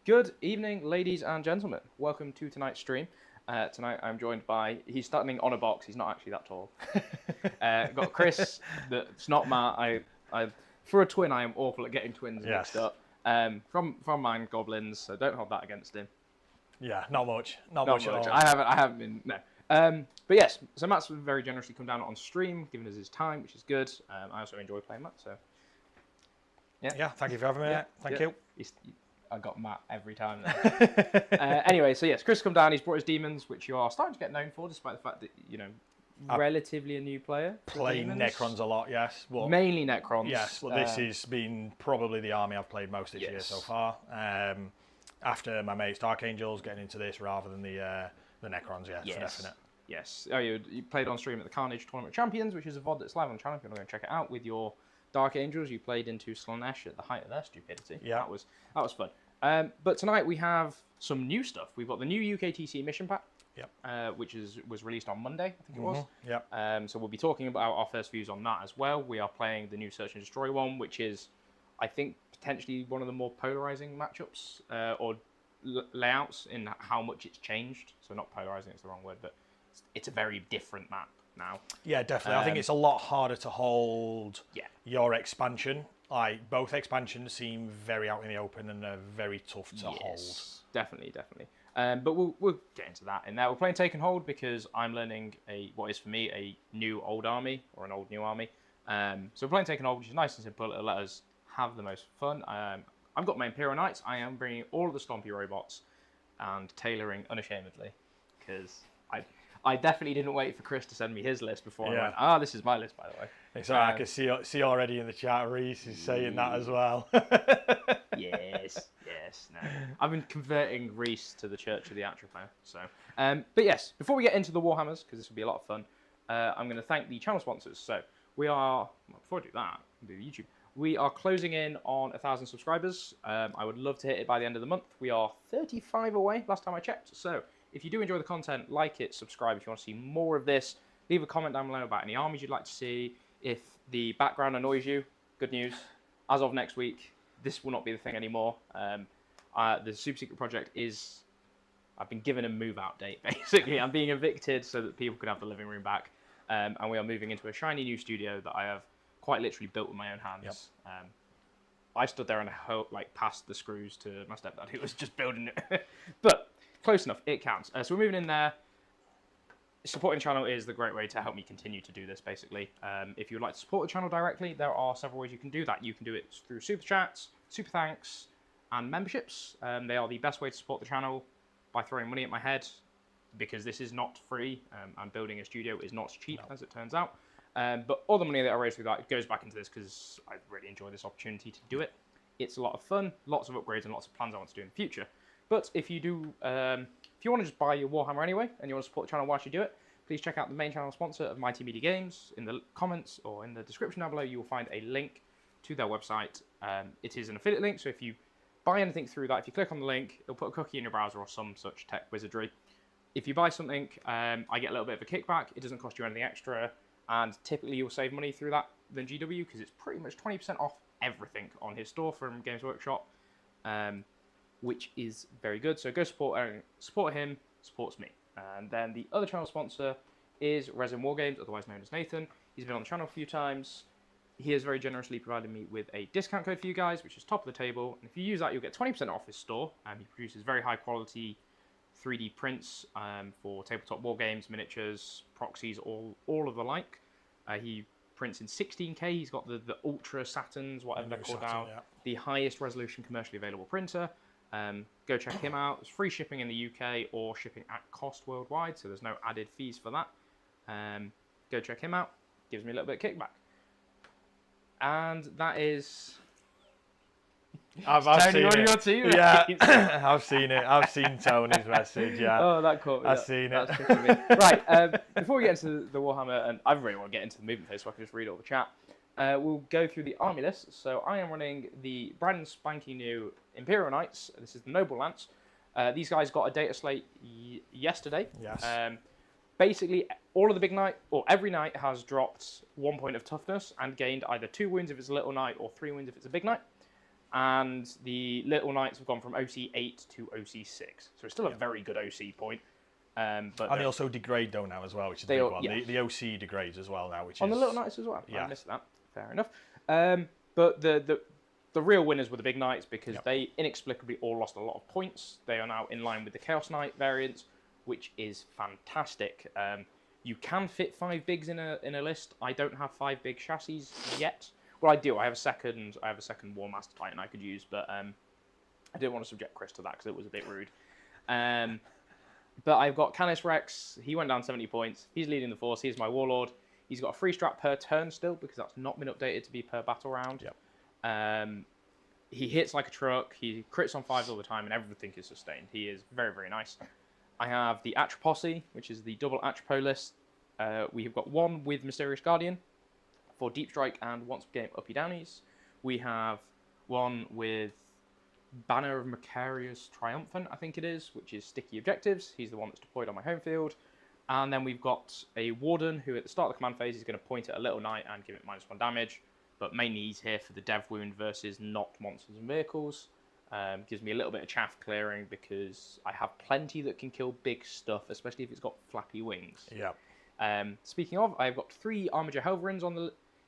Good evening, ladies and gentlemen. Welcome to tonight's stream. Tonight I'm joined by, he's standing on a box, he's not actually that tall. Got Chris, that's not Matt. For a twin, I am awful at getting twins mixed up. From Mind Goblins, so don't hold that against him. Yeah, not much at all. I haven't been, no. But yes, so Matt's very generously come down on stream, giving us his time, which is good. I also enjoy playing Matt, so. Yeah, thank you for having me. Thank you. I got Matt every time. Anyway, so yes, Chris come down. He's brought his Daemons, which you are starting to get known for, despite the fact that, you know, relatively a new player. Playing Necrons a lot, yes. Well, mainly Necrons. Yes, well, this has been probably the army I've played most this year so far. After my mate's Dark Angels, getting into this rather than the Necrons, yes, for definite. Yes. Oh, you played on stream at the Carnage Tournament Champions, which is a VOD that's live on the channel if you want to go and check it out with your Dark Angels. You played into Slanesh at the height of their stupidity. Yeah. That was fun. But tonight we have some new stuff. We've got the new UKTC mission pack, which was released on Monday, I think it was. Yep. So we'll be talking about our first views on that as well. We are playing the new Search and Destroy one, which is, I think, potentially one of the more polarizing matchups or layouts in how much it's changed. So not polarizing, it's the wrong word, but it's a very different map now. Yeah, definitely. I think it's a lot harder to hold your expansion. Like, both expansions seem very out in the open and are very tough to hold. Definitely. But we'll get into that in there. We're playing Take and Hold because I'm learning what is for me a new old army or an old new army. So we're playing Take and Hold, which is nice and simple. It'll let us have the most fun. I've got my Imperial Knights. I am bringing all of the Stompy robots and tailoring unashamedly because I definitely didn't wait for Chris to send me his list before I went, this is my list, by the way. It's all right, I can see already in the chat, Reese is saying that as well. Yes. No. I've been converting Reese to the Church of the Atropine. So, but yes, before we get into the Warhammers, because this will be a lot of fun, I'm going to thank the channel sponsors. So before I do that, do YouTube. We are closing in on 1,000 subscribers. I would love to hit it by the end of the month. We are 35 away, last time I checked. So if you do enjoy the content, like it, subscribe if you want to see more of this. Leave a comment down below about any armies you'd like to see. If the background annoys you, good news. As of next week, this will not be the thing anymore. The super secret project is, I've been given a move out date, basically. I'm being evicted so that people can have the living room back. And we are moving into a shiny new studio that I have quite literally built with my own hands. I stood there and passed the screws to my stepdad who was just building it. But close enough, it counts. So we're moving in there. Supporting the channel is the great way to help me continue to do this, basically. If you would like to support the channel directly, there are several ways you can do that. You can do it through super chats, super thanks, and memberships. They are the best way to support the channel by throwing money at my head, because this is not free, and building a studio is not cheap, as it turns out. But all the money that I raise through that goes back into this, because I really enjoy this opportunity to do it. It's a lot of fun, lots of upgrades, and lots of plans I want to do in the future. But if you do, if you want to just buy your Warhammer anyway, and you want to support the channel whilst you do it, please check out the main channel sponsor of Mighty Media Games. In the comments or in the description down below, you will find a link to their website. It is an affiliate link, so if you buy anything through that, if you click on the link, it'll put a cookie in your browser or some such tech wizardry. If you buy something, I get a little bit of a kickback. It doesn't cost you anything extra, and typically you'll save money through that than GW, because it's pretty much 20% off everything on his store from Games Workshop, which is very good. So go support him, supports me. And then the other channel sponsor is Resin War Games, otherwise known as Nathan. He's been on the channel a few times. He has very generously provided me with a discount code for you guys, which is top of the table. And if you use that, you'll get 20% off his store. He produces very high quality 3D prints for tabletop war games, miniatures, proxies, all of the like. He prints in 16K. He's got the Ultra Saturns, whatever they're called now, the highest resolution commercially available printer. Go check him out. It's free shipping in the UK or shipping at cost worldwide, so there's no added fees for that. Go check him out. Gives me a little bit of kickback. And that is... I've seen it. Your team, yeah, I've seen it. I've seen Tony's message, yeah. Oh, that caught me. I've seen it. Right, before we get into the Warhammer, and I really want to get into the movement phase so I can just read all the chat, we'll go through the army list. So I am running the brand spanking new Imperial Knights. This is the Noble Lance. These guys got a data slate yesterday. Yes. Basically, all of the big knight, or every knight, has dropped 1 point of toughness and gained either 2 wounds if it's a little knight or 3 wounds if it's a big knight. And the Little Knights have gone from OC8 to OC6. So it's still a very good OC point. But and they also degrade though now as well, which is the big one. Yeah. The OC degrades as well now, which on is... the Little Knights as well. Yeah. I missed that. Fair enough. But the real winners were the Big Knights because they inexplicably all lost a lot of points. They are now in line with the Chaos Knight variants, which is fantastic. You can fit 5 bigs in a list. I don't have 5 big chassis yet. Well, I do. I have a second War Master Titan I could use, but I didn't want to subject Chris to that because it was a bit rude. But I've got Canis Rex. He went down 70 points. He's leading the force. He's my Warlord. He's got a free strat per turn still because that's not been updated to be per battle round. Yep. He hits like a truck. He crits on 5s all the time, and everything is sustained. He is very, very nice. I have the Atroposse, which is the double Atropo list. We have got one with Mysterious Guardian for Deep Strike and once per game uppy downies. We have one with Banner of Macarius Triumphant, I think it is, which is sticky objectives. He's the one that's deployed on my home field. And then we've got a Warden who at the start of the command phase is going to point at a Little Knight and give it -1 damage. But mainly he's here for the Dev Wound versus not monsters and vehicles. Gives me a little bit of chaff clearing because I have plenty that can kill big stuff, especially if it's got flappy wings. Yeah. Speaking of, I've got 3 Armiger Helverins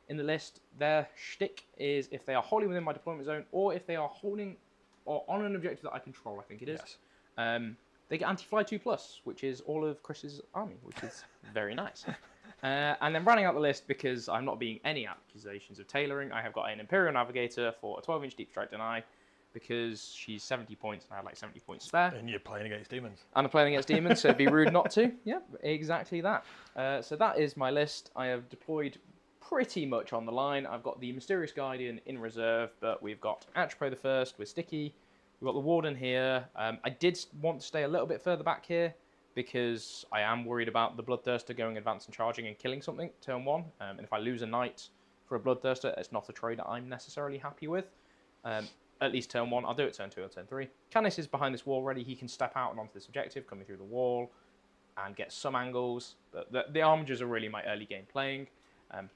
in the list. Their shtick is if they are wholly within my deployment zone or if they are holding or on an objective that I control, I think it is. Yes. They get anti-fly 2+, which is all of Chris's army, which is very nice. And then running out the list, because I'm not being any accusations of tailoring, I have got an Imperial Navigator for a 12-inch Deep Strike Deny, because she's 70 points and I had like 70 points spare. And you're playing against Demons. And I'm playing against Demons, so it'd be rude not to. Yeah, exactly that. So that is my list. I have deployed pretty much on the line. I've got the Mysterious Guardian in reserve, but we've got Atropo the First with Sticky. We've got the Warden here. I did want to stay a little bit further back here because I am worried about the Bloodthirster going advanced and charging and killing something turn 1. And if I lose a Knight for a Bloodthirster, it's not a trade that I'm necessarily happy with. At least turn 1. I'll do it turn 2 or turn 3. Canis is behind this wall already. He can step out and onto this objective, coming through the wall and get some angles. But the Armigers are really my early game playing.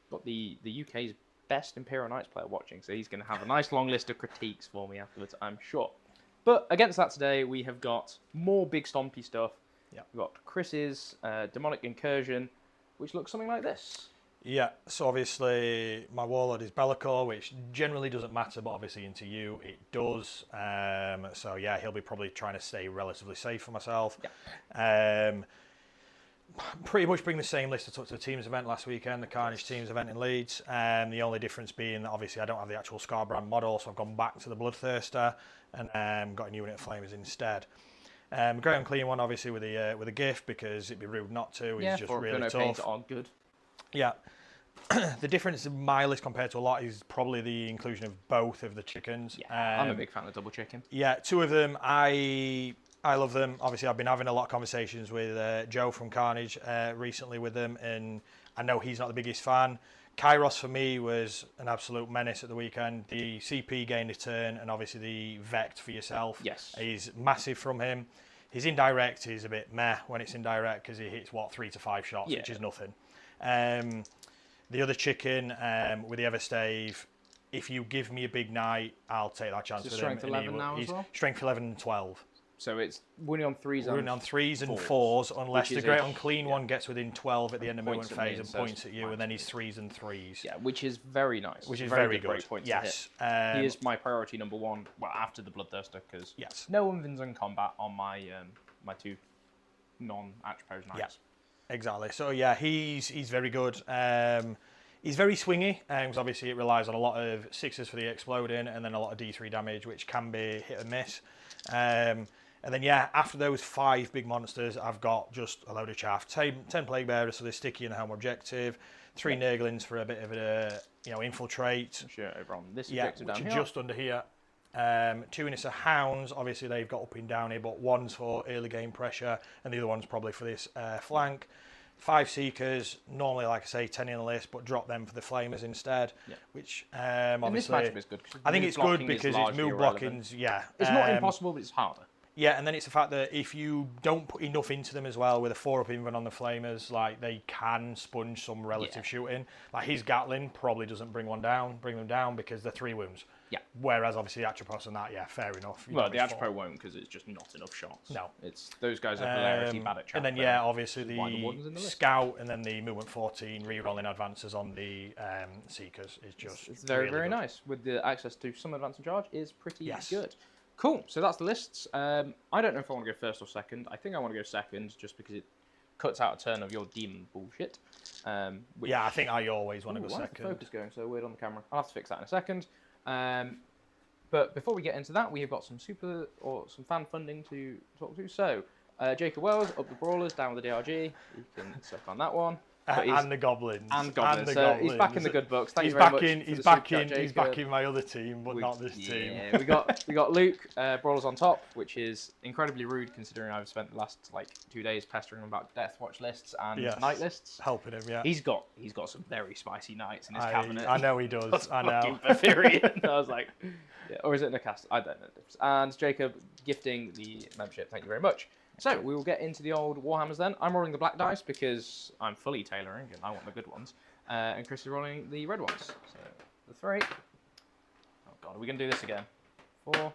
But the UK's best Imperial Knights player watching, so he's going to have a nice long list of critiques for me afterwards, I'm sure. But against that today, we have got more big stompy stuff. Yep. We've got Chris's Demonic Incursion, which looks something like this. Yeah, so obviously my Warlord is Bellicor, which generally doesn't matter, but obviously into you it does. So yeah, he'll be probably trying to stay relatively safe for myself. Yeah. Pretty much bring the same list I took to the teams event last weekend, the Carnage teams event in Leeds. The only difference being that obviously I don't have the actual Scarbrand model, so I've gone back to the Bloodthirster and got a unit of Flamers instead. Great Unclean one obviously with a gift because it'd be rude not to. He's just really tough. Are good. Yeah. The difference in my list compared to a lot is probably the inclusion of both of the chickens. Yeah, I'm a big fan of double chicken. Yeah, 2 of them I love them. Obviously, I've been having a lot of conversations with Joe from Carnage recently with them, and I know he's not the biggest fan. Kairos for me was an absolute menace at the weekend. The CP gained a turn, and obviously the Vect for yourself is massive from him. His indirect is a bit meh when it's indirect because he hits, 3 to 5 shots, which is nothing. The other chicken with the Everstave, if you give me a big Knight, I'll take that chance with him. Strength 11 now as well? Strength 11 and 12. So it's winning on 3s and 4s, unless the Great Unclean one gets within 12 at the end of movement phase and points at you, and then he's 3s and 3s. Yeah, which is very nice. Which is very good. Great points yes. to hit. He is my priority number 1, after the Bloodthirster, because no one wins in combat on my my 2 non-Atropos Knights. Yeah, exactly. So yeah, he's very good. He's very swingy, because obviously it relies on a lot of 6s for the exploding, and then a lot of D3 damage, which can be hit and miss. And then, after those 5 big monsters, I've got just a load of chaff. 10 Plague Bearers, so they're sticky in the home objective. 3 Nurglings for a bit of a, infiltrate. Sure, over on this objective down here. Just under here. 2 Innister Hounds, obviously they've got up and down here, but one's for early game pressure, and the other one's probably for this flank. 5 Seekers, normally, like I say, 10 in the list, but drop them for the Flamers instead, which obviously... And this matchup is good. I think it's good because it's move blockings, It's not impossible, but it's harder. Yeah, and then it's the fact that if you don't put enough into them as well, with a 4-up even on the flamers, like they can sponge some relative shooting. Like his Gatling probably doesn't bring them down because they're 3 wounds. Yeah. Whereas obviously the Atropos and that, fair enough. Well, the Atropos won't because it's just not enough shots. No. It's those guys are hilariously bad at and then obviously the list. Scout and then the movement 14 re-rolling advances on the Seekers is just it's very really very good. nice with the access to some advance and charge is pretty Yes. good. Cool. So that's the lists. I don't know if I want to go first or second. I think I want to go second just because it cuts out a turn of your demon bullshit. I think I always want to go why second. Is the focus going so weird on the camera? I'll have to fix that in a second. But before we get into that, we have got some some fan funding to talk to. So, Jacob Wells, up the Brawlers, down with the DRG. You can suck on that one. And the Goblins. He's back in the good books. Thank you very much. He's back in my other team, but not this team. Yeah, we got Luke, Brawlers on top, which is incredibly rude considering I've spent the last 2 days pestering him about Death Watch lists and night lists. Helping him, yeah. He's got some very spicy nights in his cabinet. I know he does. I know. I was like, or is it Nicast? I don't know. And Jacob gifting the membership. Thank you very much. So we will get into the old Warhammers then. I'm rolling the black dice because I'm fully tailoring and I want the good ones. And Chris is rolling the red ones. So the 3. Oh god, are we going to do this again? 4. No.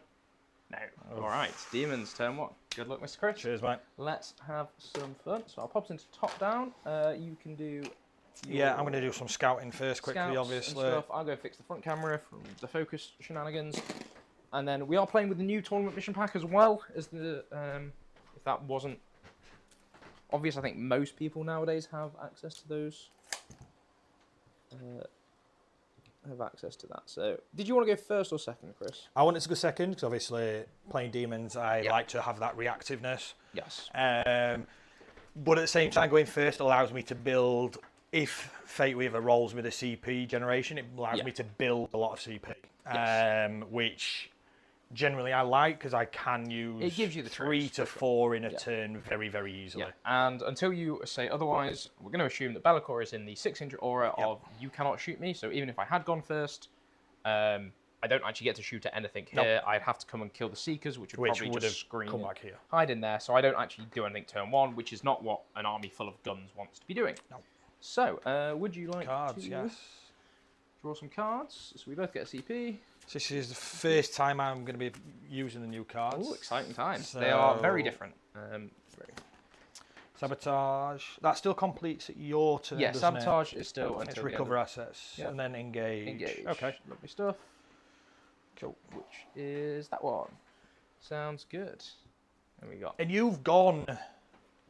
Oh. Alright, Demons, turn 1. Good luck, Mr. Chris. Cheers, mate. Let's have some fun. So I'll pop into top down. You can do... I'm going to do some scouting first quickly, obviously. And stuff. I'll go fix the front camera from the focus shenanigans. And then we are playing with the new tournament mission pack as well as the... if that wasn't obvious, I think most people nowadays have access to those. Have access to that. So, did you want to go first or second, Chris? I wanted to go second because obviously playing Demons, I like to have that reactiveness. Yes. But at the same time, going first allows me to build. If Fate Weaver rolls with a CP generation, it allows me to build a lot of CP, which generally I like because I can use it gives you the 3 to 4 in a turn very, very easily. Yeah. And until you say otherwise, we're going to assume that Be'lakor is in the 6-inch aura of you cannot shoot me. So even if I had gone first, I don't actually get to shoot at anything here. I'd have to come and kill the Seekers, which would probably just scream come back here. Hide in there. So I don't actually do anything turn 1, which is not what an army full of guns wants to be doing. No. So, would you like cards? to Yes. draw some cards? So we both get a CP. So this is the first time I'm going to be using the new cards. Oh, exciting times. So, they are very different. Sabotage. That still completes at your turn, yeah, doesn't sabotage is still It's until recover assets and then engage. Engage. Okay. Lovely stuff. Cool. Which is that one. Sounds good. And we got... And you've gone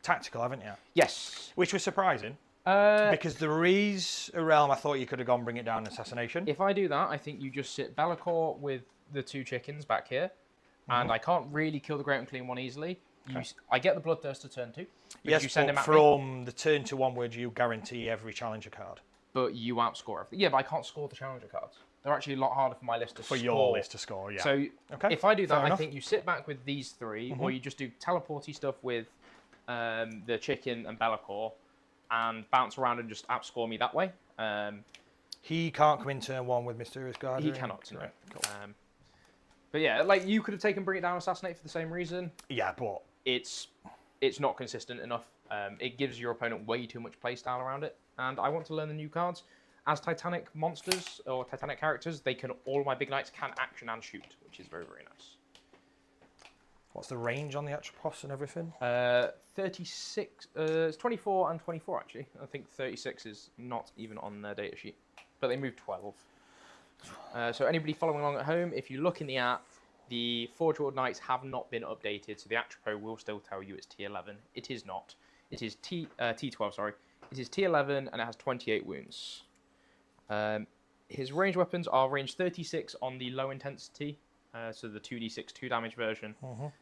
tactical, haven't you? Yes. Which was surprising. Because there is a realm I thought you could have gone bring it down assassination. If I do that, I think you just sit Be'lakor with the 2 chickens back here. And I can't really kill the Great Unclean one easily. I get the Bloodthirster turn 2. Yes, you send him but at from the turn to onwards, you guarantee every challenger card. But you outscore everything. Yeah, but I can't score the challenger cards. They're actually a lot harder for my list to score. For your list to score, yeah. So if I do that, I think you sit back with these 3, Mm-hmm. or you just do teleporty stuff with the chicken and Be'lakor, and bounce around and just outscore me that way. He can't come in turn 1 with Mysterious Guard. He cannot. No. Right, cool. But yeah, like you could have taken Bring It Down, Assassinate for the same reason. Yeah, but It's not consistent enough. It gives your opponent way too much playstyle around it, and I want to learn the new cards. As Titanic monsters or Titanic characters, all my big knights can action and shoot, which is very, very nice. what's the range on the Atropos and everything? 36. It's 24 and 24 actually. I think 36 is not even on their data sheet, but they moved 12. So anybody following along at home, if you look in the app, the Forge World Knights have not been updated, so the Atropos will still tell you it's T11. It is not. It is T12. Sorry. It is T11 and it has 28 wounds. His ranged weapons are range 36 on the low intensity, so the 2d6 2 damage version,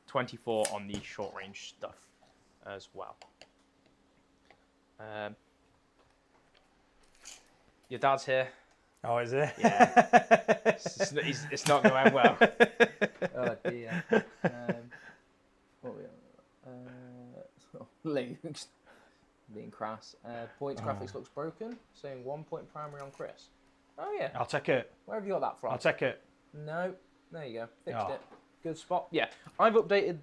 24 on the short range stuff as well. Your dad's here. Oh, is it? Yeah. it's not going well. Oh dear. What are we on? Luke's being crass. Points graphics looks broken, saying 1 point primary on Chris. Oh yeah. I'll take it. Where have you got that from? I'll take it. No. There you go. Fixed it. good spot. Yeah, I've updated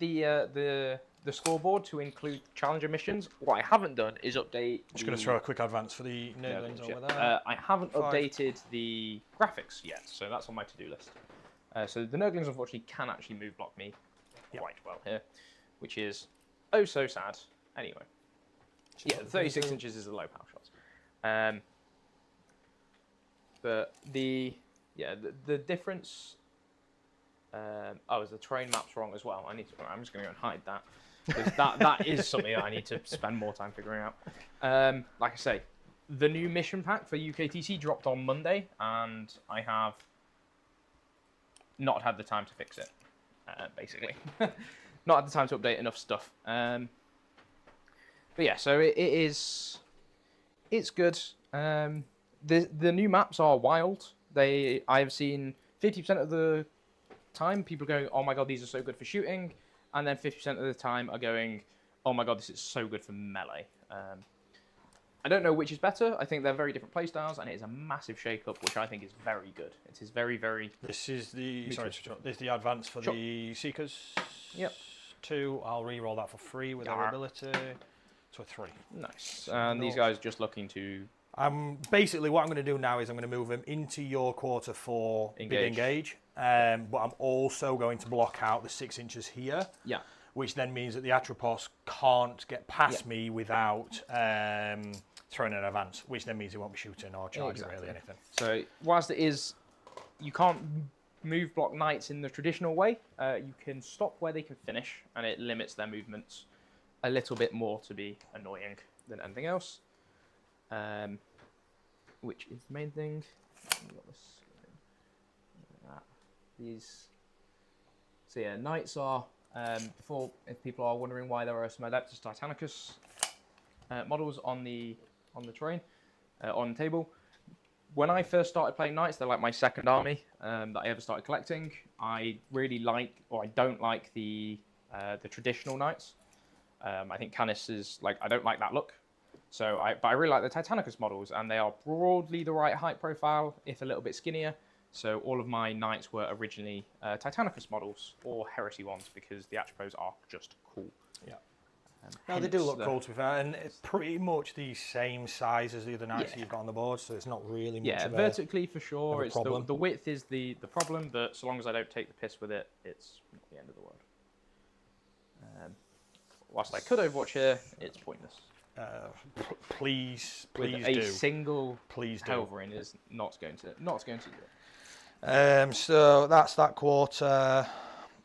the scoreboard to include challenger missions. What I haven't done is update. Just going to throw a quick advance for the Nurglings over there. I haven't updated the graphics yet, so that's on my to-do list. So the Nurglings unfortunately can actually move block me quite well here, which is oh so sad. Anyway, yeah, 36 inches is the low power shots. But the difference. Is the terrain map's wrong as well? I'm just going to go and hide that. Because that is something I need to spend more time figuring out. Like I say, the new mission pack for UKTC dropped on Monday, and I have not had the time to fix it, basically. Not had the time to update enough stuff. But yeah, so it's good. The new maps are wild. I have seen 50% of the time people going, oh my god, these are so good for shooting, and then 50% of the time are going, oh my god, this is so good for melee. I don't know which is better. I think they're very different playstyles, and it is a massive shake-up, which I think is very good. It is very, very. This is the this is the advance for the Seekers. Yep. 2. I'll re-roll that for free with their ability. So 3. Nice. And these guys just looking to. Basically, what I'm going to do now is I'm going to move them into your quarter for big engage. But I'm also going to block out the 6 inches here. Yeah. Which then means that the Atropos can't get past me without throwing an advance, which then means it won't be shooting or charging really anything. So whilst it is, you can't move block knights in the traditional way, you can stop where they can finish, and it limits their movements a little bit more to be annoying than anything else. Which is the main thing. So yeah, knights are, if people are wondering why there are some Adeptus Titanicus models on the terrain, on the table. When I first started playing knights, they're like my second army that I ever started collecting. I really like, or I don't like the traditional knights. I think Canis is like, I don't like that look. But I really like the Titanicus models, and they are broadly the right height profile, if a little bit skinnier. So all of my knights were originally Titanicus models or Heresy ones, because the Atropos are just cool. Yeah. No, they do look cool, to be fair, and it's pretty much the same size as the other knights that you've got on the board, so it's not really much of vertically for sure. It's the width is the problem, but so long as I don't take the piss with it, it's not the end of the world. Whilst I could Overwatch here, it's pointless. Please with do. A single please do. Helverin is not going to do it. So that's that quarter.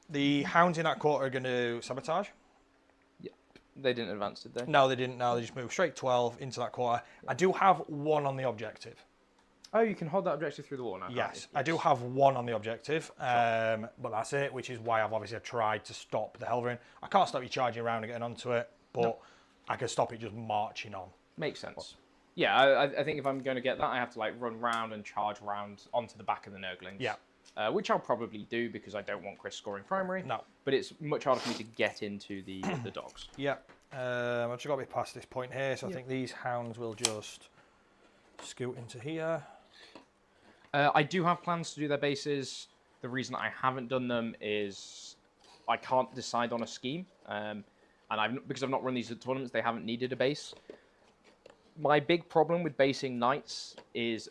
The hounds in that quarter are going to sabotage. Yeah, they didn't advance, did they? No, they didn't. No, they just moved straight 12 into that quarter. I do have 1 on the objective. Oh, you can hold that objective through the wall now. Yes, I do have 1 on the objective, but that's it, which is why I've obviously tried to stop the Helverin. I can't stop you charging around and getting onto it, but I can stop it just marching on. Makes sense. Yeah, I think if I'm going to get that, I have to like run round and charge round onto the back of the Nurglings. Yeah. Which I'll probably do because I don't want Chris scoring primary. No. But it's much harder for me to get into the dogs. Yeah. I've just got to be past this point here, so I think these hounds will just scoot into here. I do have plans to do their bases. The reason I haven't done them is I can't decide on a scheme. And because I've not run these tournaments, they haven't needed a base. My big problem with basing knights is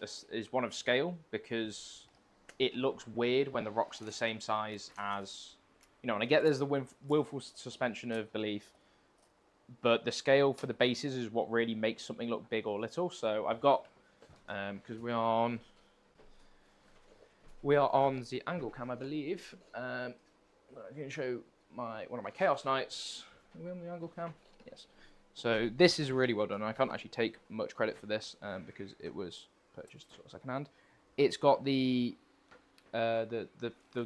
one of scale, because it looks weird when the rocks are the same size as, and I get there's the willful suspension of belief, but the scale for the bases is what really makes something look big or little. So I've got, because we are on the angle cam, I believe. I'm going to show one of my Chaos Knights. Are we on the angle cam? Yes. So this is really well done. I can't actually take much credit for this because it was purchased sort of second hand. It's got the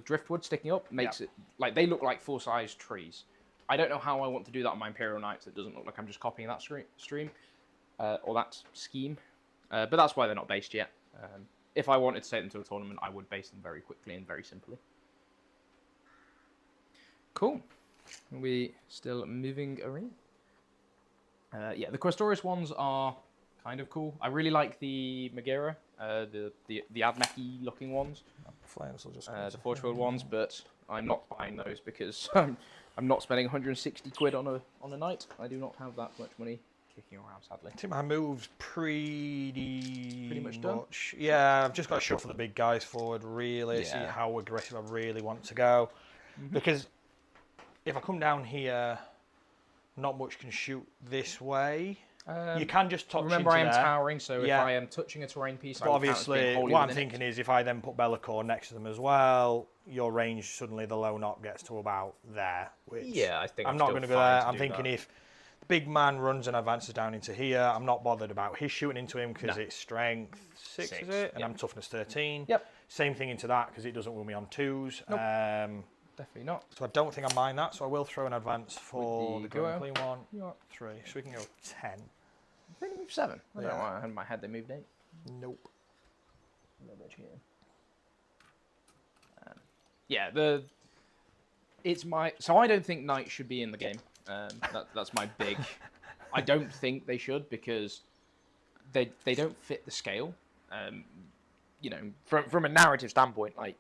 driftwood sticking up, makes it like they look like full-size trees. I don't know how I want to do that on my Imperial Knights. It doesn't look like I'm just copying that stream or that scheme, but that's why they're not based yet. If I wanted to take them to a tournament, I would base them very quickly and very simply. Cool. Are we still moving around? Yeah, the Questoris ones are kind of cool. I really like the Megara, the Admeki looking ones. Flames will just the Forgefield ones, but I'm not buying those because I'm not spending 160 quid on a knight. I do not have that much money kicking around, sadly. I think my move's pretty much done? Yeah, I've just got to shuffle the big guys forward, really, see Yeah. how aggressive I really want to go. Because if I come down here, not much can shoot this way. You can just touch Remember, into I am there. towering, so Yeah. if I am touching a terrain piece, But I will count as being obviously, wholly what I'm within thinking it. is if I then put Be'lakor next to them as well, your range, suddenly the low knock gets to about there. Which Yeah, I think I'm I'm not still going to go fine there. to I'm do thinking that. if the big man runs and advances down into here, I'm not bothered about his shooting into him because No. it's strength 6, is it? And yep. I'm toughness 13. Yep. Same thing into that because it doesn't will me on 2s. Nope. Definitely not. So I don't think I mind that, so I will throw an advance for With the the golden duo. clean one. Yeah. 3. So we can go 10. They moved 7. I don't know Yeah. why I had in my head they moved 8. Nope. A little bit of cheating. So I don't think knights should be in the game. That's my big. I don't think they should because they don't fit the scale. From a narrative standpoint, like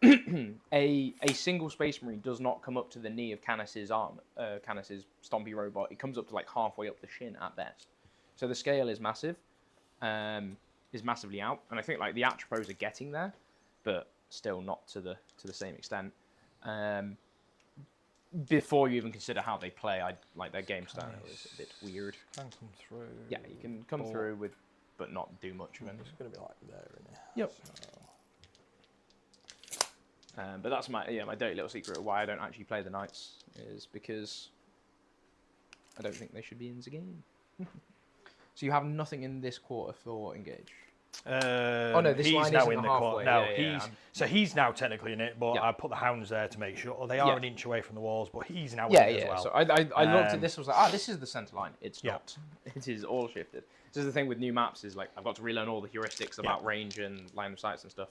a single space marine does not come up to the knee of Canis's arm, Canis's stompy robot. It comes up to like halfway up the shin at best. So the scale is massive, is massively out, and I think like the Atropos are getting there, but still not to the same extent. Before you even consider how they play, I like their game style is a bit weird. Can come through. Yeah, you can come through with, but not do much of it. It's going to be like there, isn't it? Yep. So. But that's my dirty little secret of why I don't actually play the knights is because I don't think they should be in the game. So you have nothing in this quarter for engage. Oh no, this he's line now isn't in the halfway. court. No, Yeah, he's now technically in it, but Yeah. I put the hounds there to make sure they are an inch away from the walls, but he's now Yeah, in it as well. So I looked at this and was like, this is the center line. It's Yeah. not. It is all shifted. This is the thing with new maps is like I've got to relearn all the heuristics about range and line of sights and stuff.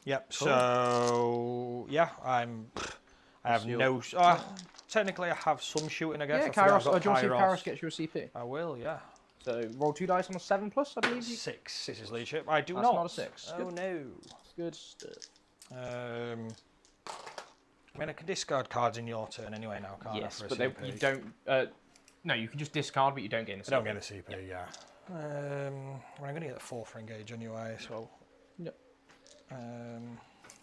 Yep. Cool. So yeah, I have no. Technically, I have some shooting. I guess. Yeah, I forget Kairos. I've got Do you want to see if Kairos. Kairos gets your CP? I will. Yeah. So roll 2 dice on a 7+, I believe. 6 is his leadership. I do That's not. not a 6. Oh Good. no. Good stuff. I mean, I can discard cards in your turn anyway now, can't I? Yes, for a but CP? you don't. No, you can just discard, but you don't gain the CP. I don't get a CP, yeah. Well, I'm going to get the 4 for engage anyway, so. Yep. Um,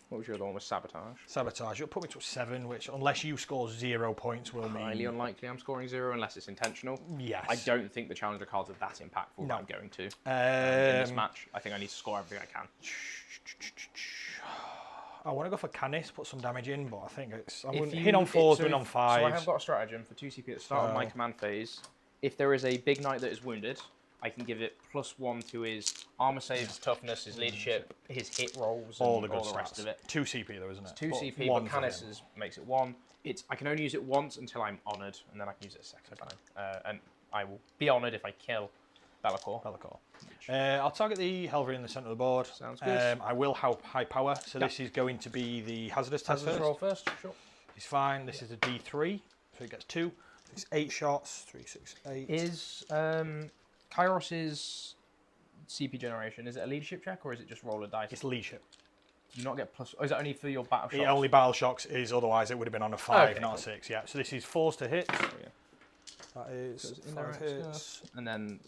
What was your other one? Was sabotage? Sabotage. It'll put me to 7, which, unless you score 0 points, will mean. Highly unlikely I'm scoring 0 unless it's intentional. Yes. I don't think the challenger cards are that impactful that I'm going to. In this match, I think I need to score everything I can. I want to go for Canis, put some damage in, but I think it's. I If wouldn't you- hit on 4s, win on So I 5s. have got a stratagem for 2 CP at the start of my command phase. If there is a big knight that is wounded, I can give it +1 to his armor saves, his toughness, his leadership, his hit rolls, and all the good rest stats. of it. 2 CP though, isn't it? 2 CP, one but for Canis him. makes it 1. I can only use it once until I'm honoured, and then I can use it a second time. And I will be honoured if I kill Be'lakor. I'll target the Helvery in the centre of the board. Sounds good. I will have high power, so this is going to be the hazardous test Hazardous first. roll first, sure. He's fine. This is a D3, so he gets 2. It's 8 shots. 3, 6, 8. Is Kairos's CP generation, is it a leadership check or is it just roll a dice? It's leadership. Do you not get plus? Or is it only for your battle The shots? only battle shocks is otherwise it would have been on a 5, Okay, not a cool. 6. Yeah. So this is 4s to hit. Oh, yeah. That is So it's 5 indirect hits. stuff. And then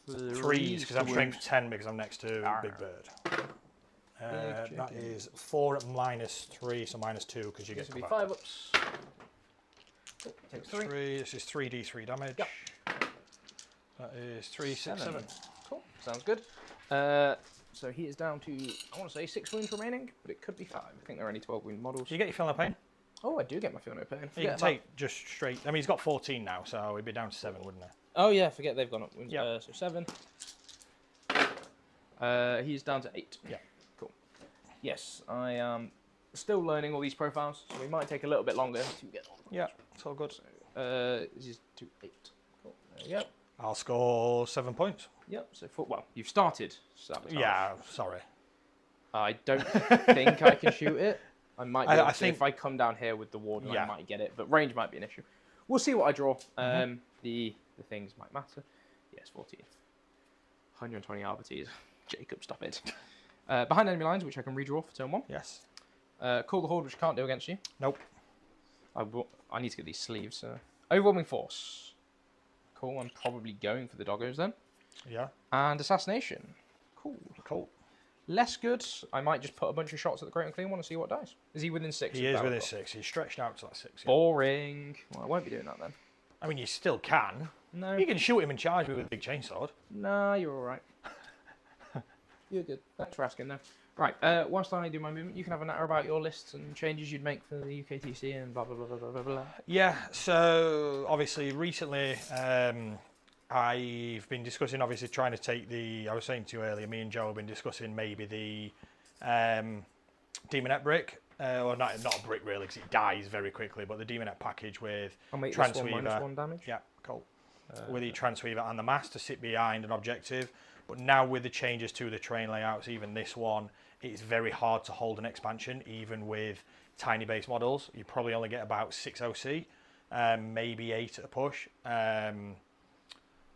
3s because I'm strength 10 because I'm next to Arr. Big Bird. Big That chicken. is 4 at -3, so -2 because you This get would be cover. 5 ups. Cool. Takes 3. 3. This is 3d3 damage. Yep. That is 3, 6, 7. Cool. Sounds good. So he is down to, I want to say 6 wounds remaining, but it could be 5. I think there are only 12 wound models. Do you get your feeling of pain? Oh, I do get my feel no pain. You can Forget take just straight. I mean, he's got 14 now, so he'd be down to 7, wouldn't he? Oh yeah, forget they've gone up. Yeah. So 7. He's down to 8. Yeah. Cool. Yes, I am still learning all these profiles, so we might take a little bit longer to get on. Yeah, it's all good. This is to 8. Cool. There we go. I'll score 7 points. Yep. So well, you've started sabotage. Yeah, sorry. I don't think I can shoot it. I might be able I to. think If I come down here with the warden, Yeah. I might get it, but range might be an issue. We'll see what I draw. The things might matter. Yes, 14. 120 RBTs. Jacob, stop it. Behind enemy lines, which I can redraw for turn 1. Yes. Call the Horde, which can't do against you. Nope. I need to get these sleeves. Overwhelming Force. Cool, I'm probably going for the doggos then. Yeah. And Assassination. Cool. Cool. Less good. I might just put a bunch of shots at the Great Unclean One and see what dies. Is he within 6? He is within 6. He's stretched out to that 6. Yeah. Boring. Well, I won't be doing that then. I mean, you still can. No. You can shoot him and charge me with a big chainsword. Nah, you're all right. You're good. Thanks for asking, though. Right, whilst I do my movement, you can have a natter about your lists and changes you'd make for the UKTC and blah, blah, blah, blah, blah, blah, blah. Yeah, so obviously recently I've been discussing, obviously trying to take I was saying to you earlier, me and Joe have been discussing maybe the Demonette brick, or not a brick really, because it dies very quickly, but the Demonette package with I'll make Transweaver. this one -1 damage. Yeah, cool. With the Transweaver and the Mass to sit behind an objective. But now with the changes to the terrain layouts, even this one, it's very hard to hold an expansion, even with tiny base models. You probably only get about 6 OC, maybe 8 at a push.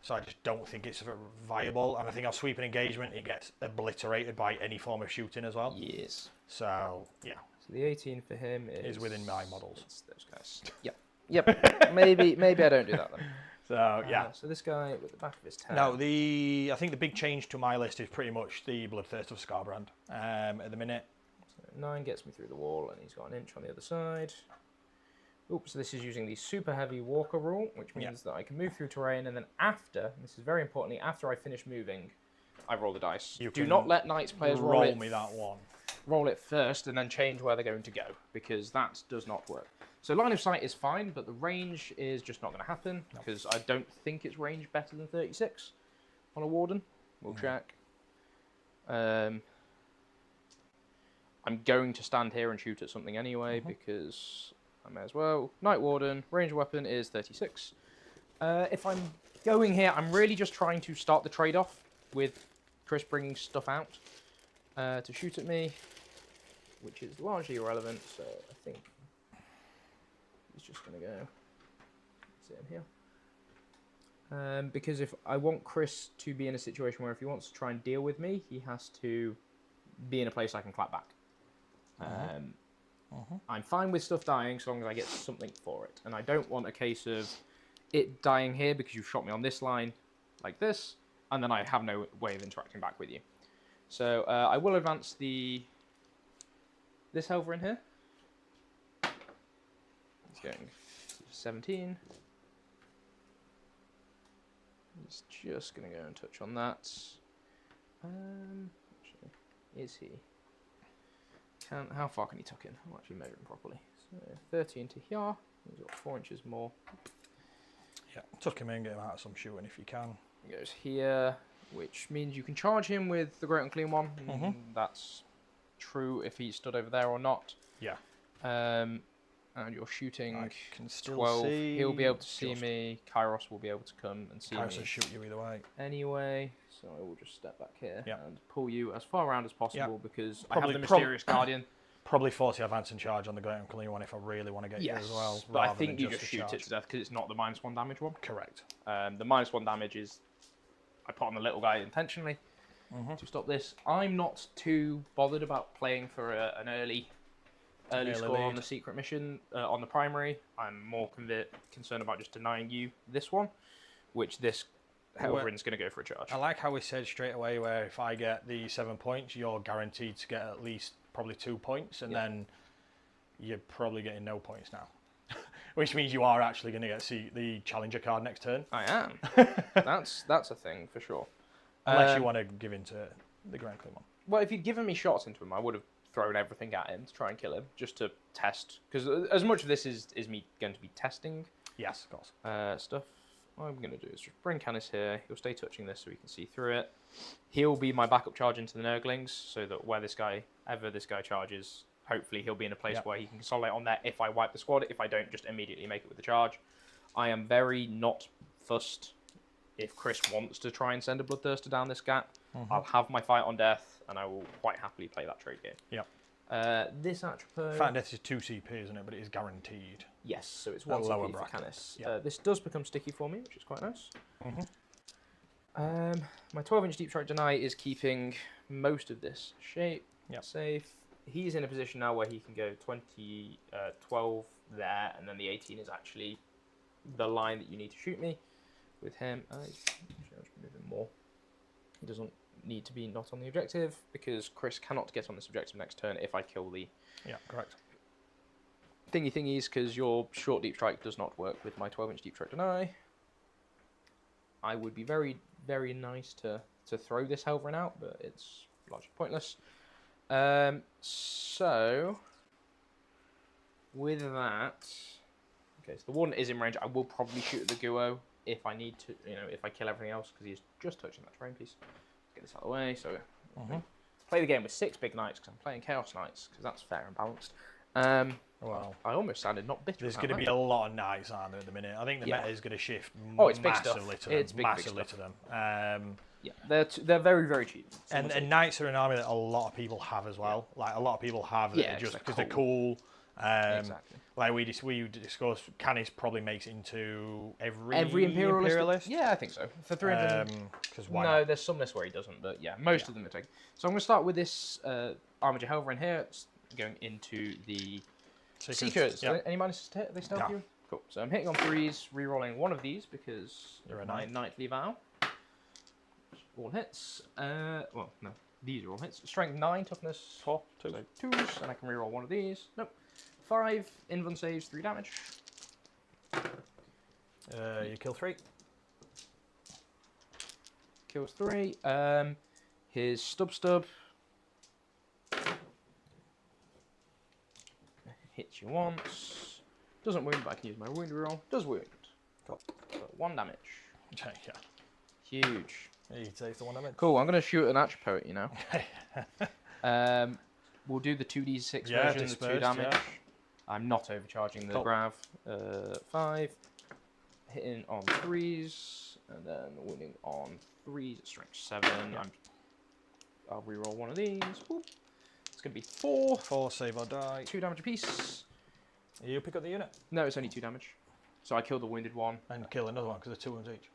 So I just don't think it's viable. And I think on sweep and engagement, it gets obliterated by any form of shooting as well. Yes. So, yeah. So the 18 for him is within my models. It's those guys. Yep. Yep. maybe I don't do that then. So, yeah. So this guy with the back of his tail. No, I think the big change to my list is pretty much the Bloodthirst of Scarbrand at the minute. So 9 gets me through the wall, and he's got an inch on the other side. Oops, so this is using the super heavy walker rule, which means that I can move through terrain, and then after, this is very importantly, after I finish moving, I roll the dice. Do not let Knights players roll me that one. Roll it first and then change where they're going to go, because that does not work. So line of sight is fine, but the range is just not going to happen, because I don't think it's range better than 36 on a Warden. We'll check. I'm going to stand here and shoot at something anyway, because I may as well. Night Warden, range weapon is 36. If I'm going here, I'm really just trying to start the trade-off with Chris bringing stuff out to shoot at me, which is largely irrelevant, so I think he's just going to go sit in here. Because if I want Chris to be in a situation where if he wants to try and deal with me, he has to be in a place I can clap back. I'm fine with stuff dying so long as I get something for it. And I don't want a case of it dying here because you've shot me on this line like this, and then I have no way of interacting back with you. So I will advance this Helver in here. It's going 17. He's just going to go and touch on that. Actually, is he? How far can he tuck in? I'll actually measure him properly. So 13 to here. He's got 4 inches more. Yeah, tuck him in, get him out of some shooting if you can. He goes here, which means you can charge him with the Great Unclean One. That's true if he stood over there or not. Yeah. And you're shooting I can still 12. See He'll be able to see me. Kairos will be able to come and see Kairos me. will shoot you either way. Anyway, so I will just step back here Yeah. and pull you as far around as possible because I Probably- have the Mysterious Guardian. Probably 40 advance and charge on the Great Unclean One if I really want to get you as well. But I rather think than you just shoot charge. it to death because it's not the -1 damage one. Correct. The -1 damage is I put on the little guy intentionally to stop this. I'm not too bothered about playing for an early score on lead. the secret mission on the primary. I'm more concerned about just denying you this one, which this Helverin's going to go for a charge. I like how we said straight away where if I get the 7 points, you're guaranteed to get at least probably 2 points, and then you're probably getting no points now. Which means you are actually going to get the Challenger card next turn. I am. That's a thing for sure. Unless you want to give in to the Grand Clean One. Well, if you'd given me shots into him, I would have thrown everything at him to try and kill him, just to test. Because as much of this is me going to be testing. Yes, of course. Stuff. What I'm going to do is just bring Canis here. He'll stay touching this so we can see through it. He'll be my backup charge into the Nurglings, so that where this guy charges, hopefully he'll be in a place where he can consolidate on there if I wipe the squad. If I don't, just immediately make it with the charge. I am very not fussed if Chris wants to try and send a Bloodthirster down this gap. I'll have my fight on death, and I will quite happily play that trade game. Yep. This Atropos... Fight on death is 2 CP, isn't it? But it is guaranteed. Yes, so it's 1 lower CP for bracket. Canis. Yep. This does become sticky for me, which is quite nice. My 12-inch Deep Strike Deny is keeping most of this shape safe. he's in a position now where he can go 20, 12 there, and then the 18 is actually the line that you need to shoot me. With him, he's moving more. He doesn't need to be not on the objective because Chris cannot get on this objective next turn if I kill the correct. thingies, because your short deep strike does not work with my 12-inch deep strike deny. I would be very, very nice to throw this Helverin out, but it's largely pointless. So with that, okay, so the warden is in range. I will probably shoot at the Guo if I need to, if I kill everything else, because he's just touching that terrain piece. Let's get this out of the way. So play the game with 6 big knights because I'm playing Chaos Knights, because that's fair and balanced. Well, I almost sounded not bitter. There's going to be a lot of knights, aren't there, at the minute? I think the meta is going to shift it's big massively stuff. to them. It's big massively stuff. to them. Yeah, they're very, very cheap. And knights are an army that a lot of people have as well. Like, a lot of people have it just because they're cool. Exactly. Like we discussed, Canis probably makes it into every Imperial list. Yeah, I think so. For 300. No, there's some lists where he doesn't, but yeah, most of them are taken. So I'm going to start with this Armiger Helverin here. It's going into the Seekers. Yep. Any minuses to hit? They stealth you? Cool. So I'm hitting on 3s, re-rolling one of these because You're a my knight. knightly vow. All hits. Well, no, these are all hits. Strength 9, toughness 4, so 2s, and I can re-roll one of these. Nope. 5, invuln saves, 3 damage. You kill 3. Kills 3. His stub. Hits you once. Doesn't wound, but I can use my wound reroll. Does wound. Cool. So 1 damage. Yeah. Huge. He takes the 1 damage. Cool, I'm going to shoot an Atropos, We'll do the 2d6 version, the 2 damage. Yeah. I'm not overcharging the grav. 5. Hitting on 3s, and then wounding on 3s, strength 7. Yeah. I'll reroll one of these. Whoop. It's going to be 4. 4, save or die. 2 damage apiece. You pick up the unit. No, it's only 2 damage. So I kill the wounded one. And kill another one, because they're 2 wounds each.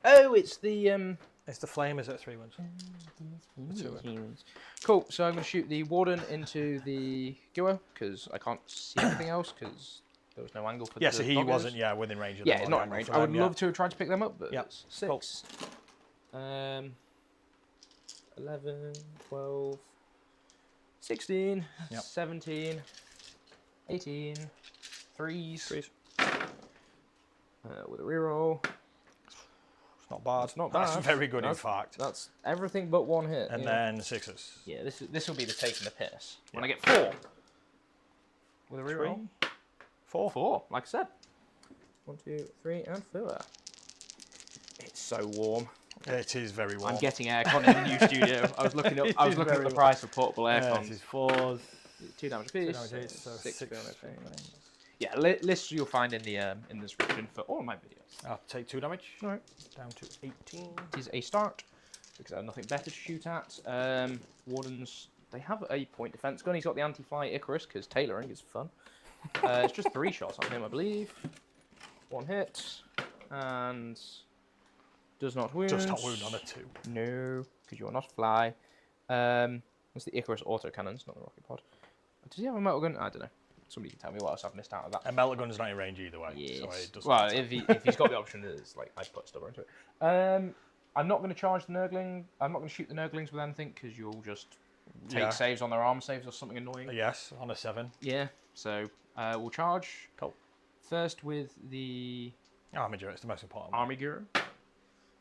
Oh, it's the... It's the flamers at 3 wounds. Cool, so I'm going to shoot the Warden into the Guo, because I can't see anything else, because there was no angle for the so he doggers. wasn't, within range of them. Yeah, it's not in range. I would love to have tried to pick them up, but it's 6. Cool. 11, 12, 16, Yep. 17, 18, 3s. With a reroll. It's not bad. It's not bad. That's very good, in fact. That's everything but 1 hit. And then 6s. Yeah, this will be the taking the piss. When I get 4. With a reroll. 4. 4, like I said. 1, 2, 3, and 4. It's so warm. It is very warm. I'm getting aircon in the new studio. I was looking at the price for portable aircons. It is 4s. 2 damage apiece. 2 damage each, so 6 6. Yeah, lists you'll find in the description for all of my videos. I'll take 2 damage. All right. Down to 18. It is a start because I have nothing better to shoot at. Wardens, they have a point defense gun. He's got the anti-fly Icarus because tailoring is fun. It's just 3 shots on him, I believe. 1 hit and does not wound. Does not wound on a 2. No, because you are not fly. It's the Icarus autocannons, not the rocket pod. Does he have a metal gun? I don't know. Somebody can tell me what else I've missed out of that. A melta gun's not in range either way. Yes. So it doesn't Well, matter. if he's got the option, it's like I'd put stubborn into it. I'm not going to charge the Nurgling. I'm not going to shoot the Nurglings with anything because you'll just take saves on their arm saves or something annoying. Yes, on a 7. Yeah. So we'll charge. Cool. First with the Armiger, it's the most important one. Army Gear.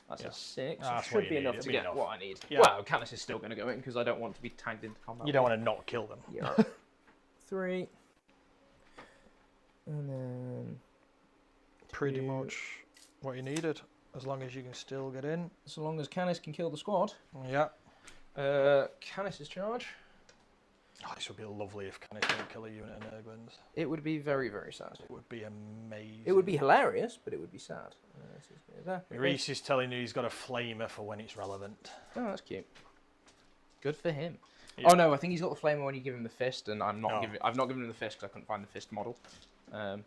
That's a 6. That's Should what you be need. enough It'll to be get enough. what I need. Yeah. Well, Canis is still going to go in because I don't want to be tagged into combat. You don't want to not kill them. Yeah. 3. And then Pretty much what you needed, as long as you can still get in. so long as Canis can kill the squad. Yeah. Canis's charge. Oh, this would be lovely if Canis didn't kill a unit of Nurglings. It would be very, very sad. It would be amazing. It would be hilarious, but it would be sad. There. Reese is telling you he's got a flamer for when it's relevant. Oh, that's cute. Good for him. Yeah. Oh no, I think he's got the flamer when you give him the fist, and I've not given him the fist because I couldn't find the fist model.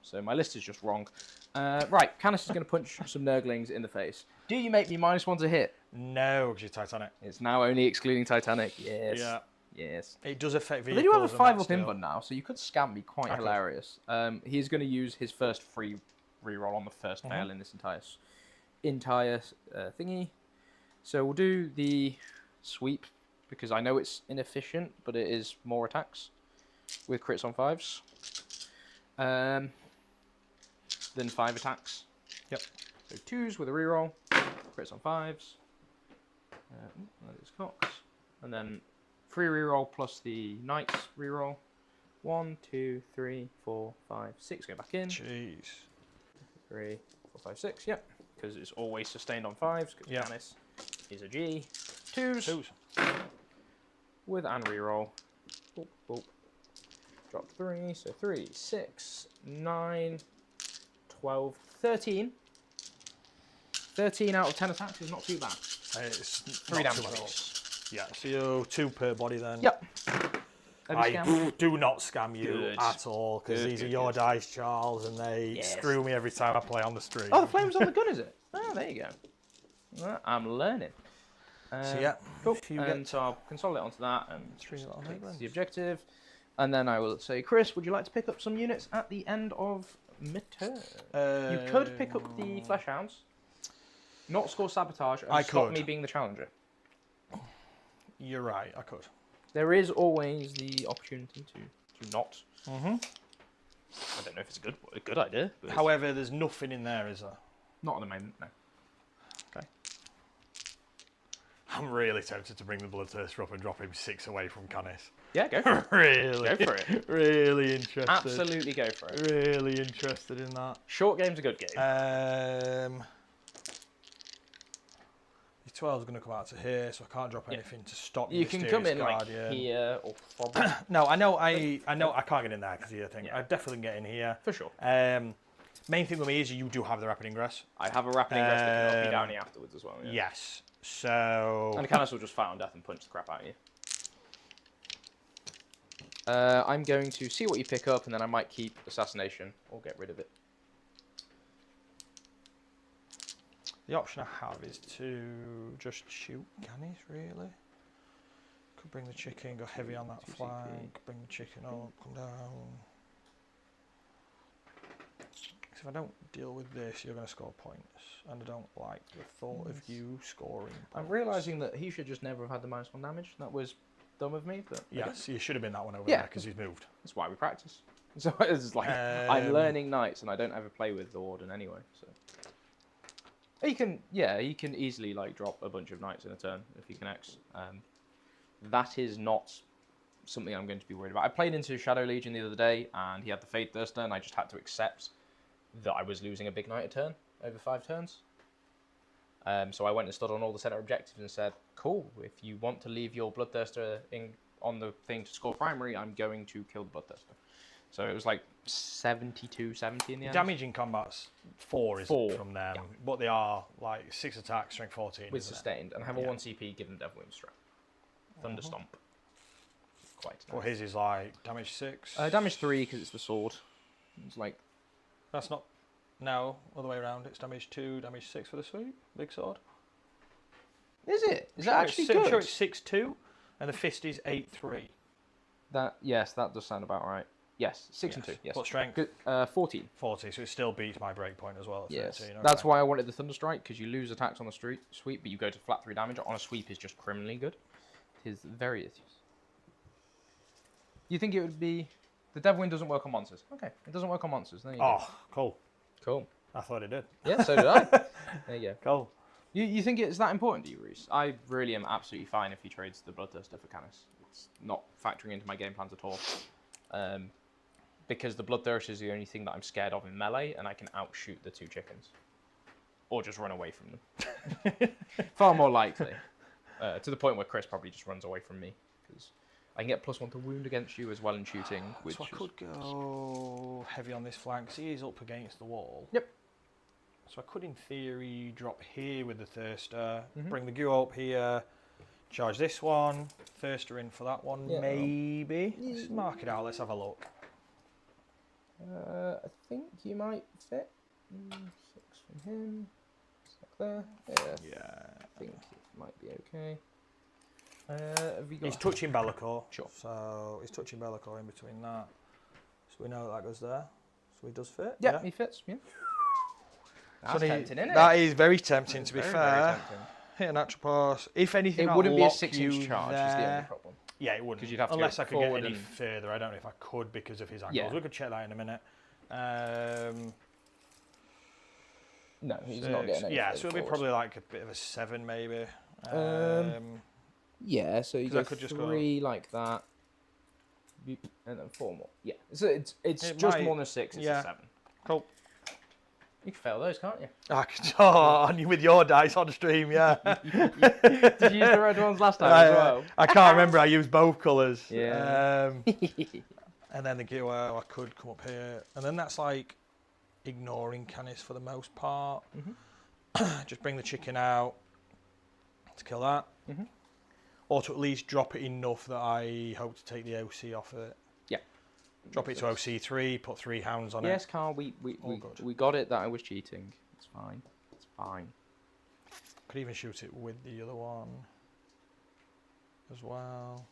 So my list is just wrong. Right, Canis is going to punch some Nurglings in the face. Do you make me -1 to hit? No, because you're Titanic. It's now only excluding Titanic. Yes. Yeah. Yes. It does affect But vehicles. they do have a and 5 that up in still. button now, so you could scam me quite I could. hilarious. He's going to use his first free reroll on the first fail in this entire thingy. So we'll do the sweep, because I know it's inefficient, but it is more attacks with crits on 5s. Then 5 attacks. Yep. So 2s with a reroll, crits on 5s. That is Cox. And then free reroll plus the Knight's reroll. 1, 2, 3, 4, 5, 6. Go back in. Jeez. 3, 4, 5, 6. Yep. Because it's always sustained on 5s. Because Canis is a G. 2s. With and reroll. Boop, boop. Drop 3. So 3, 6, 9, 12, 13. 13 out of 10 attacks is not too bad. It's 3 not damage too rolls. Yeah, so you're 2 per body then. Yep. I do not scam you Good. at all, because these are your dice, Charles, and they screw me every time I play on the stream. Oh, the flame's on the gun, is it? Oh, there you go. Well, I'm learning. So yeah, Cool. if you And so I'll consolidate onto that and Three little take headlands. the objective. And then I will say, Chris, would you like to pick up some units at the end of mid-turn? You could pick up the Flesh Hounds, not score sabotage, and stop me being the challenger. You're right, I could. There is always the opportunity to not. I don't know if it's a good idea. But However, there's nothing in there, is there? not at the moment, no. Okay. I'm really tempted to bring the Bloodthirster up and drop him 6 away from Canis. Yeah, go for it. Really? Go for it. Really interested. Absolutely go for it. Really interested in that. Short game's a good game. Your 12's going to come out to here, so I can't drop anything to stop You can come in Guardian. like here or probably. No, I know I can't get in there because of the thing. Yeah. I definitely get in here. For sure. Main thing with me is you do have the rapid ingress. I have a rapid ingress that can knock me down here afterwards as well. Yeah. Yes. So. And Canis will just fight on death and punch the crap out of you. I'm going to see what you pick up, and then I might keep Assassination or get rid of it. The option I have is to just shoot Canis, really. Could bring the chicken, go heavy on that 2 flank, bring the chicken up, come down. Because if I don't deal with this, you're going to score points. And I don't like the thought of you scoring points. I'm realising that he should just never have had the -1 damage. That was dumb of me, but... Yes, you should have been that one over there because he's moved. That's why we practice. So it's like, I'm learning knights, and I don't ever play with the Warden anyway, so... He can easily like drop a bunch of knights in a turn if he connects. That is not something I'm going to be worried about. I played into Shadow Legion the other day, and he had the Fade Thirster, and I just had to accept that I was losing a big knight a turn over 5 turns. So I went and stood on all the center objectives and said, "Cool. If you want to leave your Bloodthirster on the thing to score primary, I'm going to kill the Bloodthirster." So it was like 72-70 in the end. Damage in combat's 4 from them, Yeah. but they are like 6 attacks, strength 14. With isn't it? sustained, and have a 1 CP, give them Devil Wing Strike. Thunder Stomp. Quite nice. Well, his is like damage 6. Damage 3 because it's the sword. It's like... That's not... No, other way around. It's damage 2, damage 6 for the sweep. Big sword. Is it? Is that actually good? I'm sure it's 6-2, and the fist is 8-3. Yes, that does sound about right. Yes, 6 and 2. Yes. What strength? Good, 14. 40, so it still beats my breakpoint as well. At Yes. 13, That's okay. why I wanted the Thunder Strike, because you lose attacks on the sweep, but you go to flat 3 damage. On a sweep is just criminally good. It is very... You think it would be... The Devilwind doesn't work on monsters. Okay, it doesn't work on monsters. There you go. Oh, cool. Cool. I thought it did. Yeah, so did I. There you go. Cool. You think it's that important to you, Reese? I really am absolutely fine if he trades the Bloodthirster for Canis. It's not factoring into my game plans at all. Because the Bloodthirster is the only thing that I'm scared of in melee, and I can outshoot the 2 chickens. Or just run away from them. Far more likely. To the point where Chris probably just runs away from me. Because I can get +1 to wound against you as well in shooting. Which So I could go heavy on this flank, because he is up against the wall. Yep. So I could, in theory, drop here with the Thirster, bring the Geo up here, charge this one, Thirster in for that one, maybe. Let's mark it out, let's have a look. I think you might fit. 6 from him. Stuck there. Yeah. Yeah. I think it might be okay. Have you got... He's touching Bellicor. Sure. So he's touching Bellicor in between that. So we know that goes there. So he does fit. Yeah, he fits. Yeah. That's so tempting, isn't it? That is very tempting, to be Very, fair. very tempting. Hit an Atropos. If anything, It wouldn't be a lock 6-inch you charge, is the there. only problem. Yeah, it wouldn't. 'Cause you'd have to Unless go I could get forward any and- further. I don't know if I could because of his angles. Yeah. We could check that in a minute. No, he's not getting any Yeah, further so it'll be forward. probably like a bit of a 7 maybe. Yeah, so you 'Cause I go could just 3 like that, boop, and then 4 more. Yeah, so it's It just might- more than a 6. It's yeah. a 7. Cool. You can fail those, can't you? On you with your dice on stream, yeah. Did you use the red ones last time as well? I can't remember. I used both colours. Yeah. And then thinking, well, I could come up here, and then that's like ignoring Canis for the most part. Just bring the chicken out to kill that, or to at least drop it enough that I hope to take the OC off of it. Yeah. Drop it to OC3, put 3 hounds on it. Yes, Carl, we got it that I was cheating. It's fine. It's fine. Could even shoot it with the other one as well.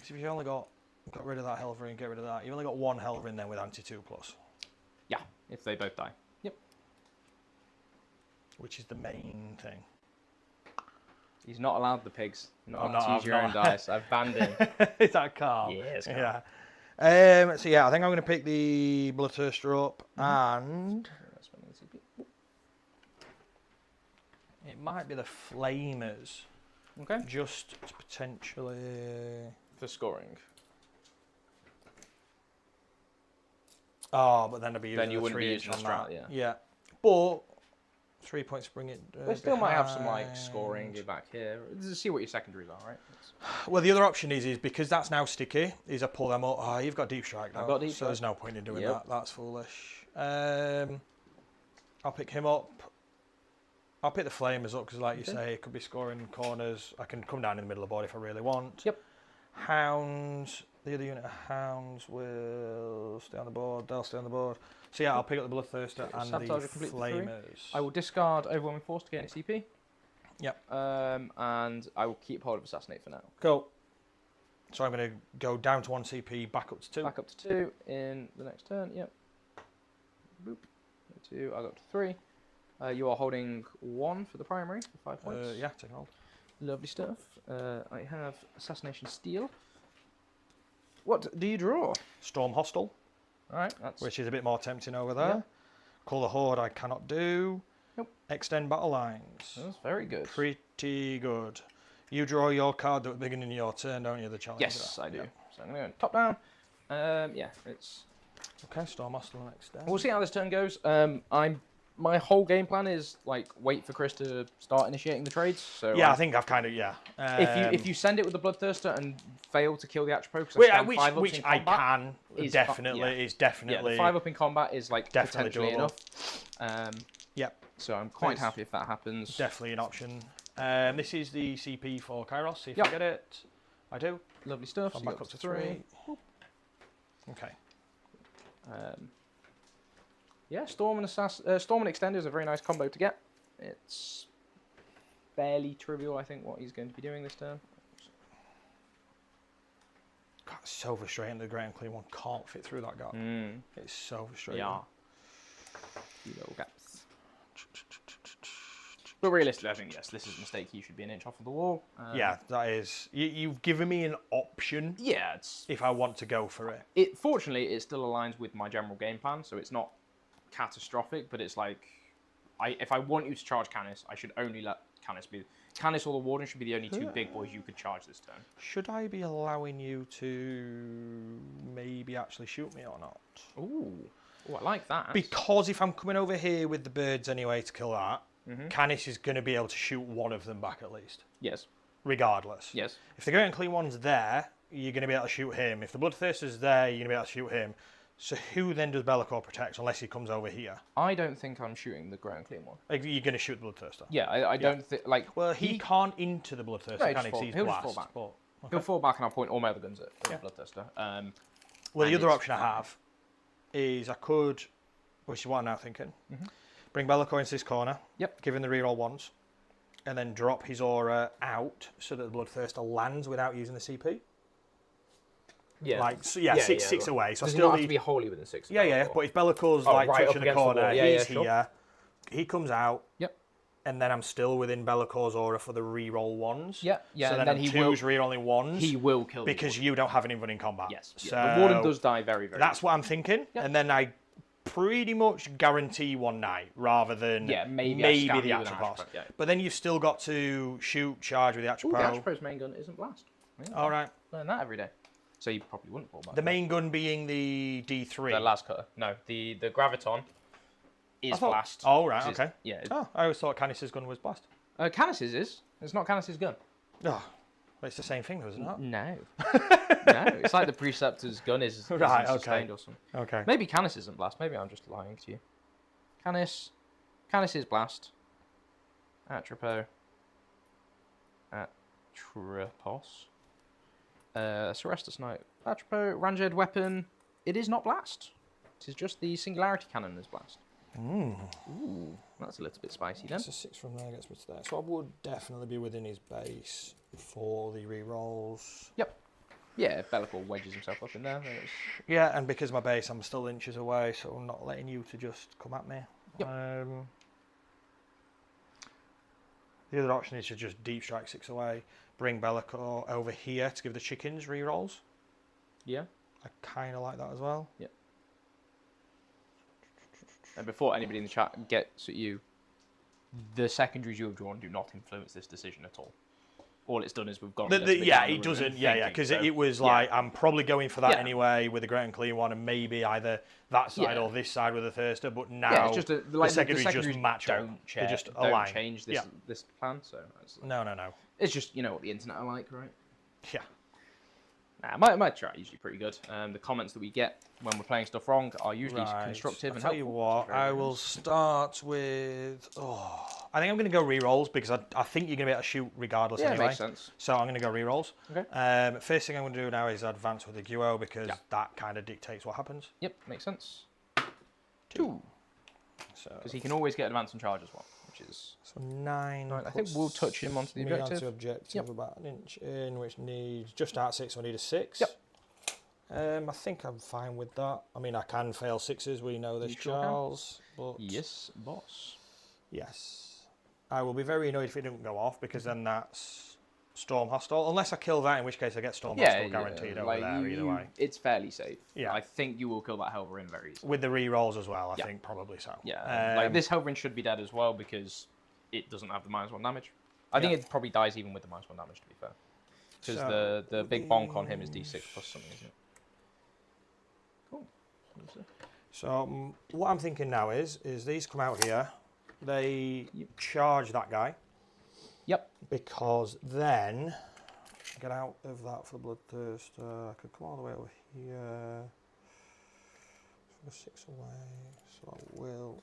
So if you only got rid of that Helver and get rid of that, you've only got 1 Helver in there with anti-2+, Yeah, if they both die. Yep. which is the main thing. He's not allowed the pigs. Not I'm allowed to not- use I'm your own not. dice. I've banned him. Is that Carl? Yeah, it's Carl. Yeah. So yeah, I think I'm going to pick the Bloodthirster up, and it might be the Flamers. Okay. Just potentially. For scoring. Oh, but then I'd be using Then you the wouldn't be 3 using on the strat, that. yeah. But 3 points to bring it. They still might have some like behind. scoring back here. Just see what your secondaries are, right? Well, the other option is because that's now sticky. Is I pull them up. Oh, you've got deep strike now. I've got deep so strike. there's no point in doing Yep. that. That's foolish. I'll pick him up. I'll pick the Flamers up because, like you say, it could be scoring corners. I can come down in the middle of the board if I really want. Yep. Hounds. The other unit of Hounds will stay on the board. They'll stay on the board. So yeah, I'll pick up the Bloodthirster Okay, and Sabotage the are complete for 3. Flamers. I will discard Overwhelming Force to get any CP. Yep. And I will keep hold of Assassinate for now. Cool. So I'm going to go down to 1 CP, back up to 2. Back up to 2 in the next turn. Yep. Boop. 2. I got to 3. You are holding 1 for the primary for 5 points. Yeah, take hold. Lovely stuff. I have Assassination Steel. What do you draw? Storm Hostel, All right, that's which is a bit more tempting over there. Yeah. Call the Horde, I cannot do. Nope. Extend battle lines. that's very good. Pretty good. You draw your card at the beginning of your turn, don't you? The challenge. Yes, I do. Yeah. So I'm going to go top down. Yeah, it's. Okay, Storm Hostel and Extend. We'll see how this turn goes. My whole game plan is like wait for Chris to start initiating the trades. So Yeah, I think I've kind of if you send it with the Bloodthirster and fail to kill the Atropos, which I can is definitely yeah. is Yeah, definitely the 5 up in combat is like definitely potentially doable. enough. Yep, So I'm quite It's happy if that happens. definitely an option. This is the CP for Kairos. See if Yep. I get it. I do. Lovely stuff. I'm So you back got up to 3. Okay. Yeah, Storm and Extender is a very nice combo to get. It's fairly trivial, I think, what he's going to be doing this turn. God, it's so frustrating. The Great and Clean one can't fit through that gap. It's so frustrating. Yeah. Few little gaps. But realistically, I think, yes, this is a mistake. He should be an inch off of the wall. Yeah, that is. You've given me an option Yeah, it's... if I want to go for it. Fortunately, it still aligns with my general game plan, so it's not catastrophic, but it's like... if I want you to charge Canis, I should only let Canis be... Canis or the Warden should be the only 2 big boys you could charge this turn. Should I be allowing you to maybe actually shoot me or not? Ooh, I like that. Because if I'm coming over here with the birds anyway to kill that, Canis is going to be able to shoot one of them back at least. Yes. Regardless. Yes. If the Great and Clean one's there, you're going to be able to shoot him. If the Bloodthirster's there, you're going to be able to shoot him. So who then does Bellicor protect unless he comes over here? I don't think I'm shooting the Ground Clean one. Like, you're going to shoot the Bloodthirster. Yeah, I don't think... Like, Well, he can't into the Bloodthirster, No, can he? 'Cause he's he'll just blast. fall back. But, he'll fall back and I'll point all my other guns at Yeah. the Bloodthirster. well, the and other it's option I have is I could, which is what I'm now thinking, Bring Be'lakor into this corner. Yep. Give him the reroll once. And then drop his aura out so that the Bloodthirster lands without using the CP. Yeah. Like, so yeah, six away. So I Does still it not have need... to be wholly within 6? Yeah, yeah. But if Be'lakor's like right up touching the against the corner, wall. Yeah, he's sure. here. He comes out. Yep. And then I'm still within Be'lakor's aura for the reroll ones. Yeah, yeah. So and then then I'm he two's will. rerolling ones. He will kill the because warden. you don't have an input in combat. Yes. So Yeah. The warden does die very, very. that's what I'm thinking. Yep. And then I pretty much guarantee one night rather than maybe the Atropos. Yeah. But then you've still got to shoot, charge with the Ooh, the Atropos. Atropos main gun isn't blast. Yeah, All right. learn that every day. So you probably wouldn't fall back. The main gun being the D3. The las cutter. No, the graviton is blast. Oh, right, Which is- okay. Yeah. Oh, I always thought Canis's gun was blast. Canis's is. It's not Canis's gun. Oh, well, it's the same thing, though, isn't it? No. No. It's like the Preceptor's gun is Right, okay. sustained or something. Okay. Maybe Canis isn't blast. Maybe I'm just lying to you. Canis is blast. Atropos. Atropos. Serestus Knight. Atropos, ranged weapon. It is not blast. It is just the singularity cannon is blast. Ooh, that's a little bit spicy then. It's a 6 from there, gets me to there. So I would definitely be within his base for the rerolls. Yep. Yeah, Be'lakor wedges himself up in there. It's... Yeah, and because my base, I'm still inches away, so I'm not letting you to just come at me. Yep. The other option is to just deep strike 6 away, bring Be'lakor over here to give the chickens rerolls. Yeah. I kind of like that as well. Yep. And before anybody in the chat gets at you, the secondaries you have drawn do not influence this decision at all. All it's done is we've gone. Yeah, it doesn't. Yeah, because it was like I'm probably going for that anyway with the Great and Clean one, and maybe either that side or this side with the Thirster. But now it's just the secondaries just match up. They just don't align. change this plan. So no. It's just what the internet are like, right? Yeah. Nah, my chat is usually pretty good. The comments that we get when we're playing stuff wrong are usually constructive and helpful. Tell you what, I will start with. I think I'm going to go rerolls because I think you're going to be able to shoot regardless anyway. Yeah, makes sense. So I'm going to go rerolls. Okay. First thing I'm going to do now is advance with the duo because that kind of dictates what happens. Yep, makes sense. 2. So because he can always get advance and charge as well, which is 9. I think we'll touch him onto the objective. Onto objective about an inch in, which needs just out 6. So I need a 6. Yep. I think I'm fine with that. I mean, I can fail 6s. We know this, Charles. But yes, boss. Yes. I will be very annoyed if it didn't go off because then that's Storm Hostile. Unless I kill that, in which case I get Storm Hostile guaranteed over there either way. It's fairly safe. Yeah. I think you will kill that Helverin very easily. With the re-rolls as well, I think probably so. Yeah. This Helverin should be dead as well because it doesn't have the -1 damage. I think it probably dies even with the -1 damage, to be fair. Because the big bonk on him is D6 plus something, isn't it? Cool. So what I'm thinking now is these come out here. They charge that guy. Yep. Because then get out of that for the Bloodthirster. I could come all the way over here. 6 away. So I will.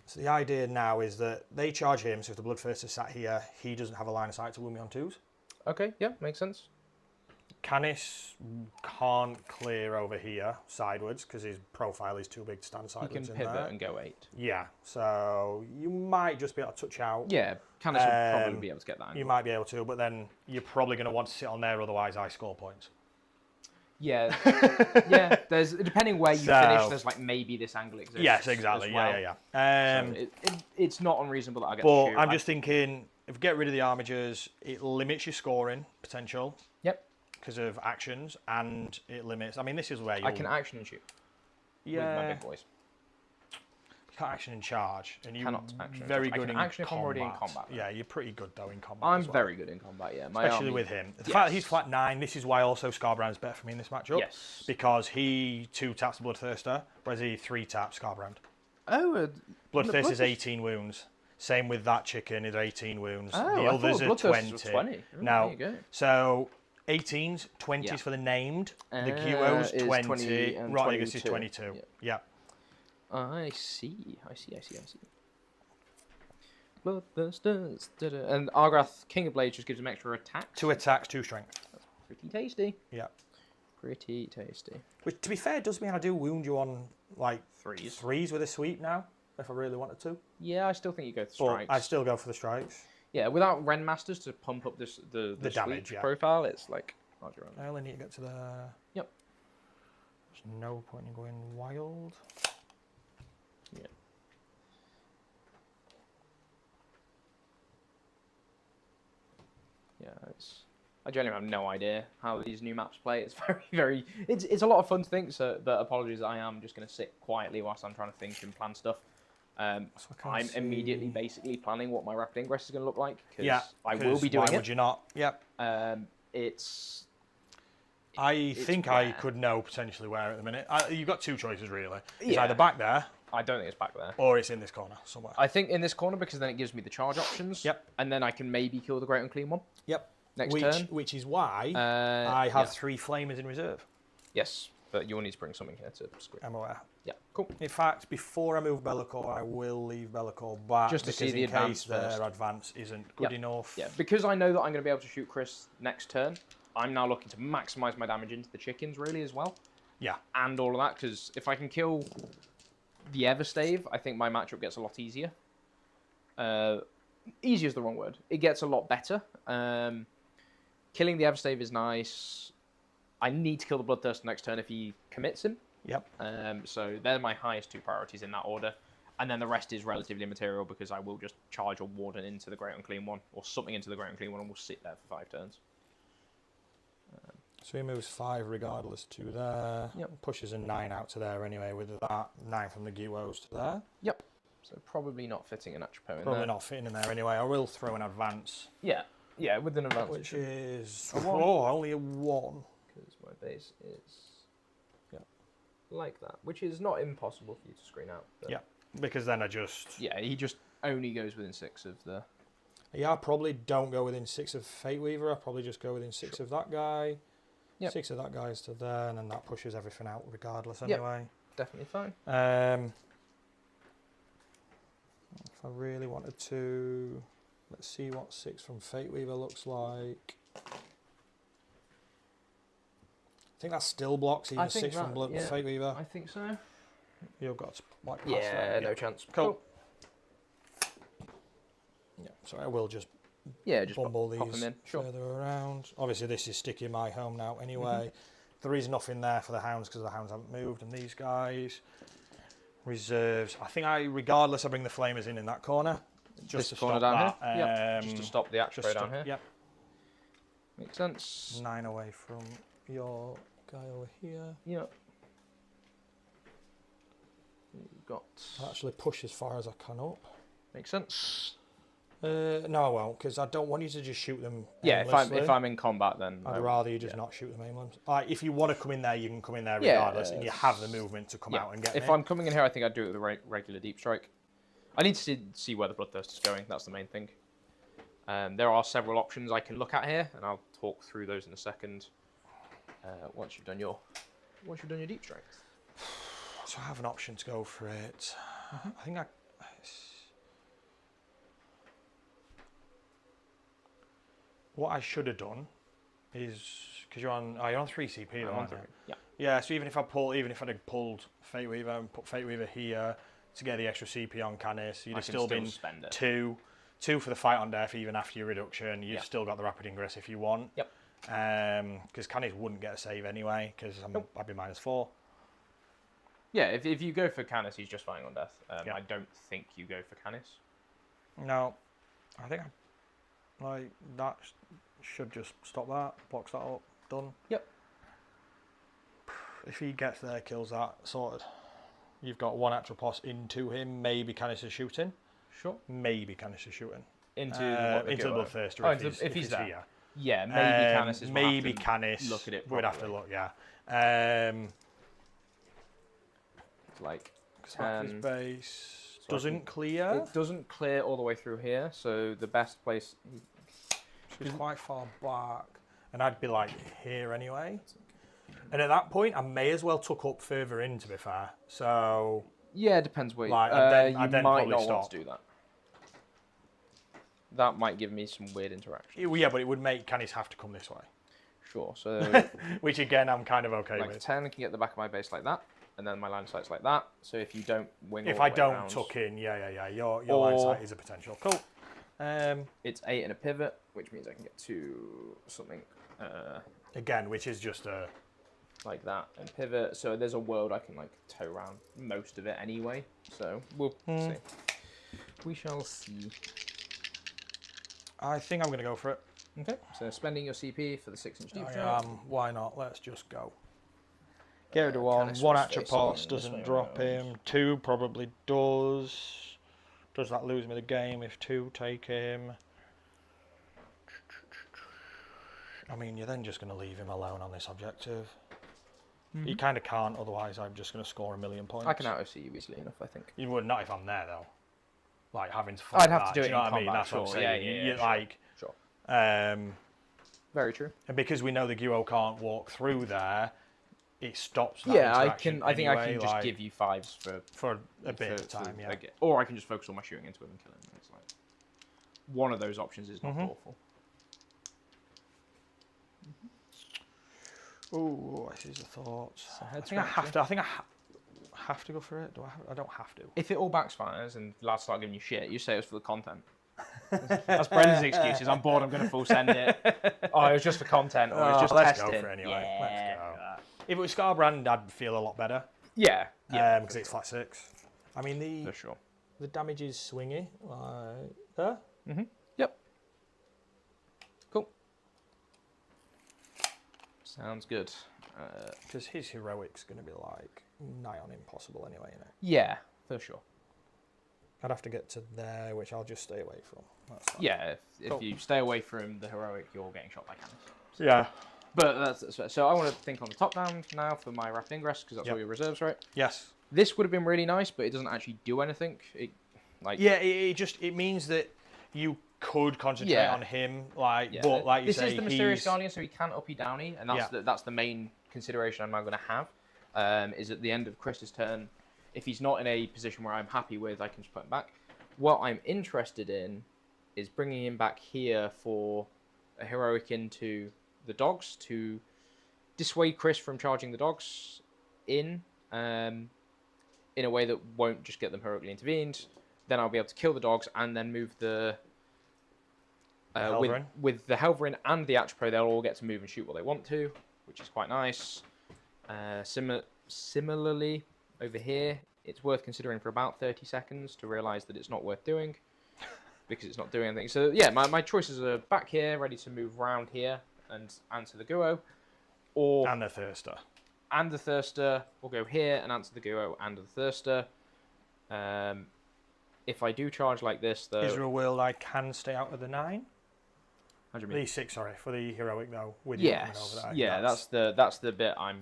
So the idea now is that they charge him. So if the Bloodthirster sat here, he doesn't have a line of sight to wound me on 2s. Okay. Yeah, makes sense. Canis can't clear over here sidewards because his profile is too big to stand sidewards. He can pivot and go 8. Yeah, so you might just be able to touch out. Yeah, Canis will probably be able to get that angle. You might be able to, but then you're probably going to want to sit on there, otherwise I score points. Yeah, yeah. There's depending where you finish. There's like maybe this angle exists. Yes, exactly. As well. Yeah. So it's not unreasonable that I get. But to shoot. I'm just thinking, if you get rid of the armigers, it limits your scoring potential. Yep. Because of actions, and it limits. I mean, this is where you. I can action and shoot. Yeah. With my big boys. You can't action and charge, and you're Cannot action. very I good can in action if I'm combat. already in combat. Yeah, you're pretty good though in combat. I'm as well. very good in combat. Yeah, my Especially army, with him. The fact that he's flat 9, this is why also Scarbrand's better for me in this matchup. Yes. Because he 2 taps the Bloodthirster, whereas he 3 taps Scarbrand. Oh, Bloodthirst is 18 wounds. Same with that chicken is 18 wounds. Oh, the I others thought are Bloodthirst 20. was 20. Oh, Now, there you go. so 18s, 20s for the named. The Guos is 20. and Rotigus is 22. 22. Yeah. I see. Bloodthirsters. And Argrath, King of Blades, just gives him extra attack. 2 attacks, 2 strength. That's pretty tasty. Yeah. Pretty tasty. Which, to be fair, does mean I do wound you on like 3s. 3s with a sweep now if I really wanted to. Yeah, I still think you go for But strikes. I still go for the strikes. Yeah, without Ren Masters to pump up the damage sweep profile, it's like larger. I only need to get to the... Yep. There's no point in going wild. Yeah. Yeah, I genuinely have no idea how these new maps play. It's very. It's a lot of fun to think. So, but apologies, I am just going to sit quietly whilst I'm trying to think and plan stuff. I'm immediately basically planning what my rapid ingress is going to look like because I will be doing it. Why would you not? Yep. I think I could know potentially where at the minute. You've got two choices really. It's either back there. I don't think it's back there. Or it's in this corner somewhere. I think in this corner because then it gives me the charge options. Yep. And then I can maybe kill the Great Unclean One. Yep. Next turn. Which is why I have 3 flamers in reserve. Yes, but you'll need to bring something here to screen. I'm aware. Yeah, cool. In fact, before I move Bellicor, I will leave Bellicor back just to see the advance first. Their advance isn't good enough. Yeah, because I know that I'm going to be able to shoot Chris next turn. I'm now looking to maximise my damage into the chickens really as well. Yeah. And all of that because if I can kill the Everstave, I think my matchup gets a lot easier. Easy is the wrong word. It gets a lot better. Killing the Everstave is nice. I need to kill the Bloodthirster next turn if he commits him. Yep. So they're my highest 2 priorities in that order. And then the rest is relatively immaterial because I will just charge a Warden into the Great Unclean One or something into the Great Unclean One and we'll sit there for 5 turns. So he moves 5 regardless to there. Yep. Pushes a 9 out to there anyway with that. 9 from the Gewos to there. Yep. So probably not fitting an Atropos in there. Probably not fitting in there anyway. I will throw an advance. Yeah. Yeah, with an advance. Which is... only a 1. Because my base is like that. Which is not impossible for you to screen out. Yeah. Because then I just... Yeah, he just only goes within 6 of the... Yeah, I probably don't go within 6 of Fate Weaver. I probably just go within 6 of that guy. Yep. 6 of that guy's to there, and then that pushes everything out regardless anyway. Definitely fine. If I really wanted to... Let's see what 6 from Fate Weaver looks like. I think that still blocks even 6 from Fate Weaver. I think so. You've got to like pass that. No chance. Cool. Yeah, so I will just bumble these further around. Obviously, this is sticking my home now anyway. There is nothing there for the hounds because the hounds haven't moved, and these guys reserves. I think regardless, I bring the flamers in that corner. Just to stop down that. Here. Just to stop the Atropos down here. Yep. Makes sense. 9 away from your guy over here. Yep. You've got... I'll actually push as far as I can up. Makes sense. No, I won't, because I don't want you to just shoot them. Yeah, if I'm in combat, then I'd rather you just not shoot them aimless. Like, if you want to come in there, you can come in there regardless, and you have the movement to come out and get. If I'm coming in here, I think I'd do it with a regular deep strike. I need to see where the Bloodthirst is going. That's the main thing. There are several options I can look at here, and I'll talk through those in a second. Once you've done your deep strike. So I have an option to go for it. I think what I should have done is because you're on 3 CP. I'm on 3. Yeah. Yeah. So even if I'd pulled Fate Weaver and put Fate Weaver here to get the extra CP on Canis, you'd have still been spend it. two for the fight on death even after your reduction. You've still got the rapid ingress if you want. Yep. Because Canis wouldn't get a save anyway because I'd be -4. Yeah, if you go for Canis, he's just fighting on death. I don't think you go for Canis. No, I think that should just stop that, blocks that up, done. Yep. If he gets there, kills that, sorted. You've got 1 Atropos into him, maybe Canis is shooting. Sure. Maybe Canis is shooting. Into the Bloodthirster if he's there. Here. Yeah, maybe Canis is maybe Canis. Look at it properly. We'd have to look, yeah. Like his base doesn't clear. It doesn't clear all the way through here, so the best place is quite far back, and I'd be like here anyway. And at that point, I may as well tuck up further in. To be fair, so yeah, it depends where I'd you might not want to do that. That might give me some weird interaction. Yeah, but it would make Canis have to come this way. Sure. So which again, I'm kind of okay like with. 10 can get the back of my base like that. and then my line of sight's like that. So if you don't wing all If the I way don't around, tuck in, your line of sight is a potential. Cool. it's 8 and a pivot, which means I can get to something Again, which is just a... like that and pivot. So there's a world I can like tow around most of it anyway. So we'll see. We shall see. I think I'm going to go for it. Okay. So spending your CP for the 6-inch deep I shot. am. Why not? Let's just go. Get rid of Can I one. switch One face Atropos on this doesn't way drop around? him. 2 probably does. Does that lose me the game if 2 take him? I mean, you're then just going to leave him alone on this objective. You kind of can't, otherwise I'm just going to score 1,000,000 points. I can out-OC you easily enough, I think. You would not if I'm there, though. Like, having to fight I'd have that, to do it you know in what I mean? combat, That's what I'm sure. saying. Yeah, You sure. like, Sure. Very true. and because we know the Guo can't walk through there, it stops that Yeah, I interaction can. I think I anyway, can just like, give you 5s for a bit of time, yeah. Or I can just focus all my shooting into him and kill him. It's like one of those options is not awful. Oh, this is the thoughts. So I think I have to. I think I have to go for it. Do I? I don't have to. If it all backfires and lads start giving you shit, you say it's for the content. That's Brendan's excuses. I'm bored. I'm going to full send it. Oh, it was just for content. Or it's just let's testing. go for it anyway. Yeah. Let's go. If it was Scarbrand, I'd feel a lot better. Yeah. Because it's flat 6. I mean For sure. the damage is swingy. Like there. Yep. Cool. Sounds good. Because his heroic's going to be like nigh on impossible anyway, innit? Yeah, for sure. I'd have to get to there, which I'll just stay away from. That's fine. Yeah, if you stay away from the heroic, you're getting shot by cannons. Yeah. But that's so I want to think on the top down now for my rapid ingress because that's all your reserves, right? Yes. This would have been really nice, but it doesn't actually do anything. It means that you could concentrate on him, like, but like you say, this is the mysterious guardian, so he can uppy downy, and that's the main consideration I'm now going to have. Is at the end of Chris's turn, if he's not in a position where I'm happy with, I can just put him back. What I'm interested in is bringing him back here for a heroic into the dogs to dissuade Chris from charging the dogs in a way that won't just get them heroically intervened. Then I'll be able to kill the dogs and then move the with the Helverin and the Atropos, they'll all get to move and shoot what they want to, which is quite nice. Similarly, over here, it's worth considering for about 30 seconds to realise that it's not worth doing because it's not doing anything. So yeah, my choices are back here, ready to move round here and answer the Guo, and the Thirster. And the Thirster will go here and answer the Guo and the Thirster. If I do charge like this, though... Is there a world I can stay out of the 9? How do you mean? The 6, sorry, for the heroic, though, with you coming over there. Yeah, that's the bit I'm...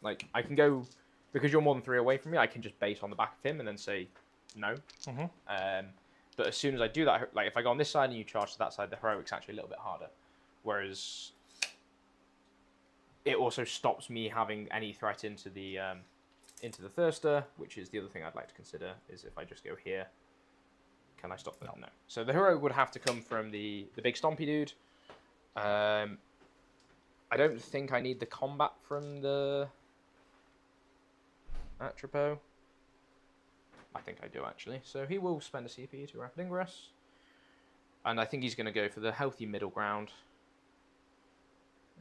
Like, I can go... Because you're more than 3 away from me, I can just base on the back of him and then say no. But as soon as I do that, like, if I go on this side and you charge to that side, the heroic's actually a little bit harder. Whereas... It also stops me having any threat into the Thirster, which is the other thing I'd like to consider, is if I just go here, can I stop that? No. So the hero would have to come from the big stompy dude. I don't think I need the combat from the Atropos. I think I do, actually. So he will spend a CP to rapid ingress. And I think he's going to go for the healthy middle ground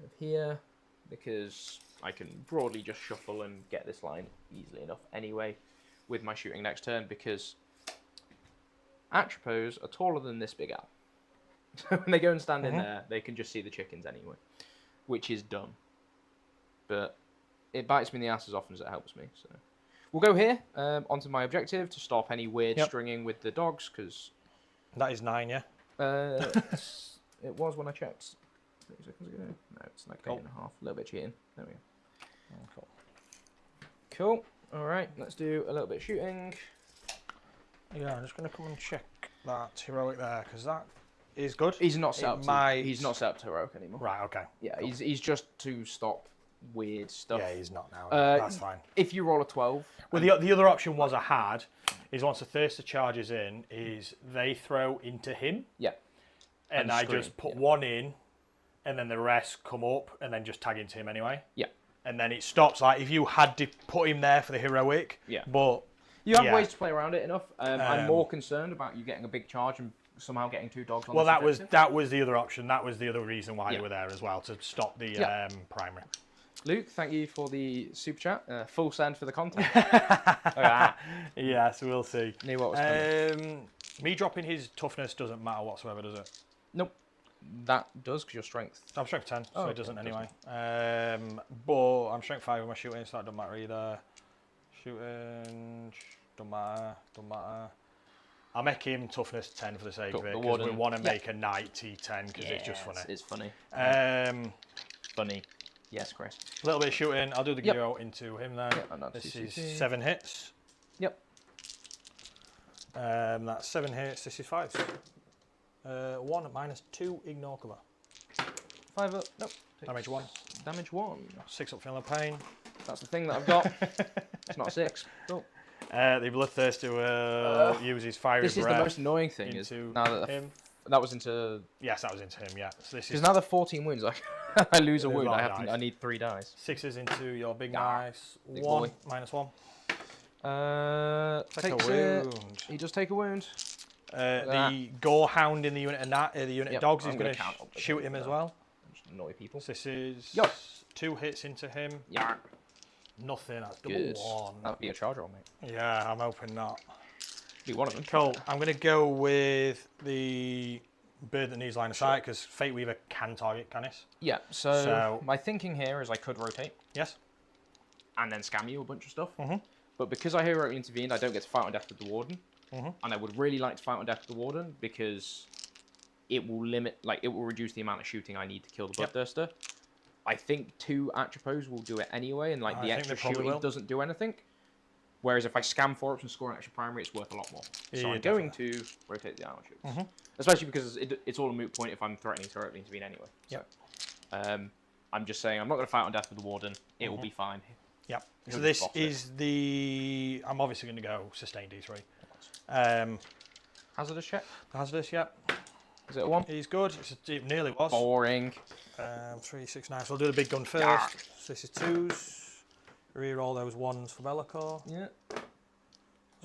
of here, because I can broadly just shuffle and get this line easily enough anyway with my shooting next turn, because Atropos are taller than this big Al. So when they go and stand in there, they can just see the chickens anyway, which is dumb. But it bites me in the ass as often as it helps me. So we'll go here onto my objective to stop any weird stringing with the dogs, because... That is 9, yeah? It was when I checked 30 seconds ago. No, it's like 8.5. A little bit cheating. There we go. Cool. All right, let's do a little bit of shooting. Yeah, I'm just going to come and check that heroic there, because that is good. He's not set up he's not set up to heroic anymore. Right, okay. Yeah, cool. He's just to stop weird stuff. Yeah, he's not now. That's fine. If you roll a 12... Well, the other option was I had, is once the Thirster charges in, is they throw into him. Yeah. And I just put one in, and then the rest come up, and then just tag into him anyway. Yeah. and then it stops. Like if you had to put him there for the heroic, but you have ways to play around it enough. I'm more concerned about you getting a big charge and somehow getting 2 dogs on well, this that was the other option. That was the other reason why they were there as well, to stop the primary. Luke, thank you for the super chat. Full send for the content. Yes, we'll see. Knew what was coming. Me dropping his toughness doesn't matter whatsoever, does it? Nope. That does, because your strength. I'm strength 10, so it doesn't anyway. But I'm strength 5 with my shooting, so that doesn't matter either. Shooting, don't matter. I'll make him toughness 10 for the sake of it, because we want to make a knight T10, because it's just funny. It's funny. Funny. Yes, Chris. A little bit of shooting. I'll do the gyro into him then. This is 7 hits. Yep. That's 7 hits. This is 5. 1 minus 2, ignore cover. 5 up. Nope. Damage 1. Damage 1. 6 up, feeling pain. That's the thing that I've got. It's not a 6. Cool. The bloodthirster will use his fiery breath. This is the most annoying thing. Is now that him. That was into. Yes, that was into him. Yeah. So because now the 14 wounds, I lose a wound. I need 3 dice. 6s into your big nice. Big 1 boy. minus 1. Takes a wound. He does take a wound. The Gorehound in the unit of the unit of dogs is going to shoot him as well. Just annoy people. So this is 2 hits into him. Yeah. Nothing. That's Good. double 1. That would be a charge roll, mate. Yeah, I'm hoping not. Be one of them. Cool. I'm going to go with the bird that needs line of sight, because Fate Weaver can target Canis. Yeah. So my thinking here is I could rotate. Yes. And then scam you a bunch of stuff. But because I heroically intervened, I don't get to fight on death with the Warden. And I would really like to fight on death with the Warden, because it will reduce the amount of shooting I need to kill the Bloodthirster. I think 2 Atropos will do it anyway, and the extra shooting doesn't do anything. Whereas if I scam 4-ups and score an extra primary, it's worth a lot more. So I'm going to rotate the armor shoots. Especially because it's all a moot point if I'm threatening to heroically intervene anyway. Yep. So, I'm just saying I'm not going to fight on death with the Warden. It will be fine. Yep. So this is the... I'm obviously going to go sustain D3. Hazardous check? Hazardous, yep. Is it a 1? He's good. It nearly was. Boring. 3, 6, 9. So we'll do the big gun first. So this is 2s. Reroll those 1s for Bellicor. Yeah.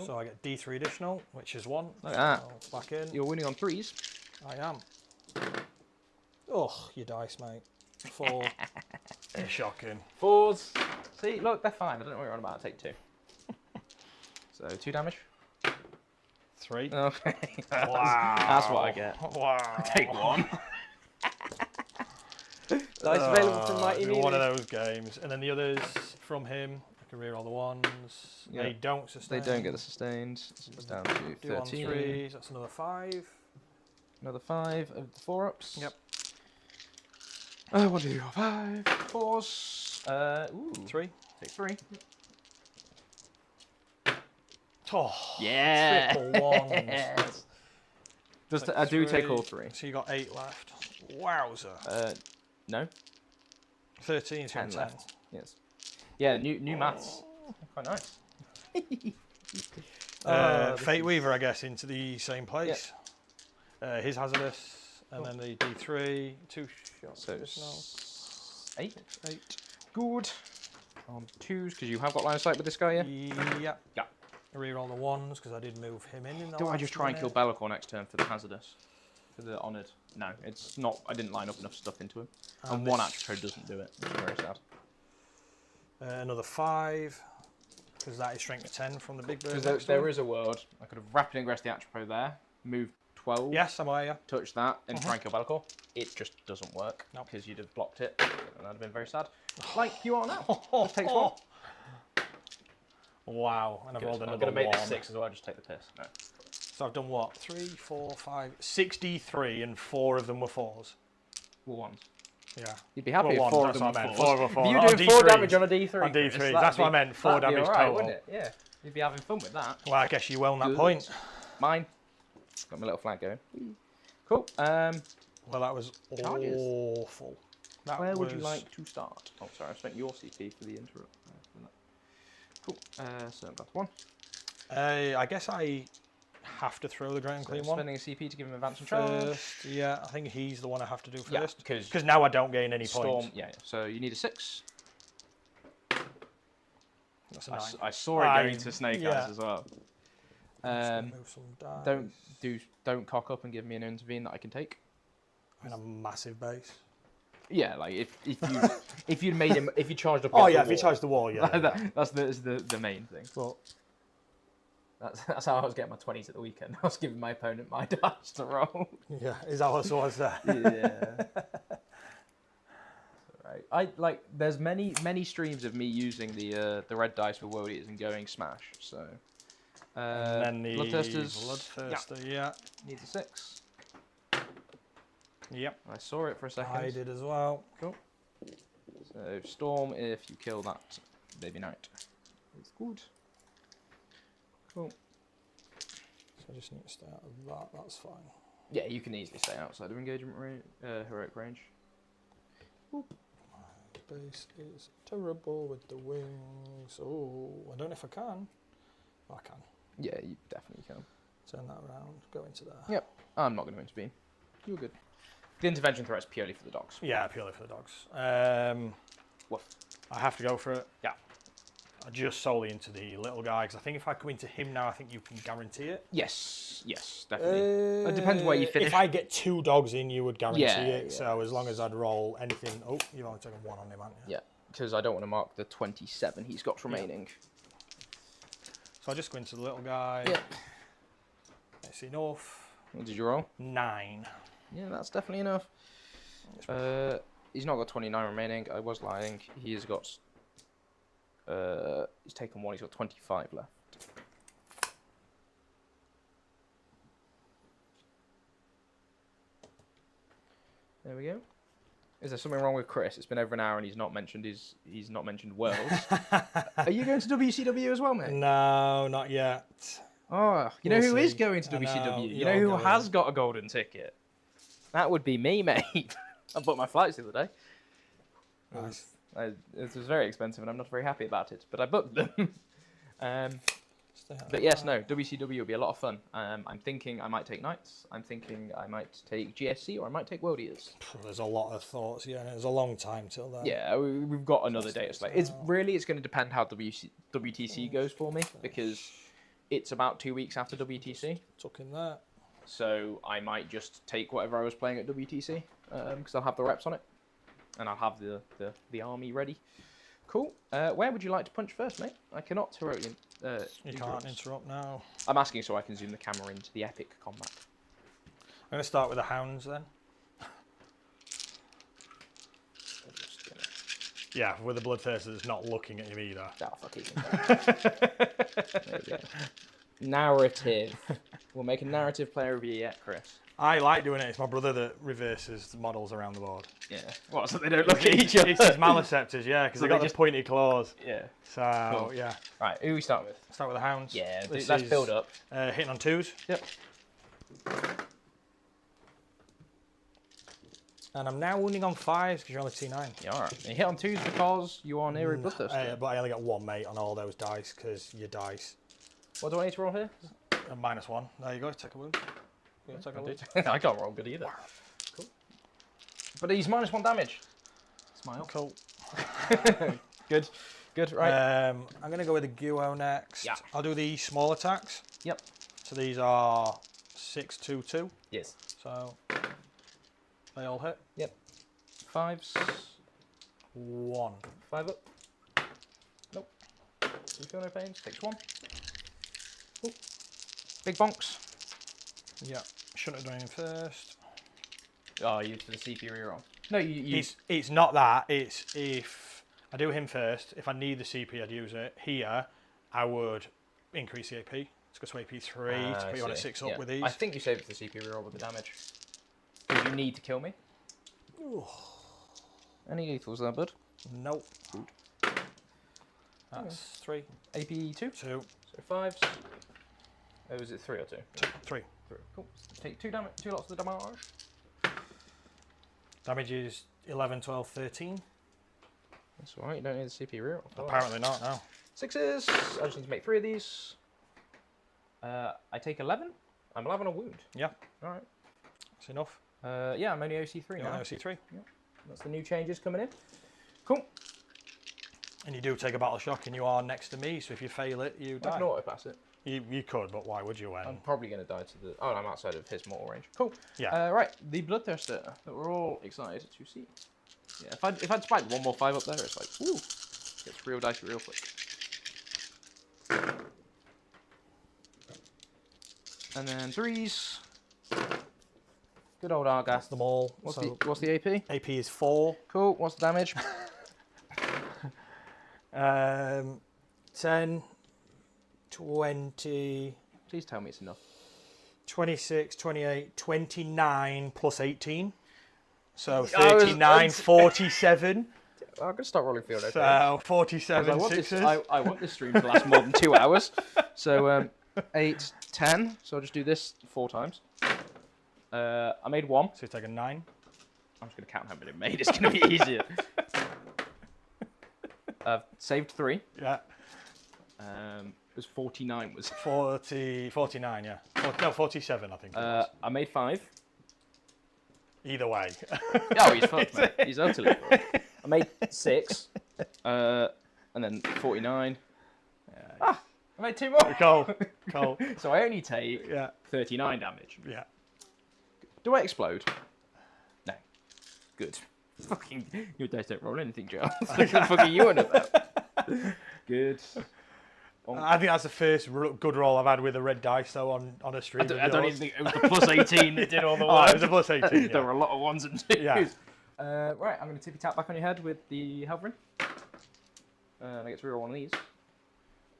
So I get D3 additional, which is 1. Look at that. So back in. You're winning on 3s. I am. Oh, your dice, mate. 4. Shocking. 4s. See, look, they're fine. I don't know what you're on about. I'll take 2. So 2 damage. 3. Okay. Wow. That's what I get. Wow. Take 1. Dice available from Mighty Mealy. One of those games. And then the others from him, I can reroll the 1s. Yeah. They don't sustain. They don't get the sustained. So it's down to 13. 3s. That's another 5. Another 5 of the 4-ups. Yep. 1, 2, 5, 4s. 3. Take 3. Oh, yeah. Triple 1s. I do take all 3. So you got 8 left. Wowzer. No. 13, 10 left. Yes. Yeah, new maths. Quite nice. Fate Weaver, I guess, into the same place. Yep. His hazardous, and then the D3, 2 shots. So 8. Good. On 2s, because you have got line of sight with this guy, yeah? Yeah. Yeah. Reroll the 1s, because I did move him in the Do I just try and kill Bellicor next turn for the hazardous? For the honoured? No, it's not. I didn't line up enough stuff into him. And 1 Atropos doesn't do it, which is very sad. Another 5, because that is strength 10 from the big bird. Because there is a world. I could have rapid ingressed the Atropos there, moved 12. Yes, I'm aware, yeah. Touch that, and try and kill Bellicor. It just doesn't work, because you'd have blocked it, and that'd have been very sad. Like you are now. Just takes 1. Wow, and I've rolled another 1. I'm going to make this 6 as well, just take the piss. No. So I've done what? 3, 4, 5, 63, and 4 of them were 4s. Well, 1s. Yeah. You'd be happy if 4 of them were 4s. 4 of 4. If you're doing 4 damage on a D3. On D3, that's what I meant. 4 damage total. Wouldn't it? Yeah. You'd be having fun with that. Well, I guess you will on that point. Mine. Got my little flag going. Cool. Well, that was awful. Where would you like to start? Oh, sorry, I spent your CP for the interrupt. Cool. So I've got 1. I guess I have to throw the Great and Clean one. Spending a CP to give him advance and charge. Yeah, I think he's the one I have to do first. Yeah, because now I don't gain any points. Yeah. So you need a 6. That's a 9. I saw it going to Snake Eyes as well. Move some dice. Don't cock up and give me an intervene that I can take. In a massive base. Yeah, like if you'd made him, if you charged up. Oh yeah, if he charged the wall, yeah. That's the main thing. Well, that's how I was getting my 20s at the weekend. I was giving my opponent my dice to roll. yeah, is that what it was there? Yeah. Right. There's many streams of me using the red dice with world eaters and going smash. So. And then the Bloodthirster, yeah. Needs a 6. Yep. I saw it for a second. I did as well. Cool. So Storm if you kill that baby knight. It's good. Cool. So I just need to stay out of that, that's fine. Yeah, you can easily stay outside of engagement range, heroic range. Boop. My base is terrible with the wings. Oh, I don't know if I can. Oh, I can. Yeah, you definitely can. Turn that around, go into there. Yep. I'm not going to intervene. You're good. The intervention threat is purely for the dogs. Yeah, purely for the dogs. Woof. I have to go for it. Yeah. Just solely into the little guy, because I think if I come into him now, I think you can guarantee it. Yes, definitely. It depends where you finish. If I get 2 dogs in, you would guarantee it. Yeah. So as long as I'd roll anything... Oh, you've only taken 1 on him, haven't you? Yeah, because I don't want to mark the 27 he's got remaining. So I just go into the little guy. Yeah. That's enough. What did you roll? 9. Yeah, that's definitely enough. He's not got 29 remaining. I was lying. He has got... he's taken 1. He's got 25 left. There we go. Is there something wrong with Chris? It's been over an hour and he's not mentioned Worlds. Are you going to WCW as well, mate? No, not yet. Oh, you know who is going to WCW? know, You know who has got a golden ticket? That would be me, mate. I bought my flights the other day. Nice. It was very expensive and I'm not very happy about it, but I booked them. But yes, no, WCW will be a lot of fun. I'm thinking I might take Knights. I'm thinking I might take GSC or I might take World Eaters. There's a lot of thoughts, yeah, and there's a long time till then. Yeah, we've got another data slate. It's going to depend how WTC goes for me because it's about 2 weeks after WTC. Took in that. So I might just take whatever I was playing at WTC because I'll have the reps on it and I'll have the army ready. Cool. Where would you like to punch first, mate? I cannot heroically... you can't interrupt now. I'm asking so I can zoom the camera into the epic combat. I'm going to start with the hounds then. Yeah, with the Bloodthirster that's not looking at him either. Oh, fuck it. There we go. Narrative. We'll make a narrative player of you yet, Chris. I like doing it. It's my brother that reverses the models around the board. Yeah. What, so they don't look at each other? It's his Maleceptors, yeah, because So they got they the pointy claws. Yeah. So, Cool. yeah. Right, who we start with? Start with the hounds. Yeah, This let's is, build up. Hitting on 2s. Yep. And I'm now wounding on 5s because you're only T9. Yeah, alright. You hit on 2s because you are near a Bloodthirster. But I only got 1 mate on all those dice because your dice. What do I need to roll here? A -1. There you go, take a wound. Yeah, take a wound. I can't roll good either. Cool. But he's -1 damage. Smile. Cool. Good. Good, right. I'm going to go with the Guo next. Yeah. I'll do the small attacks. Yep. So these are 6, 2, 2. Yes. So they all hit. Yep. 5s. 1. 5 up. Nope. You feel no pains? Takes 1. Cool. Big bonks. Yeah. Shouldn't have done him first. Oh, you used the CP reroll. No, you. It's not that. It's if I do him first, if I need the CP, I'd use it. Here, I would increase the AP. Let's go to AP 3 to put you on a 6 up with these. I think you saved the CP reroll with the damage. Because you need to kill me. Ooh. Any lethals there, bud? Nope. Good. That's 3. AP 2. 2. So 5s. Oh, was it 3 or 2? 2. 3. 3. Cool. Take 2 damage. 2 lots of the damage. Damage is 11, 12, 13. That's alright, you don't need the CP reroll. Apparently not, no. 6s. I just need to make 3 of these. I take 11. I'm 11 on wound. Yeah. Alright. That's enough. Yeah, I'm only OC3 now. OC3. Yeah. That's the new changes coming in. Cool. And you do take a battle shock, and you are next to me. So if you fail it, you I die. can auto pass it. You could, but why would you? When I'm probably going to die to the... Oh, I'm outside of his mortal range. Cool. Yeah. Right, the Bloodthirster that we're all excited to see. Yeah, if I'd spiked one more 5 up there, it's like, ooh, gets real dicey real quick. And then 3s. Good old Argath. them all. What's the AP? AP is 4. Cool. What's the damage? 10, 20, Please tell me it's enough. 26, 28, 29 plus 18. So I was- 39, 47. I'm going to start rolling field. So 47 I want, sixes. I want this stream to last more than 2 hours. So 8, 10. So I'll just do this 4 times. I made 1. So you take a 9. I'm just going to count how many I made. It's going to be easier. I've saved 3. Yeah. It was 49. Was 49, yeah. No, 47, I think. It was. I made 5. Either way. Oh, he's fucked, mate. He's utterly fucked. I made 6. And then 49. I made 2 more. Cool. So I only take 39 damage. Yeah. Do I explode? No. Good. Fucking, your dice don't roll anything, Joe. What the fuck are you on about? Good. I think that's the first good roll I've had with a red dice, though, on a stream. I don't even think it was the plus 18 that did all the work. Oh, it was a plus 18, yeah. There were a lot of 1s and 2s. Yeah. Right, I'm going to tippy tap back on your head with the Helverin. And I get to reroll one of these.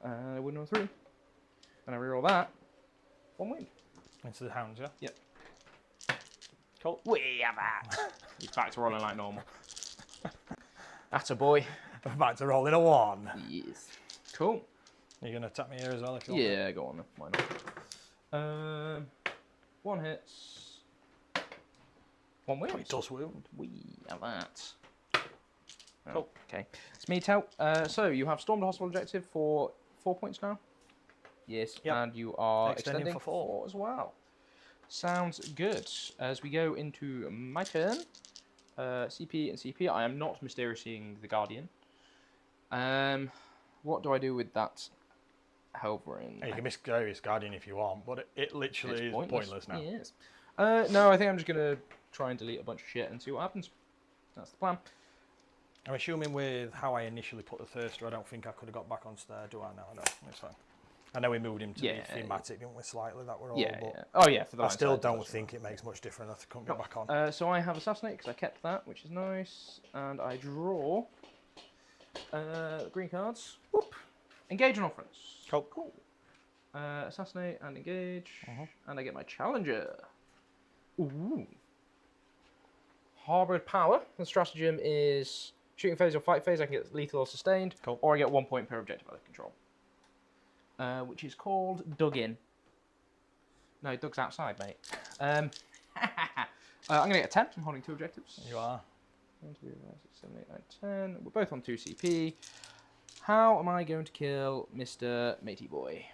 And I win on 3. And I reroll that. 1 win. Into the hounds, yeah? Yep. Cool. We have that. He's back to rolling like normal. Atta boy. I'm back to rolling a 1. Yes. Cool. You're going to tap me here as well if you want. Yeah, go on then. Why not? 1 hits. 1 wins. It does wound. We have that. Cool. Okay. It's me, Tell. So you have stormed a hostile objective for 4 points now. Yes. Yep. And you are Extending extending for 4 as well. Sounds good. As we go into my turn, CP and CP. I am not mysteriously the Guardian. What do I do with that Helverin? Hey, you can miscarry Guardian if you want, but it literally is pointless now. Yes. No, I think I'm just going to try and delete a bunch of shit and see what happens. That's the plan. I'm assuming with how I initially put the Thirster, I don't think I could have got back on there, do I? No, it's fine. I know we moved him to the thematic, didn't we, slightly, that were all, but Oh, yeah, for the I line still side, don't that's think right. it makes much difference if I couldn't get back on. So I have Assassinate, because I kept that, which is nice. And I draw green cards. Whoop. Engage on offense. Cool. Assassinate and engage. And I get my Challenger. Ooh. Harbored Power. The stratagem is shooting phase or fight phase. I can get lethal or sustained. Cool. Or I get 1 point per objective out of control. Which is called Dug In. No, Dug's outside, mate. I'm going to get a 10. I'm holding 2 objectives. You are. 1, 2, 5, 6, 7, 8, 9, 10. We're both on 2 CP. How am I going to kill Mr. Matey Boy?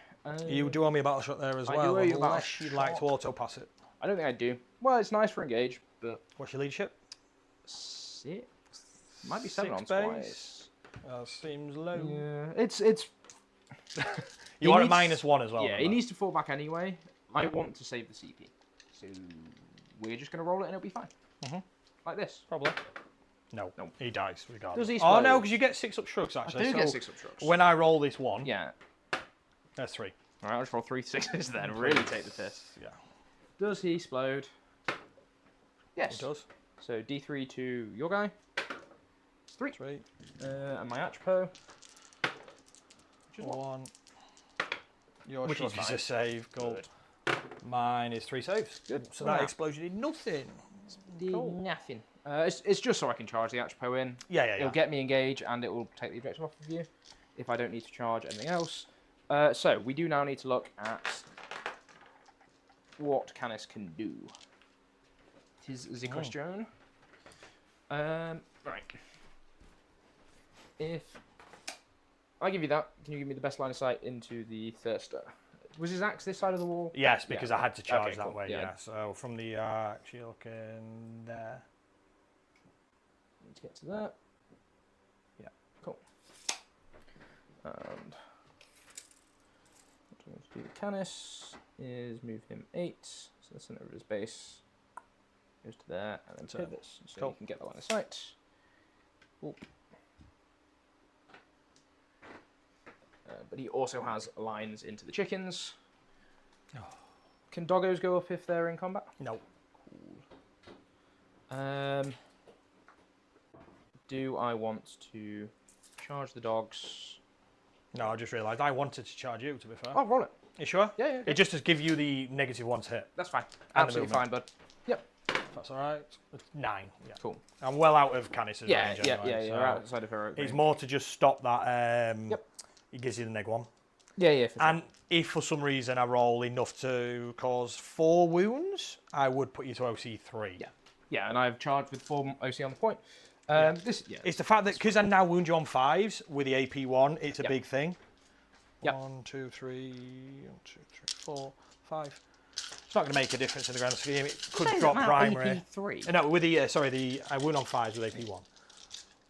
You do owe me a battle shot there as I well, do owe you a battle unless you'd like to auto pass it. I don't think I do. Well, it's nice for engage, but... What's your leadership? 6? Might be 7 on 6 twice. Seems low. Yeah, it's... You are at -1 as well. Yeah, he needs to fall back anyway. I want to save the CP. So we're just going to roll it and it'll be fine. Like this. Probably. No, he dies regardless. Does he Oh, no, explode? because you get 6 up shrugs, actually. I do get 6 up trucks. When I roll this 1, Yeah. that's 3. Alright, I'll just roll 3 6s then. Really take the piss. Yeah. Does he explode? Yes. It does. So D3 to your guy. It's 3. 3. And my Archpo. Which is 1. Your Which shrug is is fine. a save. Gold. Good. Mine is 3 saves. Good. So Wow. that explosion did nothing. Cool. Nothing. It's just so I can charge the Archpo in. Yeah. It'll get me engaged and it will take the objective off of you if I don't need to charge anything else. So we do now need to look at what Canis can do. It is the question. Right. If I give you that, can you give me the best line of sight into the Thirster? Was his axe this side of the wall? Yes, because I had to charge Okay, that cool. way, Yeah. yeah. So from the arch, you're looking there. Need to get to that. Yeah. Cool. And what I'm going to do with Canis is move him 8, so the center of his base goes to there, and then pivots, so you can get the line of sight. Cool. But he also has lines into the chickens. Oh. Can doggos go up if they're in combat? No. Cool. Do I want to charge the dogs? No, I just realised I wanted to charge you, to be fair. Oh, roll it. You sure? Yeah, yeah. It just to give you the -1 to hit. That's fine. And Absolutely fine, bud. Yep. That's all right. 9. Yeah. Cool. I'm well out of Canis's range anyway. Yeah, so you're outside of her. it's more to just stop that. Yep. It gives you the -1. Yeah, for sure. And if for some reason I roll enough to cause 4 wounds, I would put you to OC 3. Yeah. Yeah, and I've charged with 4 OC on the point. It's the fact that because I now wound you on 5s with the AP 1, it's a big thing. Yep. 1, 2, 3, 1, 2, 3, 4, 5. It's not going to make a difference in the grand scheme. It could drop primary. AP 3. No, with the I wound on 5s with AP 1.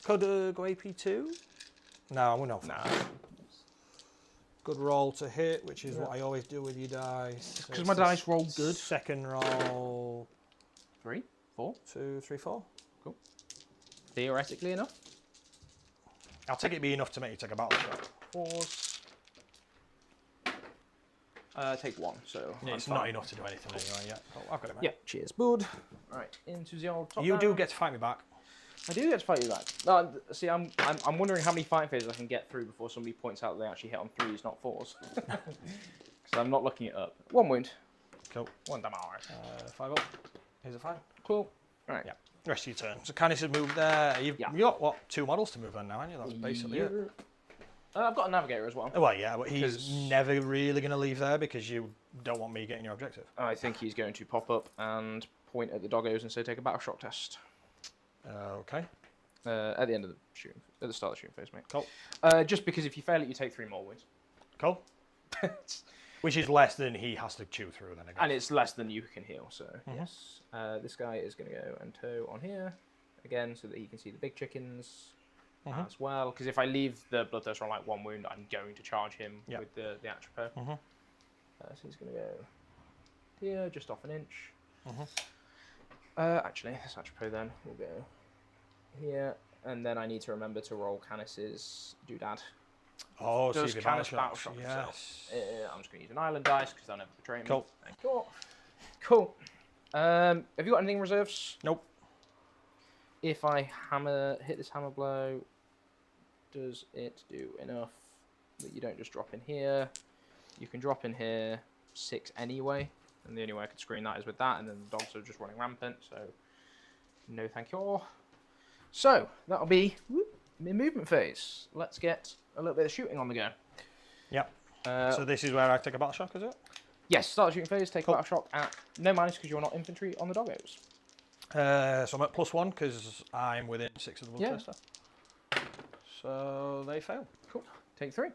Could go AP 2? No, I wound on 5. Good roll to hit, which is what I always do with your dice. Because my dice roll good. Second roll. 3, 4. 2, 3, 4. Cool. Theoretically enough. I'll take it be enough to make you take a battle shot. 4s. Take 1, so it's not enough to do anything anyway. Yeah, oh, I've got it, mate. Yeah, cheers, bud. Right, into the old top You do down. get to fight me back. I do get to fight you back. No, see, I'm wondering how many fighting phases I can get through before somebody points out that they actually hit on 3s, not 4s. Because I'm not looking it up. 1 wound. Cool. 1 damage. 5 up. Here's a 5. Cool. Right. Yeah. Rest of your turn. So Canis has moved there. You've got, what, 2 models to move on now, haven't you? That's basically it. I've got a navigator as well. Well, yeah, but he's never really going to leave there because you don't want me getting your objective. I think he's going to pop up and point at the doggos and say take a battle shock test. Okay. At the end of the shooting, at the start of the shooting phase, mate. Cool. Just because if you fail it, you take 3 more wounds. Cool. Which is less than he has to chew through then, I guess. And it's less than you can heal, so yes. This guy is going to go and toe on here, again, so that he can see the big chickens as well. Because if I leave the Bloodthirster on like 1 wound, I'm going to charge him with the Atropos. So he's going to go here, just off an inch. Actually, this Atropos then will go here, and then I need to remember to roll Canis's doodad. Oh, Does so you Canis battle shock himself? I'm just going to use an island dice because they'll never betray me. Cool. Thank you. Cool. Have you got anything in reserves? Nope. If I hit this hammer blow, does it do enough that you don't just drop in here? You can drop in here 6 anyway, and the only way I could screen that is with that, and then the dogs are just running rampant, so no thank you. So, that'll be the movement phase. Let's get a little bit of shooting on the go. Yep. So this is where I take a battle shock, is it? Yes, start the shooting phase, take a battle shock at no minus because you're not infantry on the doggos. So I'm at +1 because I'm within 6 of the Bloodthirster. So they fail. Cool. Take 3.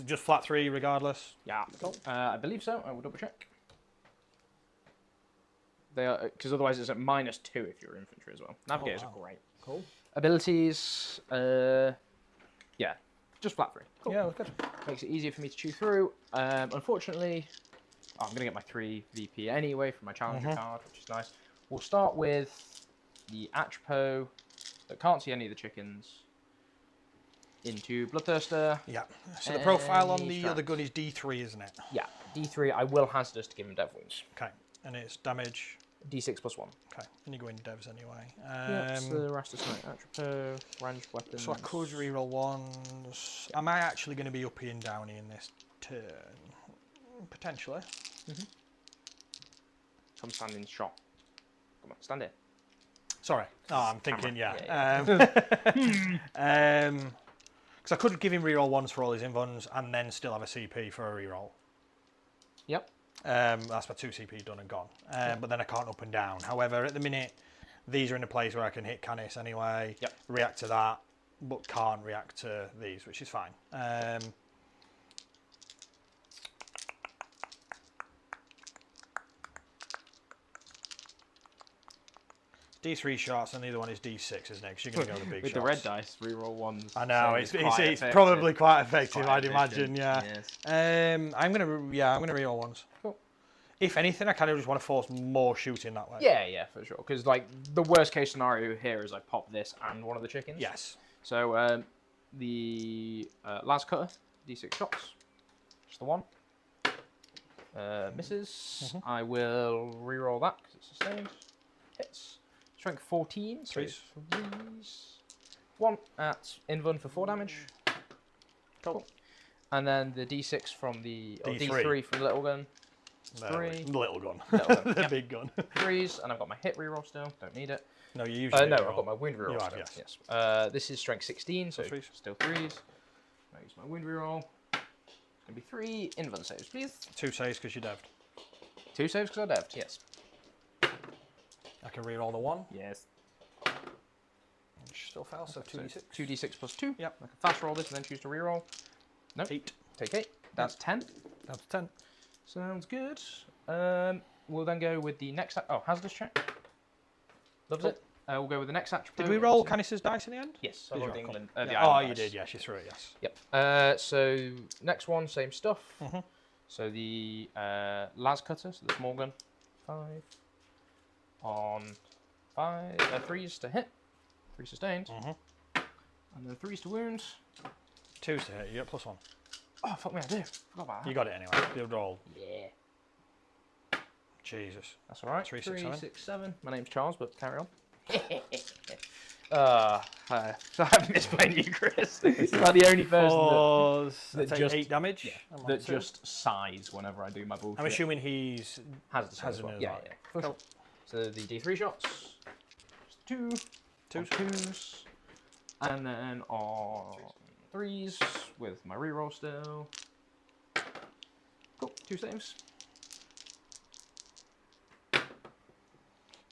Just flat 3 regardless. Yeah. Cool. I believe so. I will double check. They are, because otherwise it's at -2 if you're infantry as well. Navigators are great. Cool. Abilities, yeah, just flat 3. Cool. Yeah, good. Makes it easier for me to chew through. Unfortunately, I'm going to get my 3 VP anyway from my challenger card, which is nice. We'll start with the Atropos that can't see any of the chickens into Bloodthirster. Yeah. So the profile on the other gun is D3, isn't it? Yeah, D3. I will hazardous to give him dev wounds. Okay. And it's damage. D6 +1. Okay. And you go in devs anyway. That's the Rastus Knight Atropos, ranged weapons. So I could reroll 1s. Am I actually going to be uppy and downy in this turn? Potentially. Come stand in shot. Come on, stand in. Sorry. Oh, I'm thinking, yeah. Because I could give him reroll 1s for all his invons and then still have a CP for a reroll. Yep. That's my 2 CP done and gone. But then I can't up and down. However, at the minute, these are in a place where I can hit Canis anyway, react to that, but can't react to these, which is fine. D3 shots, and the other one is D6, isn't it? Because you're going to go the big With shots. the red dice, reroll ones. I know, so it's probably quite effective, Quite I'd imagine, yeah. Yes. I'm gonna reroll ones. Cool. If anything, I kind of just want to force more shooting that way. Yeah, for sure. Because like the worst case scenario here is I pop this and one of the chickens. Yes. So the last cutter, D6 shots, just the one. Misses. I will reroll that because it's sustained. Hits. Strength 14. So Threes. threes. One at Invuln for 4 damage. Cool. And then the D6 from the D3. D3 from the little gun. No, 3. the little gun. Little gun, The yep. big gun. 3s, and I've got my hit reroll still. Don't need it. No, you usually No, reroll. I've got my wound reroll You have, still. yes. This is strength 16, so Threes. still 3s. I use my wound reroll. It's going to be 3 Invuln saves, please. 2 saves because you're devved. 2 saves because I devved, yes. I can reroll the 1. Yes. Which still fails, so 2d6. 2d6 plus 2. Yep. I can fast roll this and then choose to reroll. Nope. 8. Take 8. That's 10. That's 10. Sounds good. We'll then go with the next... hazardous check. Loves Cool. it. We'll go with the next attribute. Did we roll Canis's dice in the end? Yes. Did I you rolled the roll? England, Cool. the Yeah. Island Oh, you dice. did, yes, you threw it, yes. Yep. So next one, same stuff. Mhm. So the las cutter, so the small gun, 5 on 5, 3s to hit, 3 sustained, Mhm. and then 3s to wound. 2s to hit, you get +1. Oh fuck me, I do. Forgot about that. You got it anyway. You roll. Yeah. Jesus. That's all right. 3, 3, 6, 7. 6, 7. My name's Charles, but carry on. I'm misplaying you, Chris. You're like the only person that that take just- 8 damage. that, I'm on that 2. just sighs whenever I do my bullshit. I'm assuming he's Hazardous has as well. an Yeah, alert. yeah. For Cool. sure. So the D3 shots, just 2, Twos. 2s, and then on 3s with my reroll still. Cool, 2 saves.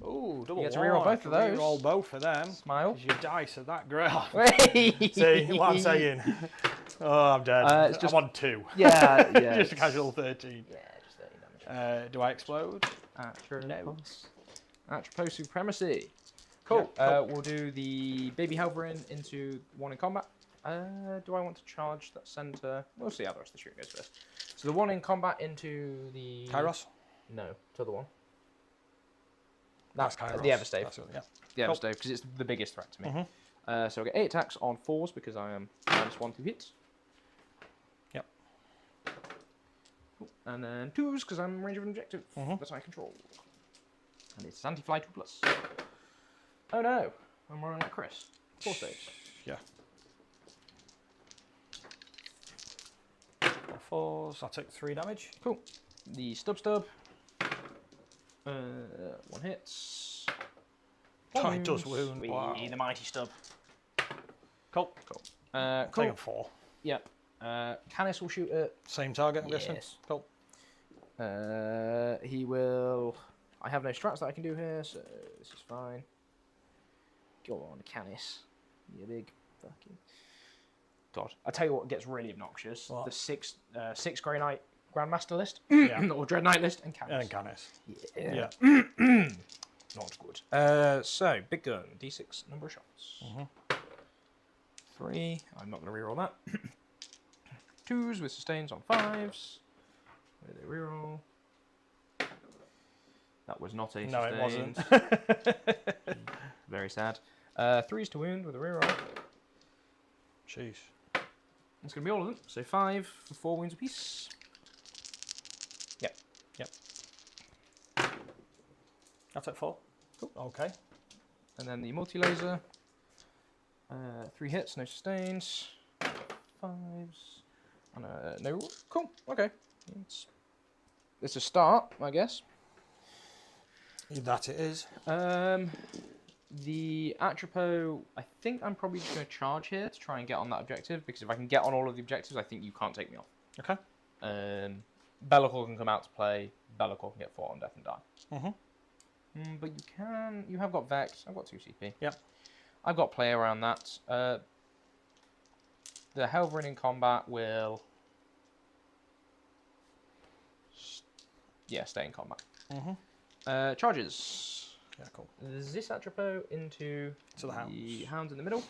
Oh, double You get to one. reroll both of those. Reroll both of them. Smile. 'Cause your dice are that great. Hey! See what I'm saying? Oh, I'm dead. It's just- I'm on 2. Yeah, yeah. Just a casual 13. Yeah, just 30 damage. Do I explode? Atropos supremacy. Cool. Yeah, cool. We'll do the baby Helverin into 1 in combat. Do I want to charge that center? We'll see how the rest of the shooting goes first. So the 1 in combat into the... Kairos? No, to the one. That's Kairos. The Everstave. That's it, yeah. The Cool. Everstave, because it's the biggest threat to me. Mhm. So I get 8 attacks on 4s because I am -1 to hit. Yep. Cool. And then 2s because I'm in range of an objective that I control. And it's anti-fly 2+. Oh no, I'm rolling like Chris. 4 saves. Yeah. 4s. I'll take 3 damage. Cool. The stub. 1 hits. Oh, it does wound. Wee, Wow. the mighty stub. Cool. Cool. Taking 4. Yep. Canis will shoot at... Same target, I'm guessing. Yes. Cool. He will... I have no strats that I can do here, so this is fine. Go on, Canis. You big fucking... God. I tell you what gets really obnoxious. What? The 6 Grey Knight Grandmaster list. Yeah. Or Dread Knight list and Canis. And Canis. Yeah. Yeah. Not good. So, big gun. D6 number of shots. 3. I'm not going to reroll that. 2s with sustains on 5s. Where they reroll. That was not a No, it sustained. wasn't. Very sad. 3s to wound with a reroll. Jeez. It's going to be all of them. So 5 for 4 wounds apiece. Yep. I'll take 4. Cool. Okay. And then the multi-laser. 3 hits, no sustains. 5s. And no. Cool. Okay. It's a start, I guess. That it is. The Atropos, I think I'm probably just going to charge here to try and get on that objective, because if I can get on all of the objectives, I think you can't take me off. Okay. Bellicor can come out to play. Bellicor can get 4 on death and die. Mhm. But you have got Vex. I've got 2 CP. Yep. I've got play around that. The Helverin in combat will... stay in combat. Mhm. Charges. Yeah, cool. this Atropos into To the hounds. hounds in the middle.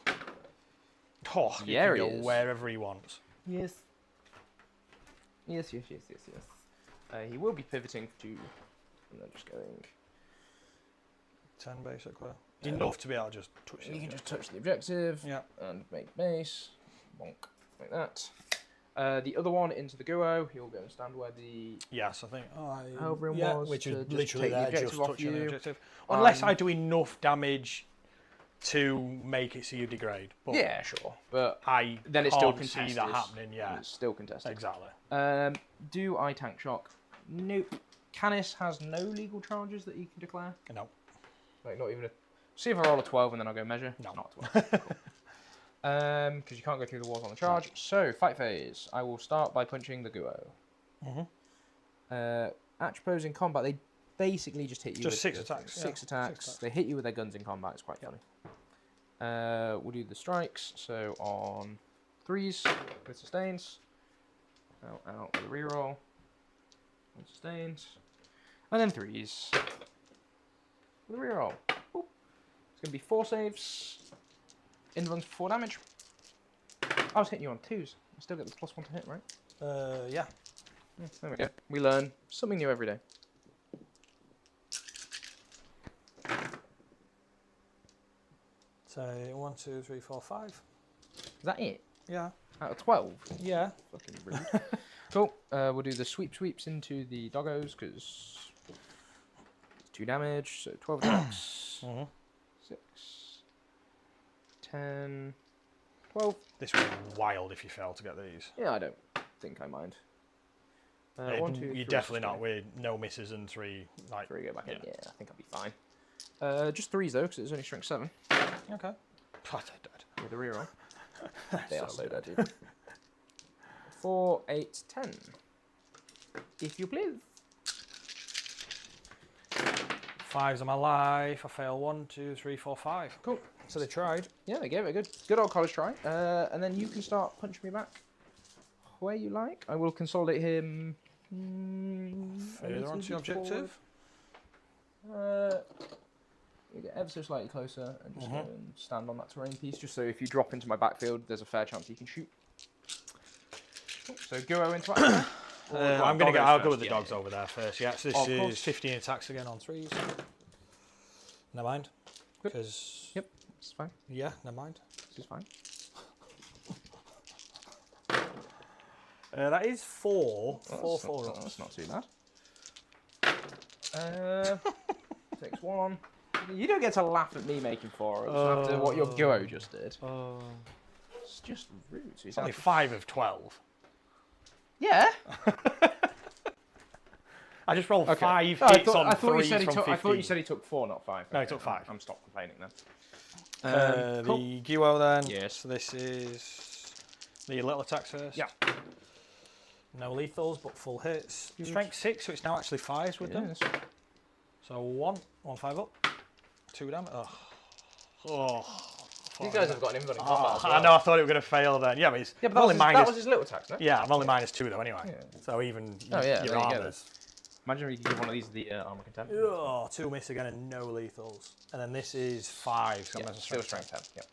Oh, he Yeah, can he go is. wherever he wants. Yes. Yes. He will be pivoting to, and then just going. 10 basically. Enough to be able to just touch You it. can just touch the objective. Yeah. And make base. Bonk. Like that. The other one into the Guo. He'll go and stand where the Yes, I think. Overin was which to is just literally take the there, objective just off touching the you. objective. Unless Um, I do enough damage to make it so you degrade. But yeah, sure. But I then it's still can't see contested. that happening. Yeah, It's still contested. exactly. Do I tank shock? Nope. Canis has no legal charges that he can declare. No. Like not even a. See if I roll a 12 and then I'll go measure. No. Not 12. Cool. Because you can't go through the walls on the charge. So fight phase. I will start by punching the Guo. Atropos in combat, they basically just hit you. Just with 6 the- attacks. Six yeah. attacks. 6 attacks. They hit you with their guns in combat. It's quite funny. We'll do the strikes. So on 3s with sustains. Out with a reroll. With sustains. And then 3s with a reroll. Boop. It's going to be 4 saves. Inruns for 4 damage. I was hitting you on 2s. I still get the +1 to hit, right? Yeah. Yeah, there we go. We learn something new every day. So 1, 2, 3, 4, 5. Is that it? Yeah. Out of 12? Yeah. Fucking rude. Cool. We'll do the sweeps into the doggos because it's 2 damage. So 12 attacks. 6, 10, 12. This would be wild if you fail to get these. Yeah, I don't think I mind. 1, 2, 3. You're definitely not with no misses and 3. Like 3 go back in. yeah. Yeah, I think I'll be fine. Just 3s though, because it's only strength 7 Okay. Oh, they're dead. with a reroll. They are so dead, dude. 4, 8, 10. If you please. 5's on my life. I fail 1, 2, 3, 4, 5. Cool. So they tried. Yeah, they gave it a good old college try. And then you can start punching me back where you like. I will consolidate him. A Further little onto your bit objective. forward. You get ever so slightly closer and just go and stand on that terrain piece, just so if you drop into my backfield, there's a fair chance you can shoot. Cool. So Guo into action. I'm gonna go. I'll go with the dogs over there first. Yeah, so Of this course. is 15 attacks again on 3s. Never mind. Good. Because Yep, it's fine. yeah, never mind. This is fine. That is 4. Well, 4 that's rolls. not too bad. Takes 1. You don't get to laugh at me making 4 rolls after what your Guo just did. It's just rude. So It's only 5 of 12. Yeah. I just rolled 5 Oh, hits on 3s he from took, 15. I thought you said he took 4, not 5. No, he took 5. I'm stopped complaining then. The Guo then. Yes. So this is the little attacks first. Yeah. No lethals, but full hits. Strength 6, so it's now actually 5s with them. Yes. So 1, 5 up. 2 damage. Oh. You guys have got an invalid combat Oh, as well. I know, I thought it was going to fail then. Yeah, but it's Yeah, but I'm only that was his little attacks, no? Yeah, I'm only -2 though anyway. Yeah. So even Oh, yeah, there your you go. armors. Imagine if you could give one of these the armor contempt. Oh, 2 miss again and no lethals. And then this is 5. So Yeah, I'm still strength 10. Yep.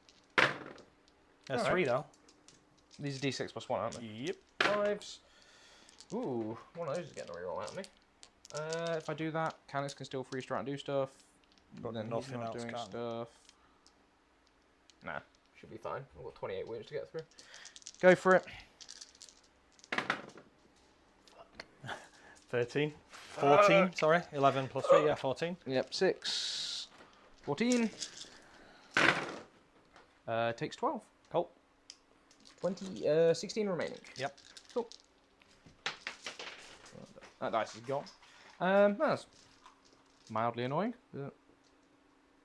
There's Alright. 3 though. These are D6 plus 1, aren't they? Yep. 5s. Ooh, one of those is getting a reroll out of me. If I do that, Canis can still freeze try and do stuff. But then he's nothing not else doing can. stuff. Nah, should be fine. I've got 28 wounds to get through. Go for it. 13. 14, sorry. 11 plus 3, yeah, 14. Yep, 6. 14. Takes 12. Cool. 16 remaining. Yep. Cool. That dice is gone. That's mildly annoying, but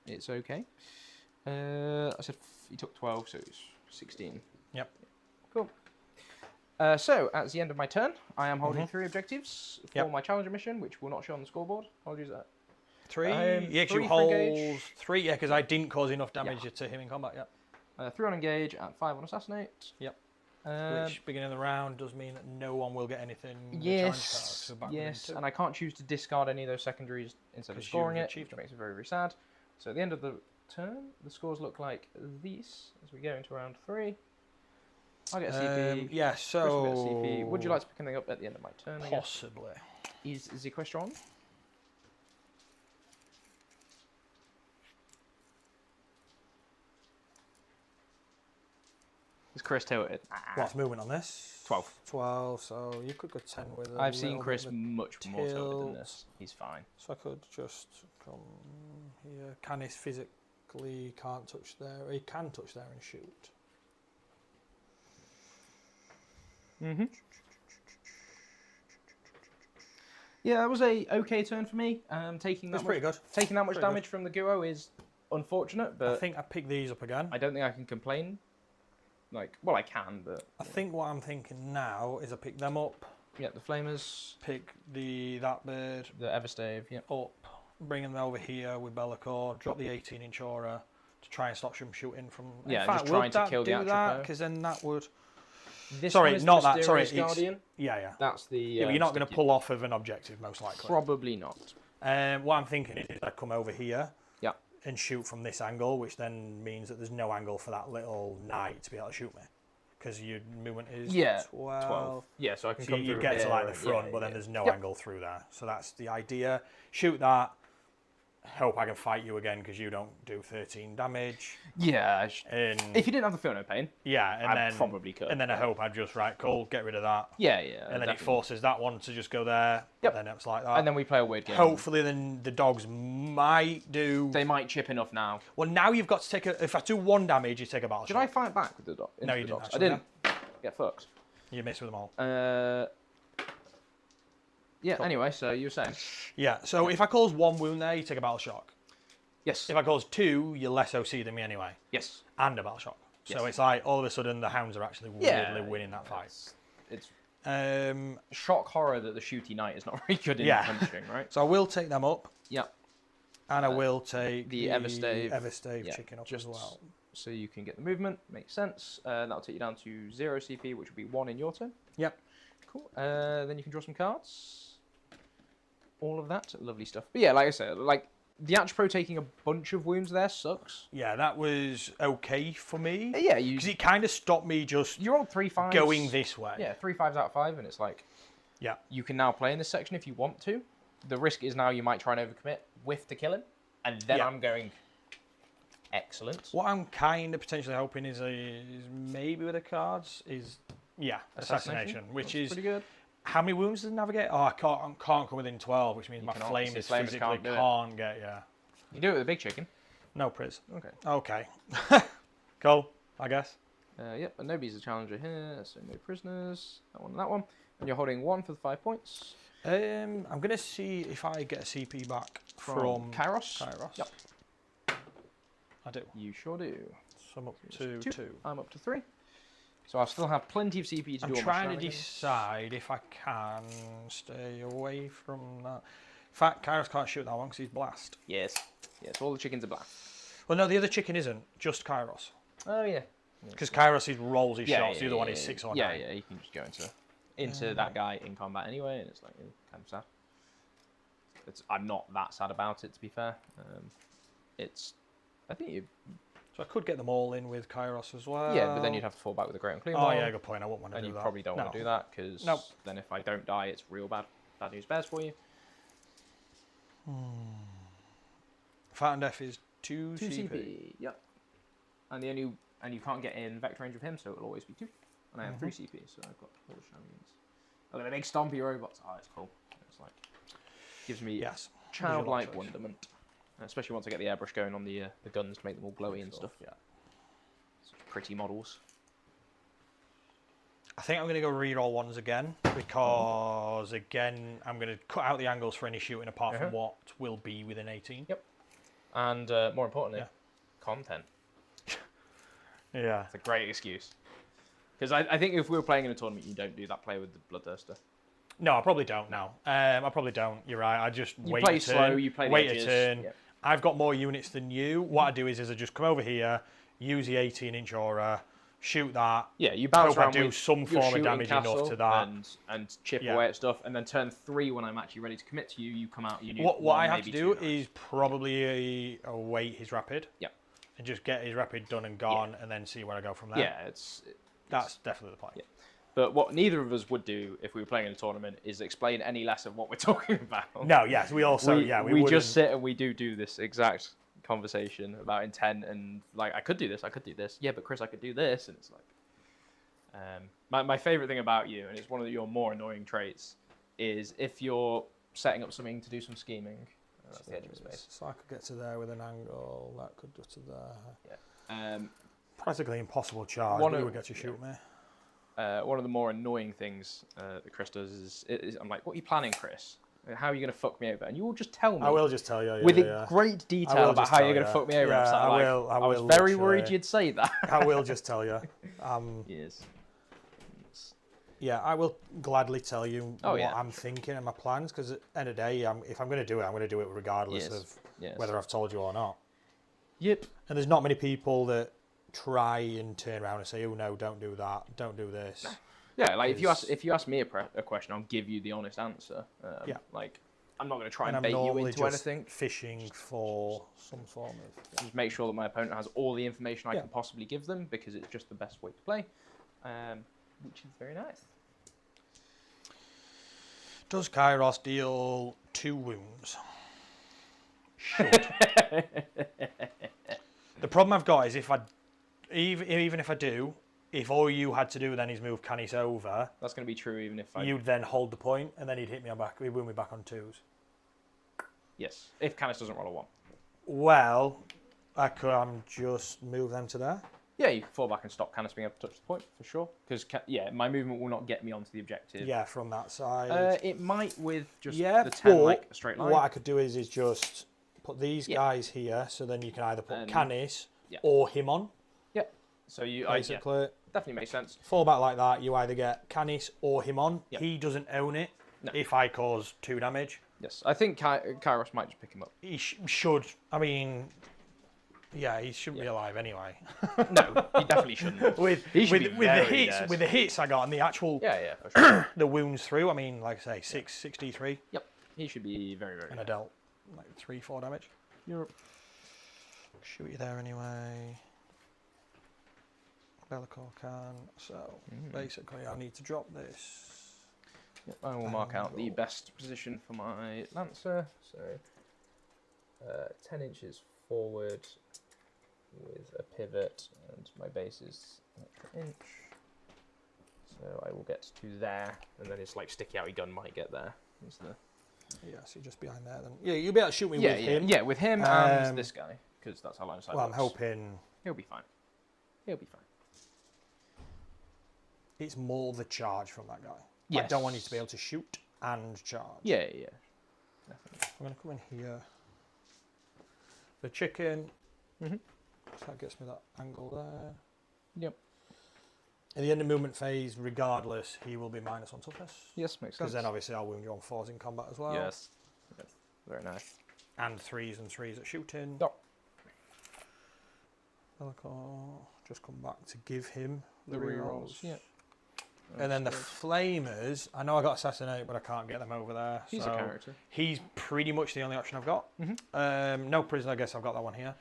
it's okay. I said he took 12, so it's 16. Yep. Cool. So, at the end of my turn, I am holding 3 objectives for my Challenger mission, which will not show on the scoreboard. I'll use that. 3. Yeah, 'cause 3 you for hold engage. 3, yeah, because I didn't cause enough damage to him in combat, yeah. 3 on engage and 5 on assassinate. Yep. Which, beginning of the round, does mean that no one will get anything. Yes, yes, and I can't choose to discard any of those secondaries instead of scoring it, which makes it very, very sad. So at the end of the turn, the scores look like these as we go into round 3. I'll get a CP. Yeah, so... Chris will get a CP. Would you like to pick anything up at the end of my turn? Possibly. Is the question on? Is Chris tilted? What's movement on this? 12. 12, so you could go 10 with it. I've seen Chris much more tilted than this. He's fine. So I could just come here. Canis physically can't touch there. He can touch there and shoot. Mm-hmm. Yeah, that was a okay turn for me. Taking that That's pretty good. Taking that much damage from the Guo is unfortunate, but I think I pick these up again. I don't think I can complain. Well, I can, but I think what I'm thinking now is I pick them up. Yeah, the Flamers. Pick that bird. The Everstave, yeah. Up. Bring them over here with Bellacore. Drop the 18-inch aura to try and stop them shooting from. Yeah, in fact, just trying to kill the Atropos. Because then that would. This sorry, not that. Sorry, Guardian. Yeah. That's the. Yeah, but you're not going to pull off of an objective, most likely. Probably not. What I'm thinking is I come over here. Yeah. And shoot from this angle, which then means that there's no angle for that little knight to be able to shoot me, because your movement is 12. Yeah, so I can so come you through get to here like the front, but then there's no angle through there. So that's the idea. Shoot that. Hope I can fight you again because you don't do 13 damage. Yeah. And if you didn't have the Feel No Pain, yeah, and I then probably could. And then I hope I'd just cool, get rid of that. Yeah. And then definitely. it forces that one to just go there. Yep. Then it's like that. And then we play a weird game. Hopefully, then the dogs might do. They might chip enough now. Well, now you've got to take a. If I do 1 damage, you take a battle Did shot. I fight back with the dog? No, you didn't. I didn't. Get fucked. You missed with them all. Yeah. Cool. Anyway, so you were saying. Yeah. So if I cause 1 wound there, you take a battle shock. Yes. If I cause 2, you're less OC than me anyway. Yes. And a battle shock. So Yes. it's like all of a sudden the hounds are actually weirdly winning that fight. It's Um, shock horror that the shooty knight is not very good in punching, right? So I will take them up. Yep. And I will take the Everstave chicken up just as well. So you can get the movement. Makes sense. That'll take you down to 0 CP, which will be 1 in your turn. Yep. Cool. Then you can draw some cards. All of that. Lovely stuff. But yeah, like I said, the Atropos taking a bunch of wounds there sucks. Yeah, that was okay for me. Yeah, because it kind of stopped me just you're on 3/5 going this way. Yeah, 3/5 out of 5, and it's like, yeah, you can now play in this section if you want to. The risk is now you might try and overcommit, whiff to kill him, and then I'm going excellent. What I'm kind of potentially hoping is maybe with the cards is assassination, which That's is pretty good. How many wounds does it navigate? Oh, I can't come within 12, which means my cannot. flame is Flamers physically can't get, You do it with a big chicken. No priz. Okay. Cool, I guess. Yep, and nobody's a challenger here, so no prisoners. That one and that one. And you're holding 1 for the 5 points. I'm going to see if I get a CP back from Kairos. Yep. I do. You sure do. So I'm up to 2. I'm up to 3. So I still have plenty of CP to do all my I'm trying to decide if I can stay away from that. In fact, Kairos can't shoot that one because he's blast. Yes. Yes, all the chickens are blast. Well, no, the other chicken isn't. Just Kairos. Oh, yeah. Because Kairos rolls his shots. The other one is 6 or 9. Yeah, you can just go into that guy in combat anyway, and it's like kind of sad. I'm not that sad about it, to be fair. I think you. So I could get them all in with Kairos as well. Yeah, but then you'd have to fall back with a Great Unclean Oh, One. yeah, good point. I wouldn't want to do that. And you probably don't want to do that, because then if I don't die, it's real bad news bears for you. Fight and Death is 2 CP. Yep. And you can't get in vector range of him, so it'll always be 2. And I have 3 CP, so I've got all the shenanigans. I've got a big stompy robots. Oh, it's cool. It's like gives me childlike wonderment. Especially once I get the airbrush going on the guns to make them all glowy and stuff. Yeah. Such pretty models. I think I'm going to go reroll ones again, because again I'm going to cut out the angles for any shooting apart from what will be within 18. Yep. And more importantly, content. Yeah. It's a great excuse. Because I think if we were playing in a tournament, you don't do that play with the Bloodthirster. No, I probably don't now. I probably don't. You're right. I just wait play a turn. slow, you play the wait edges. a turn. Yep. I've got more units than you. What I do is I just come over here, use the 18-inch aura, shoot that. Yeah, you bounce Hope I around do with some your form of shooting damage enough castle to that. and chip Yeah. away at stuff, and then turn 3 when I'm actually ready to commit to you, you come out. You What one, I have to maybe do 2 knights. is probably await his rapid. Yep. And just get his rapid done and gone, and then see where I go from there. Yeah, That's definitely the plan. Yeah. But what neither of us would do if we were playing in a tournament is explain any less of what we're talking about. No, yes, we also, we just sit and we do this exact conversation about intent and like I could do this. Yeah, but Chris, I could do this, and it's like, my favorite thing about you, and it's one of your more annoying traits, is if you're setting up something to do some scheming. That's the edge of space. So I could get to there with an angle. That could go to there. Yeah. Practically impossible charge. You would get to shoot me. One of the more annoying things that Chris does is I'm like, what are you planning, Chris? How are you going to fuck me over? And you will just tell me. I will just tell you. With great detail about how you're going to fuck me over. Yeah, I was very worried you'd say that. I will just tell you. Yes. Yeah, I will gladly tell you what yeah. I'm thinking and my plans, because at the end of the day, if I'm going to do it, I'm going to do it regardless of whether I've told you or not. Yep. And there's not many people that try and turn around and say, oh no, don't do that, don't do this. Yeah, like if you ask me a question, I'll give you the honest answer. Like I'm not going to try and bait you into anything. Fishing for some form of just make sure that my opponent has all the information I can possibly give them, because it's just the best way to play, which is very nice. Does Kairos deal 2 wounds? Should. The problem I've got is even if I do, if all you had to do then is move Canis over, that's going to be true even if you'd then hold the point and then he'd hit me on back. He'd win me back on 2s. Yes, if Canis doesn't roll a 1. Well, I'm just move them to there. Yeah, you can fall back and stop Canis being able to touch the point for sure. Because my movement will not get me onto the objective. Yeah, from that side. It might with just the 10 like a straight line. What I could do is just put these guys here, so then you can either put Canis or him on. Yeah. So you basically definitely makes sense. Fall back like that. You either get Canis or him on. Yep. He doesn't own it. No. If I cause 2 damage. Yes, I think Kairos might just pick him up. He should. I mean, yeah, he shouldn't be alive anyway. No, he definitely shouldn't. with the hits I got and the actual for sure. the wounds through. I mean, like I say, 63. Yep, he should be very and I dealt like 3-4 damage. Europe. Shoot you there anyway. Bellicor can. So basically, I need to drop this. Yep, I will mark out the best position for my Lancer. So 10 inches forward with a pivot, and my base is an extra inch. So I will get to there, and then his like sticky outy gun might get there. Yeah, so you're just behind there then. Yeah, you'll be able to shoot me with him. Yeah, with him and this guy, because that's how line of sight Well, works. I'm hoping he'll be fine. He'll be fine. It's more the charge from that guy. Yes. I don't want you to be able to shoot and charge. Yeah. Definitely. I'm going to come in here. The chicken. So that gets me that angle there. Yep. At the end of movement phase, regardless, he will be -1 toughness. Yes, makes sense. Because then obviously I'll wound you on 4s in combat as well. Yes. Very nice. And 3s and 3s at shooting. Yep. Bellicor, just come back to give him the rerolls. rerolls. Yeah. And then the Flamers, I know I got Assassinate, but I can't get them over there. He's a character. He's pretty much the only option I've got. No Prisoner, I guess I've got that one here.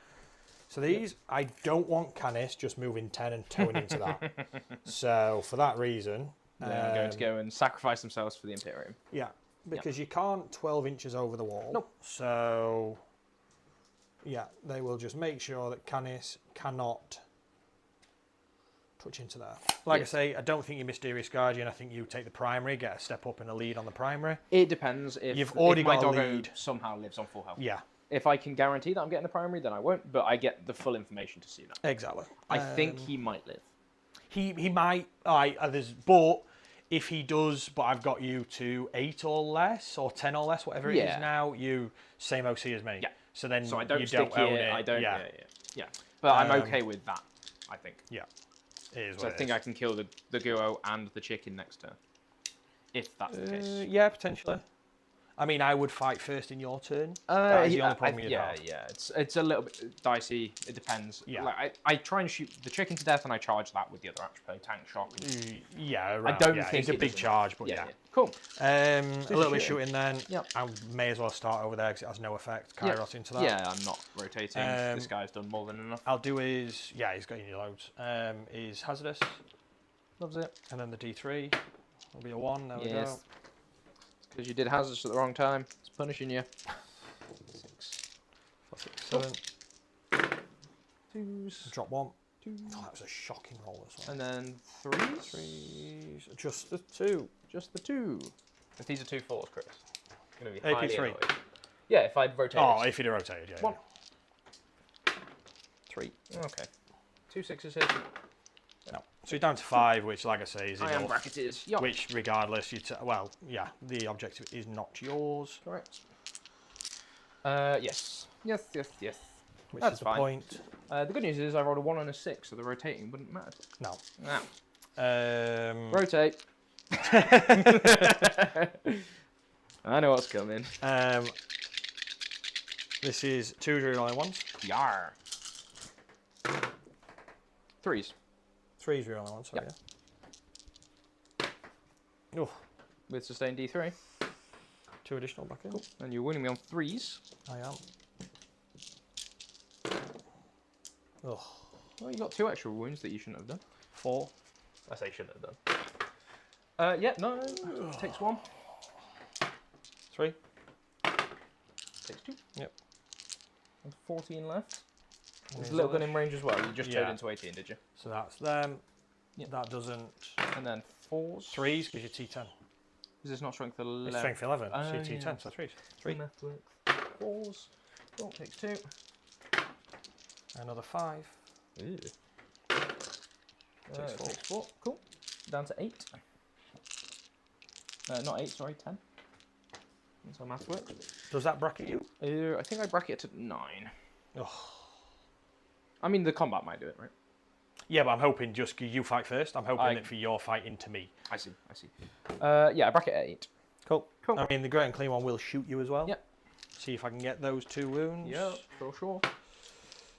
So these, I don't want Canis just moving 10 and towing into that. So for that reason... They're going to go and sacrifice themselves for the Imperium. Yeah, because you can't 12 inches over the wall. Nope. So, yeah, they will just make sure that Canis cannot touch into there. Like I say, I don't think you Mysterious Guardian. I think you take the primary, get a step up and a lead on the primary. It depends if, You've already if my got a doggo lead. somehow lives on full health. Yeah. If I can guarantee that I'm getting the primary, then I won't, but I get the full information to see that. Exactly. I think he might live. He might. But if he does, but I've got you to 8 or less, or 10 or less, whatever it is now, you same OC as me. Yeah. So then So I don't you stick don't own here. it. I don't. Yeah. Yeah. But I'm okay with that. I think. Yeah. It is So I think I can kill the Guo and the chicken next turn, if that's the case. Yeah, potentially. I mean, I would fight first in your turn. That is the only problem you'd have. Yeah. It's a little bit dicey. It depends. Yeah. Like, I try and shoot the chicken to death, and I charge that with the other Atropos tank shock. Yeah, I don't think it's a big charge, but yeah. Cool. A little bit shooting then. Yep. I may as well start over there because it has no effect. Kairos into that. Yeah, I'm not rotating. This guy's done more than enough. I'll do his. Yeah, he's got any loads. His hazardous. Loves it. And then the D3 will be a 1. There we go. Because you did hazardous at the wrong time. It's punishing you. 6, 7. Twos. Drop 1. Twos. Oh, that was a shocking roll as well. And then 3s. 3s. Just the 2. Just the 2. If these are 2 4s, Chris. I'm going to be AP3. highly annoyed. Yeah, if I'd rotated. Oh, if you'd rotated, yeah. 1. 3. Okay. 2 6s here. No. So you're down to 5, which, like I say, is I am enough. bracketed. Yep. Which, regardless, well, yeah, the objective is not yours. Correct. Yes. Yes. Which That's is the fine. point. The good news is I rolled a 1 and a 6, so the rotating wouldn't matter. No. Now. Rotate. I know what's coming. This is 2 reroll ones. Yar. 3s. 3 reroll ones, sorry. Yep. Yeah. Oh, With sustained D3. 2 additional back in. Cool. And you're winning me on 3s. I am. Oh. Well, you got 2 extra wounds that you shouldn't have done. 4. I say shouldn't have done. Yeah, no. Takes 1. 3. Takes 2. Yep. And 14 left. There's a little gun in range as well. You just turned into 18, did you? So that's them. Yep. That doesn't. And then 4s. 3s because you're T10. Is this not strength 11? It's strength 11. So you're yeah. T10, so 3s. 3. 4s. Oh, takes 2. Another 5. Ew. Takes 4. Takes 4. Cool. Down to 8. Not 8, sorry, 10. That's how maths works. Does that bracket you? I think I bracket it to 9. Oh. I mean, the combat might do it, right? Yeah, but I'm hoping just you fight first. I'm hoping that for your fight into me. I see. Yeah, I bracket at 8. Cool. I mean, the Great and Clean one will shoot you as well. Yep. See if I can get those 2 wounds. Yeah, for sure.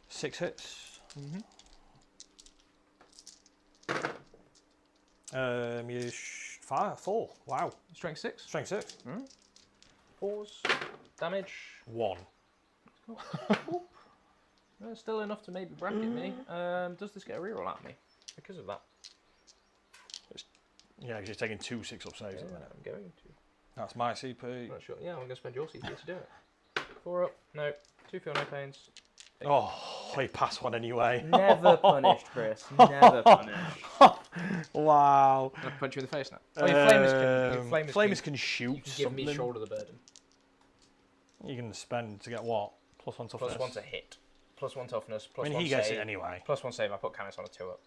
6 hits. You 4. Wow. Strength 6. Strength 6. 4s. Damage. 1. Still enough to maybe bracket me. Does this get a reroll at me? Because of that. Yeah, because you're taking 2 6-up saves at the minute. I'm going to. That's my CP. Not sure. Yeah, I'm going to spend your CP to do it. 4 up. No. 2 feel no pains. Oh, he passed one anyway. Never punished, Chris. Never punished. Wow. Can I punch you in the face now? Oh, your flamers can shoot. You can give me shoulder the burden. You can spend to get what? +1 toughness. +1 to hit. +1 toughness. +1 I mean, he save. gets it anyway. +1 save. I put Canis on a 2 up.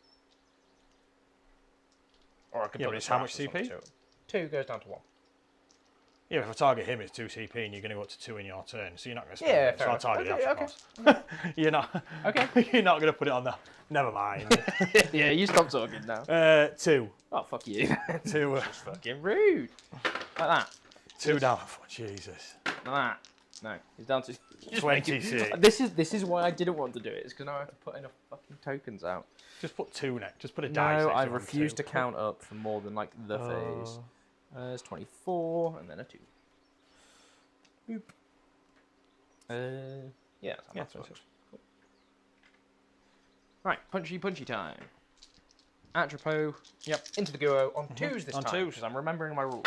Or I could put but it's how much CP? 2 goes down to 1. Yeah, if I target him, it's 2 CP, and you're going to go up to 2 in your turn, so you're not going to spend Yeah, it. fair So I'll enough. target the Okay. extra cost. You're not. Okay. You're not going to put it on the. Never mind. Yeah, you stop talking now. 2. Oh, fuck you. 2. Fucking rude. Like that. 2 down. Oh, Jesus. Like that. No, he's down to 26. This is why I didn't want to do it. It's because now I have to put enough fucking tokens out. Just put 2 next. Just put a dice. No, next I to refuse 2. to count up for more than like the phase. It's 24 and then a 2. Boop. Yeah, that's how maths works. Cool. Right, punchy time. Atropos. Yep. Into the Guo on 2s this On time. 2s. Because I'm remembering my rules.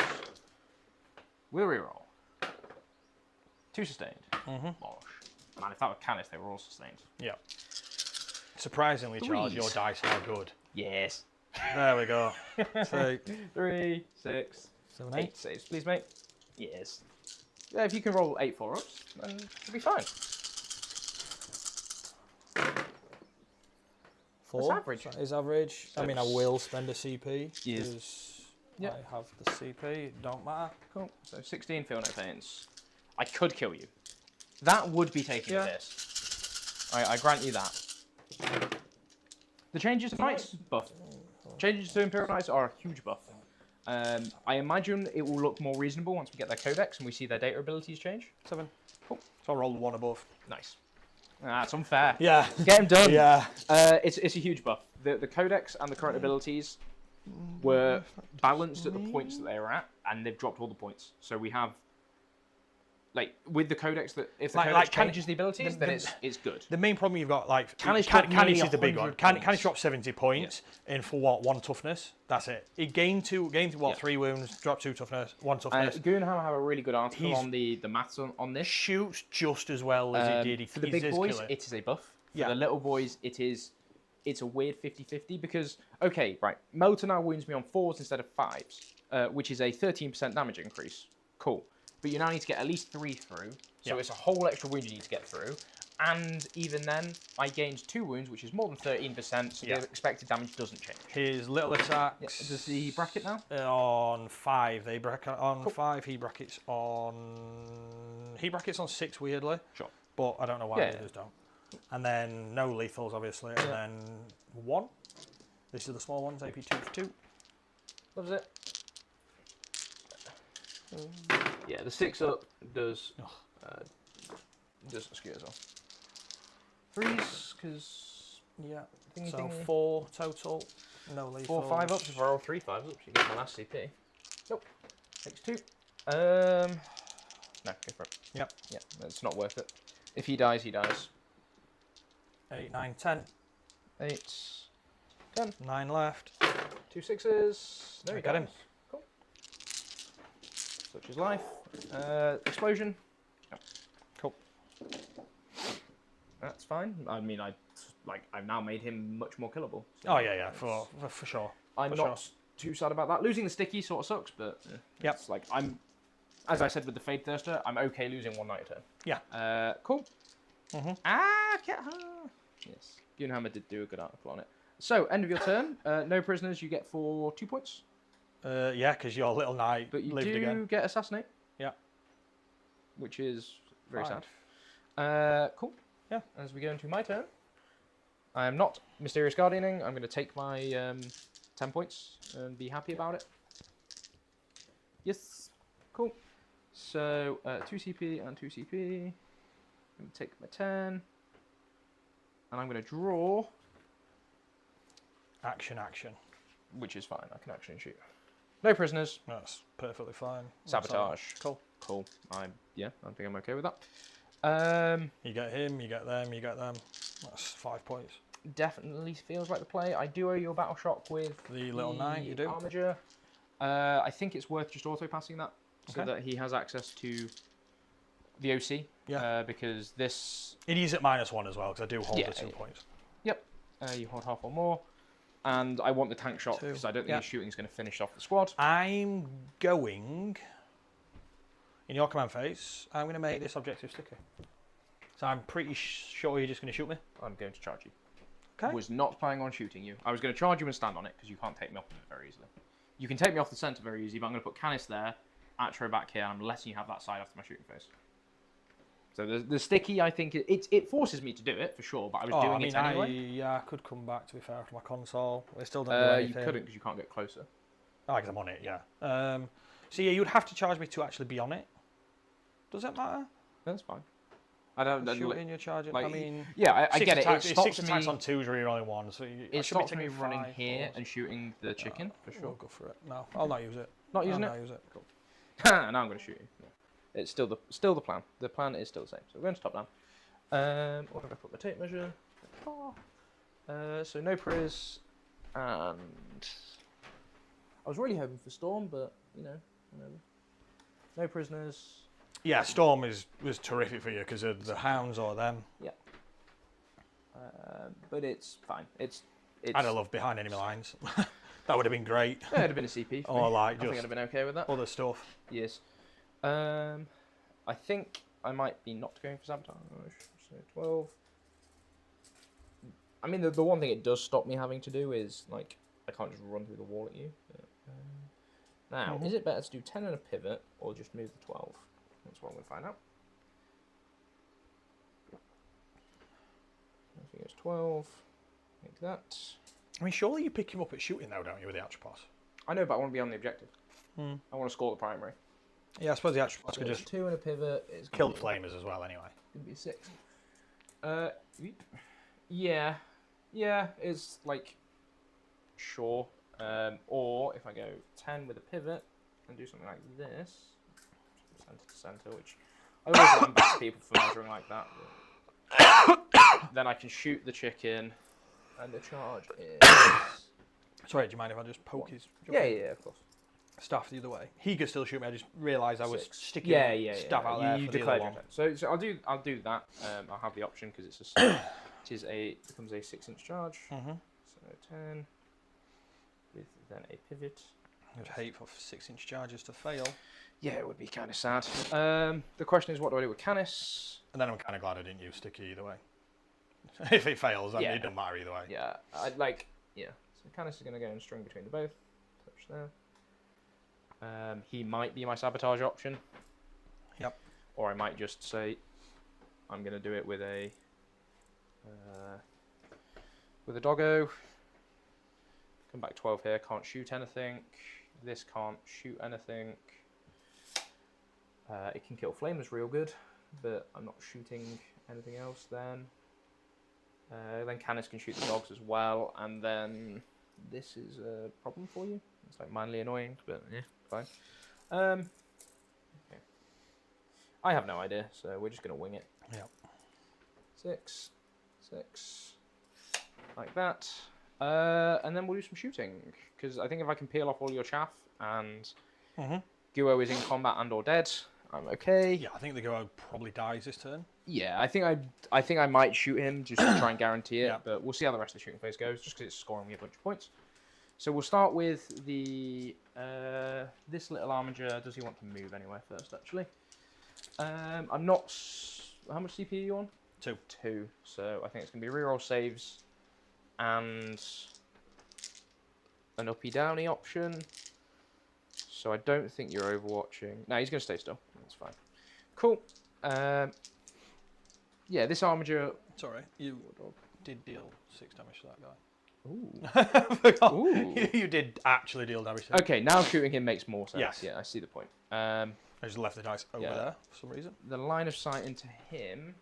We'll reroll. 2 sustained. Bosh. Man, if that were Canis, they were all sustained. Yeah. Surprisingly, Charles, 3s. your dice are good. Yes. There we go. 3, 6, 7, 8 saves, please, mate. Yes. Yeah, if you can roll 8 4-ups, then you'll be fine. 4. That's average. That is average. I mean, I will spend a CP. Yes. Yep. I have the CP. Don't matter. Cool. So 16 feel no pains. I could kill you. That would be taking a piss. I grant you that. The changes to Knights buff. Changes to Imperial Knights are a huge buff. I imagine it will look more reasonable once we get their codex and we see their data abilities change. 7. Cool. So I rolled 1 above. Nice. That's unfair. Yeah. Get him done. Yeah. It's a huge buff. The codex and the current abilities were balanced at the points that they were at, and they've dropped all the points. So we have, like, with the codex, that if the codex changes the abilities, then it's good. The main problem you've got, like, Canis Canis is the big one. 100 points. Canis dropped 70 points in for what? 1 toughness. That's it. He gained 3 wounds, dropped 2 toughness, 1 toughness. Goonhammer have a really good article on the maths on this. Shoots just as well as he did. For the big boys, it is a buff. For the little boys, it's a weird 50-50 because, okay, right, Melter now wounds me on 4s instead of 5s, which is a 13% damage increase. Cool. But you now need to get at least 3 through, so it's a whole extra wound you need to get through. And even then, I gained 2 wounds, which is more than 13%, so the expected damage doesn't change. His little attacks... Does he bracket now? On 5. They bracket on 5. He brackets on... He brackets on 6, weirdly. Sure. But I don't know why the others don't. And then no lethals, obviously. And then 1. These are the small ones, AP 2 for 2. Loves it. Yeah, the 6 up does skew as well. 3s, because... Yeah. Thingy, So thingy. 4 total, no lethals. 4 5 ups. If I roll 3 5 ups, you get my last CP. Nope. Takes 2. No, go for it. Yep. Yeah, it's not worth it. If he dies, he dies. 8, 9, 10. 8, 10. 9 left. 2 6s. There we got him. Cool. Such is life. Explosion. No. Cool. That's fine. I mean, I've now made him much more killable. So for sure. I'm not too sad about that. Losing the sticky sort of sucks, but it's like as I said with the Fade Thirster, I'm okay losing 1 night a turn. Yeah. Cool. Yes. Goonhammer did do a good article on it. So, end of your turn. No prisoners. You get for 2 points. Yeah, because your little knight But you lived do again. get Assassinate. Yeah. Which is very 5. sad. Cool. Yeah. As we go into my turn, I am not Mysterious Guardianing. I'm going to take my 10 points and be happy about it. Yes. Cool. So, 2 CP and 2 CP. I'm going to take my 10. And I'm going to draw. Action. Which is fine. I can actually shoot. No prisoners. That's perfectly fine. Sabotage. Cool. I think I'm okay with that. You get him, you get them, you get them. That's 5 points. Definitely feels like the play. I do owe you a battle shock with the little knight. You do. Armiger. I think it's worth just auto passing that so that he has access to the OC. Yeah. Because this. It is at -1 as well because I do hold the 2 points. Yep. You hold half or more. And I want the tank shot because I don't think his shooting is going to finish off the squad. I'm going, in your command phase, I'm going to make this objective sticky. So I'm pretty sure you're just going to shoot me. I'm going to charge you. Okay. Was not planning on shooting you. I was going to charge you and stand on it because you can't take me off of it very easily. You can take me off the centre very easily, but I'm going to put Canis there, Atro back here, and I'm letting you have that side after my shooting phase. So the sticky, I think, it forces me to do it, for sure, but I was doing it anyway. I could come back, to be fair, to my console. I still don't do anything. You couldn't because you can't get closer. Oh, because I'm on it, yeah. So yeah, you'd have to charge me to actually be on it. Does that matter? That's fine. I don't... Shooting, you're charging, like, I mean... Yeah, I get attacks, it. It stops 6 attacks on 2s where you're only 1, so... It stops me running here and shooting the chicken, for sure. We'll go for it. No, I'll not use it. Not using it? I'll not use it. Cool. Now I'm going to shoot you. Yeah. It's still the plan. The plan is still the same. So we're going to top down. Where did I put my tape measure? So no priz, and I was really hoping for Storm, but you know, whatever. No prisoners. Yeah, Storm was terrific for you because of the hounds or them. Yeah. But it's fine. It's. I'd have loved behind enemy lines. That would have been great. Yeah, it'd have been a CP. For or me. like I think I'd have been okay with that. Other stuff. Yes. I think I might be not going for sabotage. So 12. I mean, the one thing it does stop me having to do is like I can't just run through the wall at you. Now, is it better to do 10 and a pivot or just move the 12? That's what I'm going to find out. I think it's 12. Make that. I mean, surely you pick him up at shooting though, don't you, with the Atropos? I know, but I want to be on the objective. Hmm. I want to score the primary. Yeah, I suppose the actual So could just 2 and a pivot. It's kill the flamers as well, anyway. Gonna be a 6. Yeah, it's like sure. Or if I go 10 with a pivot and do something like this, center to center, which I always lambast people for measuring like that. Then I can shoot the chicken, and the charge is. Sorry, do you mind if I just poke his Yeah, of course. staff the other way? He could still shoot me. I just realised I was 6. sticking staff out there You for the declared other your one. turn. So I'll do that. I'll have the option because it's becomes a 6-inch charge. Mm-hmm. So 10 with then a pivot. I'd hate for 6-inch charges to fail. Yeah, it would be kind of sad. The question is, what do I do with Canis? And then I'm kind of glad I didn't use sticky either way. If it fails, then it doesn't matter either way. Yeah, I'd like. Yeah, so Canis is going to go in string between the both. Touch there. He might be my sabotage option. Yep. Or I might just say, I'm going to do it with a doggo. Come back 12 here. Can't shoot anything. This can't shoot anything. It can kill flamers real good, but I'm not shooting anything else then. Then Canis can shoot the dogs as well, and then this is a problem for you. It's like mildly annoying, but yeah, fine. Okay. I have no idea, so we're just going to wing it. Yep. 6, like that. And then we'll do some shooting, because I think if I can peel off all your chaff and Guo is in combat and or dead, I'm okay. Yeah, I think the Go probably dies this turn. Yeah, I think I might shoot him just to try and guarantee it, Yeah. but we'll see how the rest of the shooting phase goes, just because it's scoring me a bunch of points. So we'll start with the this little armiger. Does he want to move anywhere first, actually? I'm not... How much CP are you on? 2. 2. So I think it's going to be reroll saves and an uppy-downy option. So I don't think you're overwatching. No, he's going to stay still. That's fine. Cool. Yeah, this armiger... Sorry, you did deal 6 damage to that guy. Ooh. Ooh. You did actually deal damage to him. Okay, now shooting him makes more sense. Yes. Yeah, I see the point. I just left the dice over Yeah. there for some reason. The line of sight into him...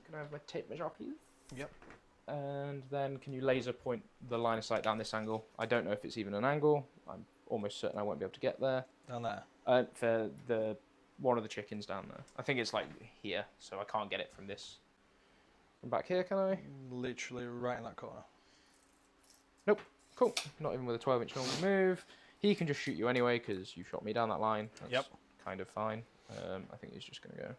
Can I have my tape measure, please? Yep. And then can you laser point the line of sight down this angle? I don't know if it's even an angle. I'm almost certain I won't be able to get there. Down there. For the one of the chickens down there. I think it's like here, so I can't get it from this. From back here, can I? Literally right in that corner. Nope. Cool. Not even with a 12-inch normal move. He can just shoot you anyway because you shot me down that line. That's Yep. kind of fine. I think he's just going to go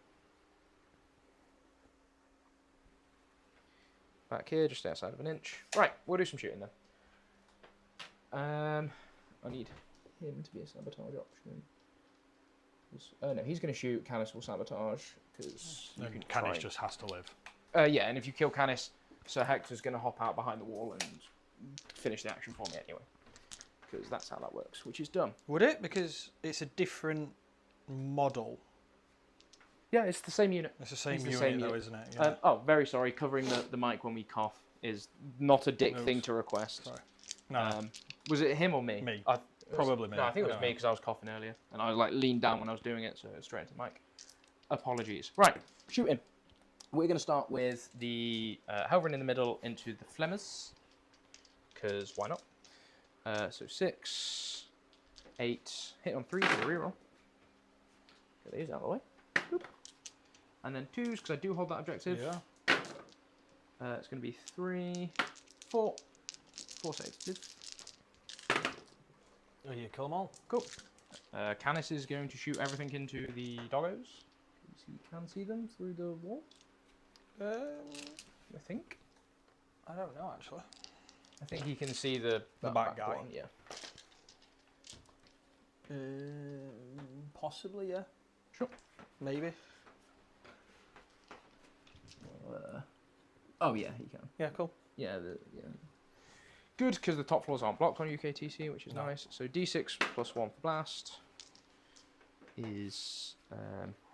back here, just outside of an inch. Right, we'll do some shooting then. I need him to be a sabotage option. No, he's going to shoot. Canis will sabotage because Canis just has to live. yeah, and if you kill Canis, Sir Hector's going to hop out behind the wall and finish the action for me anyway. Because that's how that works, which is dumb. Would it? Because it's a different model. Yeah, it's the same unit. It's the same It's the unit, same though, unit. isn't it? Yeah. Oh, very sorry. Covering the mic when we cough is not a dick thing to request. Sorry. No, Was it him or me? Me. It was- Probably me. No, I think it was No. me because I was coughing earlier, and I was like leaned down when I was doing it, so it was straight into the mic. Apologies. Right, shooting. We're going to start with the hovering in the middle into the Flemmers, because why not? So 6, 8, hit on 3 for the reroll. Get these out of the way. Boop. And then 2s, because I do hold that objective. Yeah. It's going to be 3, 4. 4 saves, please. Oh, you kill them all? Cool. Canis is going to shoot everything into the doggos. He can see them through the wall, I think. I don't know, actually. I think he can see the back guy. one, yeah. Possibly, yeah. Sure. Maybe. Oh yeah, he can. Yeah, cool. Yeah, yeah. Good, because the top floors aren't blocked on UKTC, which is No. nice. So D6 plus 1 for blast is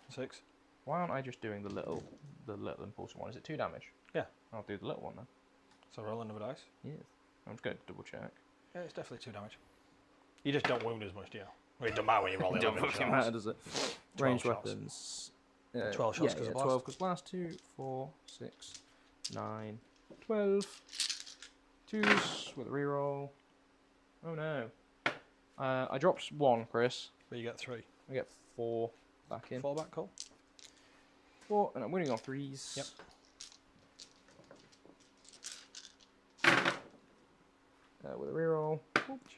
6. why aren't I just doing the little impulsive one? Is it 2 damage? Yeah. I'll do the little one then. So roll another dice. Yeah. I'm just going to double check. Yeah, it's definitely 2 damage. You just don't wound as much, do you? Well, it doesn't matter when you roll It 11 don't fucking shots. matter, does it? 12 Ranged shots. weapons. 12 shots because of blast. 12 because blast. 2, 4, 6, 9, 12. 2s with a reroll. Oh no. I dropped 1, Chris. But you get 3. I get 4 back in. 4 back, cool. 4, and I'm winning on 3s. Yep. With a reroll. Oh, Jesus.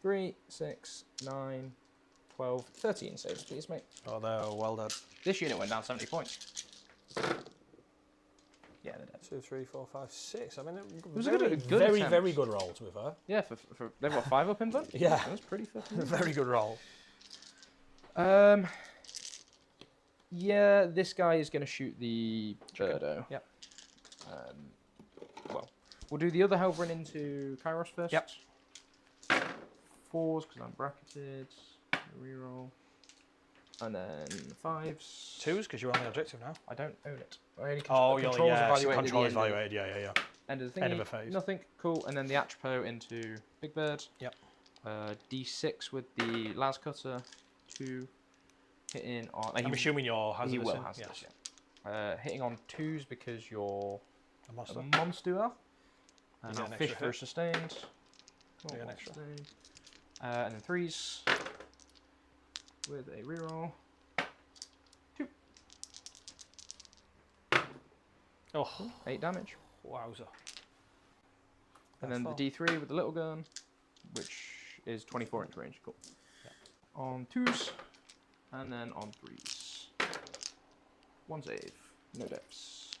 3, 6, 9, 12, 13 saves, please, mate. Oh, they're well done. This unit went down 70 points. Yeah, they're dead. 2, 3, 4, 5, 6. I mean, it was a very, good very, attempt. very good roll, to be fair. Yeah, for they've got 5 up in them. Yeah. That's pretty fucking good. Very good roll. Yeah, this guy is going to shoot the Birdo. Yep. Well, we'll do the other Helverin into Kairos first. Yep. 4s because I'm bracketed. Reroll. And then 5s. 2s because you're on the objective now. I don't own it. I only Oh, controls yeah. evaluated at Control the is end of- evaluated. Yeah. End of the thingy. End of a phase. Nothing. Cool. And then the Atropos into Big Bird. Yep. D6 with the Las Cutter. 2. Hitting on. I'm assuming you're hazardous. He will in? hazardous, yeah. Hitting on 2s because you're A monster. a monster. And get I'll an fish extra for hit. sustained. You get an One extra. sustained. And then 3s with a reroll. 2. Oh, 8 damage. wowza. And then the D3 with the little gun, which is 24 inch range. Cool. On 2s, and then on 3s. 1 save, no deaths.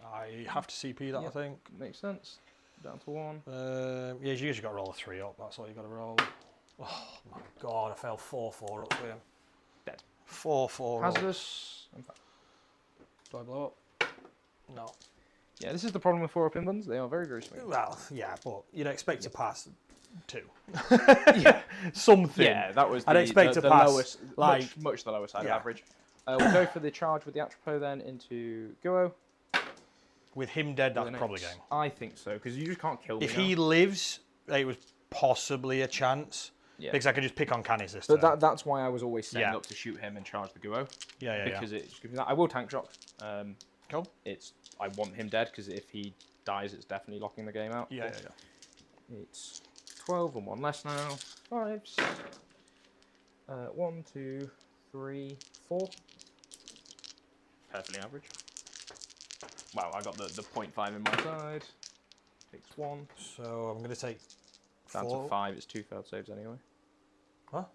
I have to CP that, I Yep. think. Makes sense. Down to 1. Yeah, you usually got to roll a 3 up. That's all you got to roll. Oh my god, I fell 4-4 up with him. Dead. 4-4 up. Hazardous. Do I blow up? No. Yeah, this is the problem with 4 up inlands. They are very, very swing. Well, yeah, but you'd expect to pass 2. Yeah. Something. Yeah, that was the, I'd expect the to pass, lowest, like- much the lowest side Yeah. of average. We'll go for the charge with the Atropos then into Guo. With him dead, with that's an probably 8. game. I think so, because you just can't kill me If now. he lives, it was possibly a chance. Yeah. Because I could just pick on Canis this But turn. that's why I was always setting Yeah. up to shoot him and charge the Guo. Yeah. Because it just gives me that. I will tank shock. Cool. I want him dead because if he dies, it's definitely locking the game out. Yeah. It's 12 and 1 less now. 5s. 1, 2, 3, 4. Perfectly average. Wow, I got the 0.5 in my side. Takes 1. So I'm going to take Down 4. to 5. It's 2 failed saves anyway. What?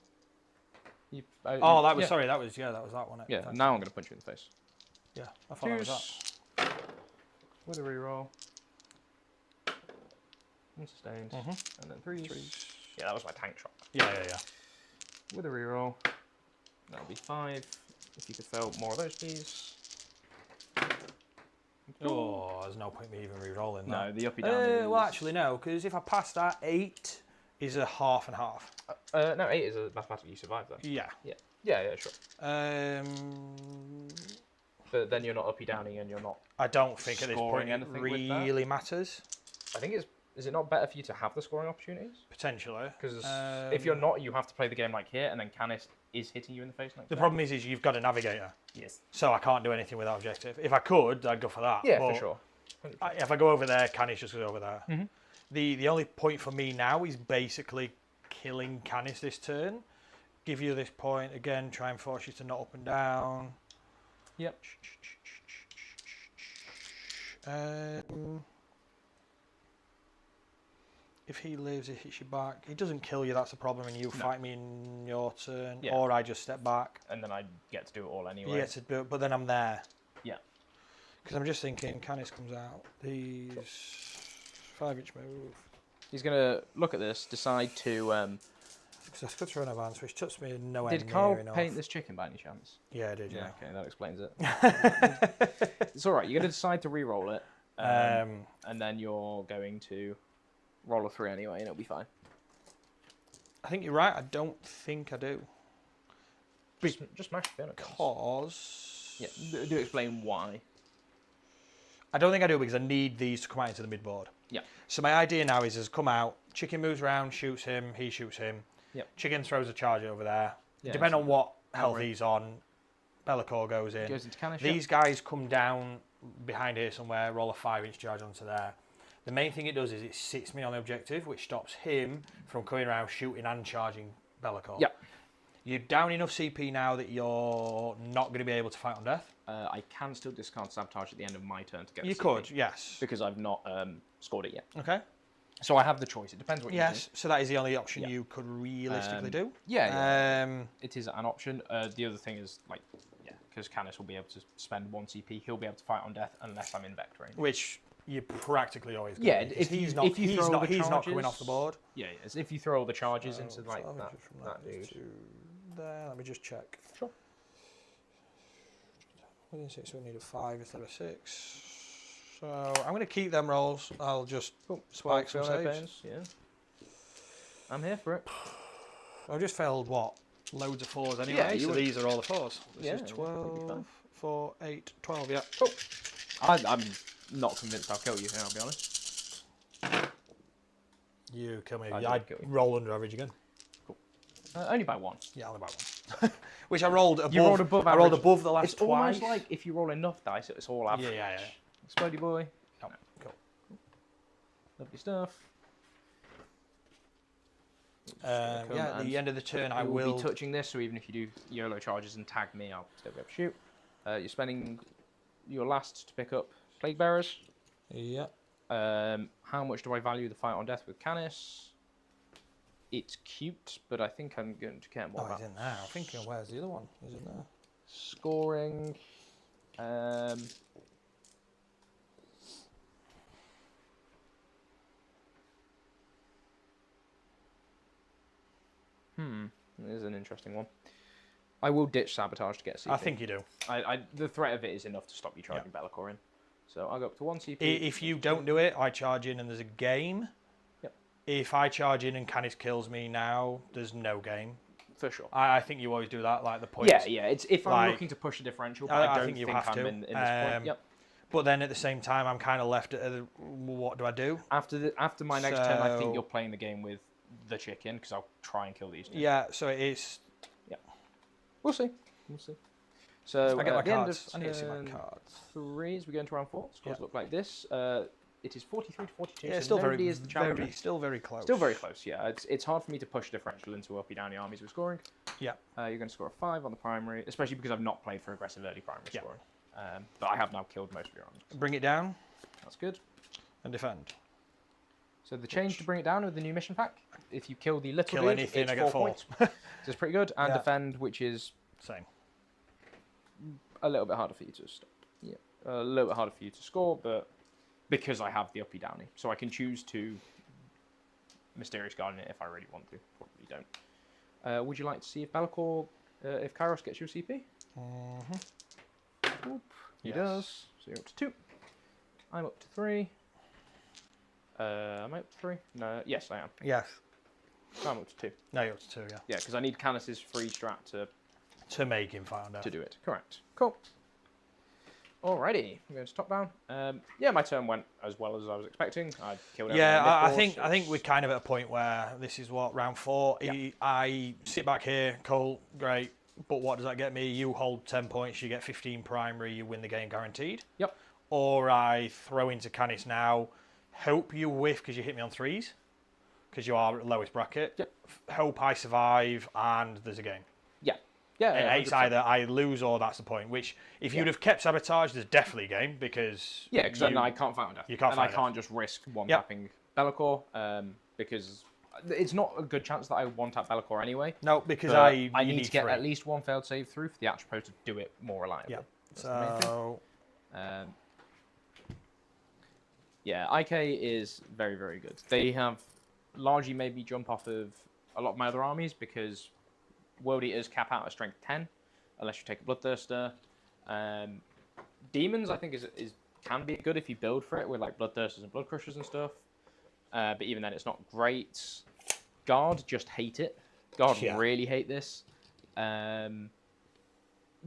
You, Oh, that was, yeah. sorry, that was that one. Yeah, Thanks. now I'm going to punch you in the face. Yeah, I thought that was that. 2s. With a reroll. 1 sustained. And then 3s. Yeah, that was my tank shot. Yeah. With a reroll. That'll be 5. If you could fail more of those, please. Oh, there's no point me even re-rolling that. No, the uppy down is... Well, actually, no, because if I pass that, 8 is a half and half. no, 8 is a mathematically you survive, though. Yeah. Yeah, sure. Um, But then you're not uppy downing and you're not... I don't think at this Scoring point it anything with that? really matters. I think it's... Is it not better for you to have the scoring opportunities? Potentially. Because if you're not, you have to play the game like here, and then Canis is hitting you in the face like The that. problem is you've got a navigator. Yes. So I can't do anything with that objective. If I could, I'd go for that. Yeah, but for sure. If I go over there, Canis just goes over there. Mm-hmm. The only point for me now is basically killing Canis this turn. Give you this point again. Try and force you to not up and down. Yep. If he lives, it hits you back. He doesn't kill you. That's the problem, and you fight me in your turn, Yeah. or I just step back. And then I get to do it all anyway. You get to do it, but then I'm there. Yeah. Because I'm just thinking, Canis comes out. These 5-inch move. He's going to look at this, decide to... Because I could throw an advance, which touched me nowhere Did near Carl enough. paint this chicken by any chance? Yeah, I did. Yeah. Okay, that explains it. It's all right. You're going to decide to re-roll it, and then you're going to roll a 3 anyway, and it'll be fine. I think you're right. I don't think I do. Just smash the Because... Yeah, do explain why. I don't think I do because I need these to come out into the midboard. Yeah. So my idea now is come out, Chicken moves around, shoots him, he shoots him. Yep. Chicken throws a charge over there. Yeah, Depending on what health outright. he's on, Be'lakor goes in. Goes into Canis. These guys come down behind here somewhere, roll a 5-inch charge onto there. The main thing it does is it sits me on the objective, which stops him from coming around shooting and charging Be'lakor. Yep. You're down enough CP now that you're not going to be able to fight on death. I can still discard sabotage at the end of my turn to get. You CP, could, yes. because I've not scored it yet. Okay. So I have the choice. It depends what you do. Yes, so that is the only option you could realistically do. Yeah, it is an option. The other thing is, like, because Canis will be able to spend 1 CP, he'll be able to fight on death unless I'm in vectoring. Which you practically always get. Yeah, if he's you throw all the he's not charges- coming off the board. Yeah, yes, if you throw all the charges into, like, 12 that, inches from that is dude. to there. Let me just check. Sure. We need a 5 instead of 6. So I'm going to keep them rolls. I'll just spike some saves. Yeah. I'm here for it. I've just failed, what? Loads of 4s anyway, Yeah, you so would- these are all the 4s. This Yeah, is yeah, that'd be 12, fine. 4, 8, 12, yeah. Cool. I'm not convinced I'll kill you, I'll be honest. You kill me. I I'd did kill you. roll under average again. Only by 1. Yeah, only by 1. Which I rolled above. You rolled above I rolled average. above the last It's twice. almost like if you roll enough dice, it's all average. Yeah. Explodey boy. Oh, cool. Lovely stuff. Yeah, at the end of the turn, I will will be touching this, so even if you do YOLO charges and tag me, I'll still be able to shoot. You're spending your last to pick up Plague Bearers. Yeah. How much do I value the fight on death with Canis? It's cute, but I think I'm going to care more about He's in there. I'm thinking, where's the other one? Is it there? scoring. This is an interesting one. I will ditch sabotage to get CP. I think you do. The threat of it is enough to stop you charging Be'lakor in. So I'll go up to 1 CP. If you don't do it, I charge in and there's a game. Yep. If I charge in and Canis kills me now, there's no game. For sure. I think you always do that, like the points. Yeah. It's if I'm Like, looking to push a differential, but I don't think you think have I'm to. in this point. Yep. But then at the same time, I'm kind of left at what do I do? After my next turn, I think So- you're playing the game with the chicken because I'll try and kill these two. Yeah, so it is. We'll see. So I get my at the end cards. of I need to see my turn cards. 3, as we go into round 4, scores Yeah. look like this. It is 43 to 42. Yeah, so still nobody very, is the challenger. still very close. Still very close. Yeah, it's hard for me to push a differential into uppy downy armies with scoring. Yeah. You're going to score a 5 on the primary, especially because I've not played for aggressive early primary Yeah. scoring. But I have now killed most of your armies. Bring it down That's good. and defend. So the change to bring it down with the new mission pack, if you kill the little Kill dude, anything, it's I get 4 points. So it's pretty good. And Yeah. defend, which is Same. a little bit harder for you to stop. Yeah, a little bit harder for you to score, but because I have the uppy downy, so I can choose to Mysterious Guardian it if I really want to. Probably don't. Would you like to see if Be'lakor, if Kairos gets you a CP? Mm-hmm. Oop, he Yes. does. So you're up to 2. I'm up to 3. Am I up to 3? No. Yes, I am. Yes. So I'm up to 2. No, you're up to 2, yeah. Yeah, because I need Canis's free strat To make him find out. to do it. Correct. Cool. Alrighty, I'm going to top down. Yeah, my turn went as well as I was expecting. I killed. Yeah, everyone I mid-course, think so I think it's- we're kind of at a point where this is what round 4. Yeah. I sit back here, cool, great. But what does that get me? You hold 10 points, you get 15 primary, you win the game guaranteed. Yep. Or I throw into Canis now, hope you whiff because you hit me on 3s, because you are at lowest bracket. Yep. Hope I survive and there's a game. Yeah, It's 100%. either I lose or that's the point. Which, if you'd have kept sabotage, there's definitely a game because Yeah, because I can't fight on death. You can't and fight I on can't just risk one Yep. tapping Be'lakor because it's not a good chance that I one tap Be'lakor anyway. no, because but you need to get 3. at least 1 failed save through for the Atropos to do it more reliably. Yeah. That's the main thing. So Yeah, IK is very, very good. They have largely made me jump off of a lot of my other armies because World Eaters cap out at strength 10 unless you take a Bloodthirster. Demons, I think, can be good if you build for it with like Bloodthirsters and Blood Crushers and stuff. But even then, it's not great. Guard just hate it. Guard Yeah. really hate this.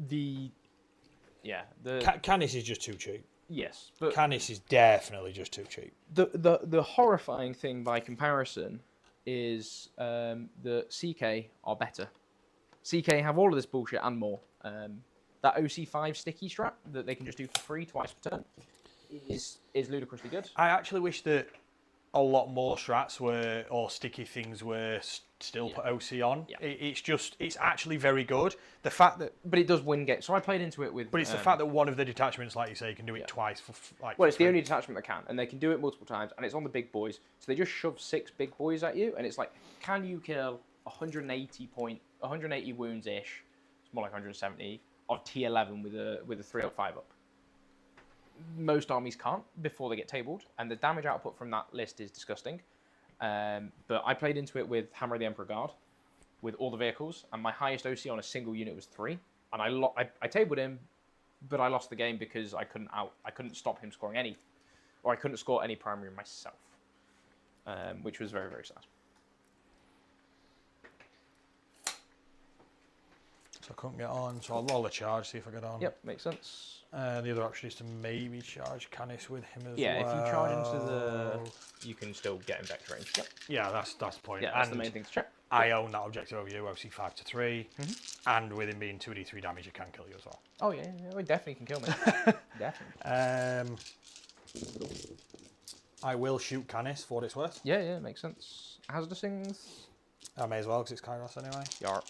The yeah, Canis is just too cheap. yes, but Canis is definitely just too cheap. the horrifying thing by comparison is the CK are better. CK have all of this bullshit and more. That OC5 sticky strat that they can just do for free twice per turn is ludicrously good. I actually wish that a lot more strats were, or sticky things were still put OC on. Yeah. It's actually very good. The fact that, But it does win games. So I played into it with. but it's the fact that one of the detachments, like you say, can do it twice for like. Well, it's the only detachment that can, and they can do it multiple times, and it's on the big boys. So they just shove 6 big boys at you, and it's like, can you kill 180 wounds ish? It's more like 170 of T11 with a 3 or 5 up. Most armies can't before they get tabled, and the damage output from that list is disgusting. But I played into it with Hammer of the Emperor Guard, with all the vehicles, and my highest OC on a single unit was 3, and I tabled him, but I lost the game because I couldn't stop him scoring any, or I couldn't score any primary myself, which was very, very sad. So I couldn't get on, so I'll roll a charge, see if I get on. Yep, makes sense. The other option is to maybe charge Canis with him as well. Yeah, if you charge into the, you can still get in vector range. Yep. Yeah, that's the point. Yeah, that's the main thing to check. I own that objective over you, OC 5 to 3, and with him being 2d3 damage, it can kill you as well. Oh yeah, it definitely can kill me. Definitely. I will shoot Canis for what it's worth. Yeah, makes sense. Hazardous things. I may as well because it's Kairos anyway. Yarp.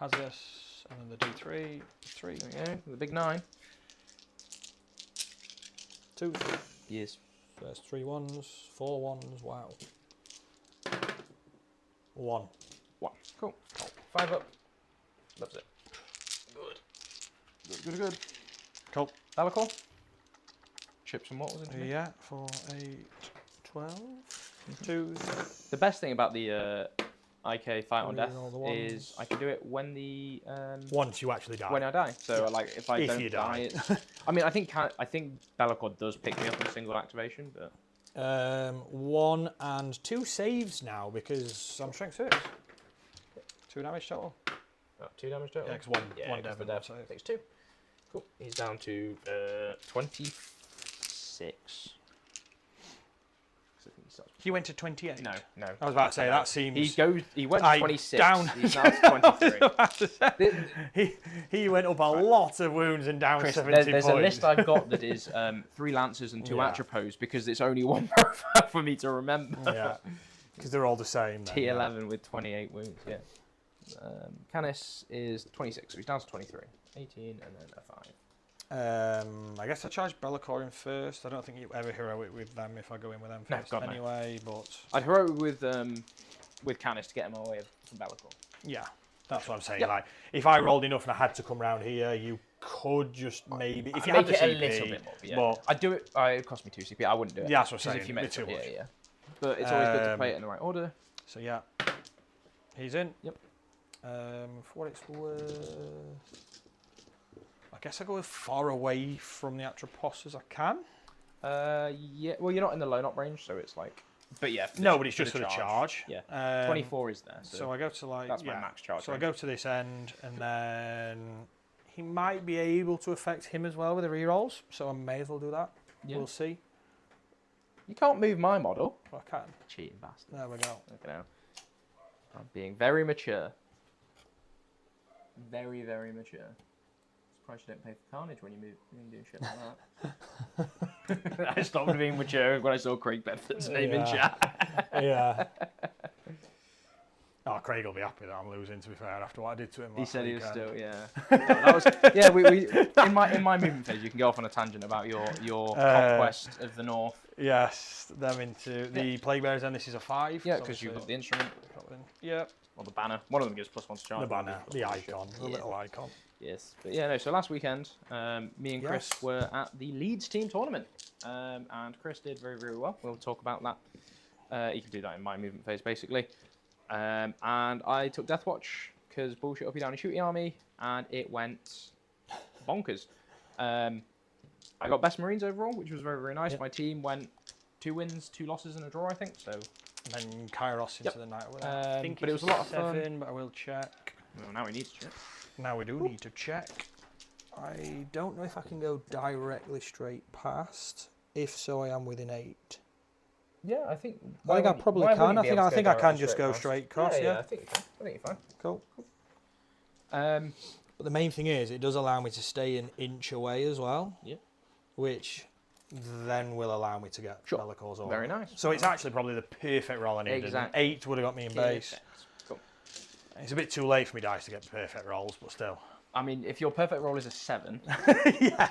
Hazardous, and then the D3, 3. There we go, the big 9. 2. Yes. There's 3 1s, 4 1s, wow. 1. 1. Cool. 5 up. Loves it. Good. Cool. Bellicor. Chip some what was it? Yeah, 4, 8, 12. 2. The best thing about the IK Fight on Death all the ones. is I can do it when the Once you actually die. when I die. So like if I If don't you die, die. it's, I mean I think Bellicor does pick me up in single activation, but 1 and 2 saves now because I'm strength 6. 2 damage total. 2 damage total. Yeah, because one because Devon the dev save. takes 2. Cool. He's down to 26. He went to 28. No. I was about to say that seems. He went to 26. Down. He's now to 23. he went up a lot of wounds and down Chris, 70 there's points. a list I've got that is 3 Lancers and 2 Atropos because it's only one profile for me to remember. Yeah, because they're all the same. Then, T11 with 28 wounds, yeah. Canis is 26, so he's down to 23. 18 and then a 5. I guess I charge Bellicor in first. I don't think you ever heroic with them if I go in with them first. No, God, anyway, but I'd heroic with Canis to get him away from Bellicor. yeah, that's what I'm saying. Yep. Like, if I rolled enough and I had to come round here, you could just maybe if you Make had the it CP, a little bit more, yeah. but I'd do it. It cost me 2 CP. I wouldn't do it. Yeah, that's what I'm Because if you saying, made too it, much. yeah. But it's always good to play it in the right order. So yeah, he's in. Yep. For what it's worth, I guess I go as far away from the Atropos as I can. Yeah. Well, you're not in the loan up range, so it's like. But yeah. No, but it's just for the charge. Yeah. 24 is there. So I go to like that's my max charge. So I go to this end, and then he might be able to affect him as well with the rerolls. So I may as well do that. Yeah. We'll see. You can't move my model. Well, I can. Cheating bastard. There we go. Look now. I'm being very mature. Very, very mature. Surprised you don't pay for Carnage when you move and do shit like that. I stopped being mature when I saw Craig Bedford's name in chat. Yeah. Oh, Craig will be happy that I'm losing. To be fair, after what I did to him. He said he was weekend. still, yeah. That was, yeah. We in my movement phase, you can go off on a tangent about your conquest of the north. Yes, them into the Plague Bearers, and this is a 5. Yeah, because you've got the instrument. Yeah. Or the banner. One of them gives +1 to charge. The banner, the icon, the little icon. Yes, but yeah, no. So last weekend, me and Chris Yes. were at the Leeds team tournament, and Chris did very, very well. We'll talk about that. You can do that in my movement phase, basically. And I took Deathwatch because bullshit uppy down shooty army, and it went bonkers. I got best Marines overall, which was very, very nice. Yep. My team went 2 wins, 2 losses, and a draw, I think. So. And then Kairos into the night. I think but it was a lot of 7, fun. But I will check. Well, now we need to check. Now we do need to check. I don't know if I can go directly straight past. If so, I am within 8. Yeah, I think. I think I probably can. I think I can just go straight across. Yeah, I think you can. I think you're fine. Cool. Um, But the main thing is, it does allow me to stay an inch away as well. Yeah. Which then will allow me to get Bellicors over. Very nice. So it's actually probably the perfect roll I needed. Exactly. 8 would have got me in base. Perfect. Cool. It's a bit too late for me dice to get perfect rolls, but still. I mean, if your perfect roll is a 7, yeah,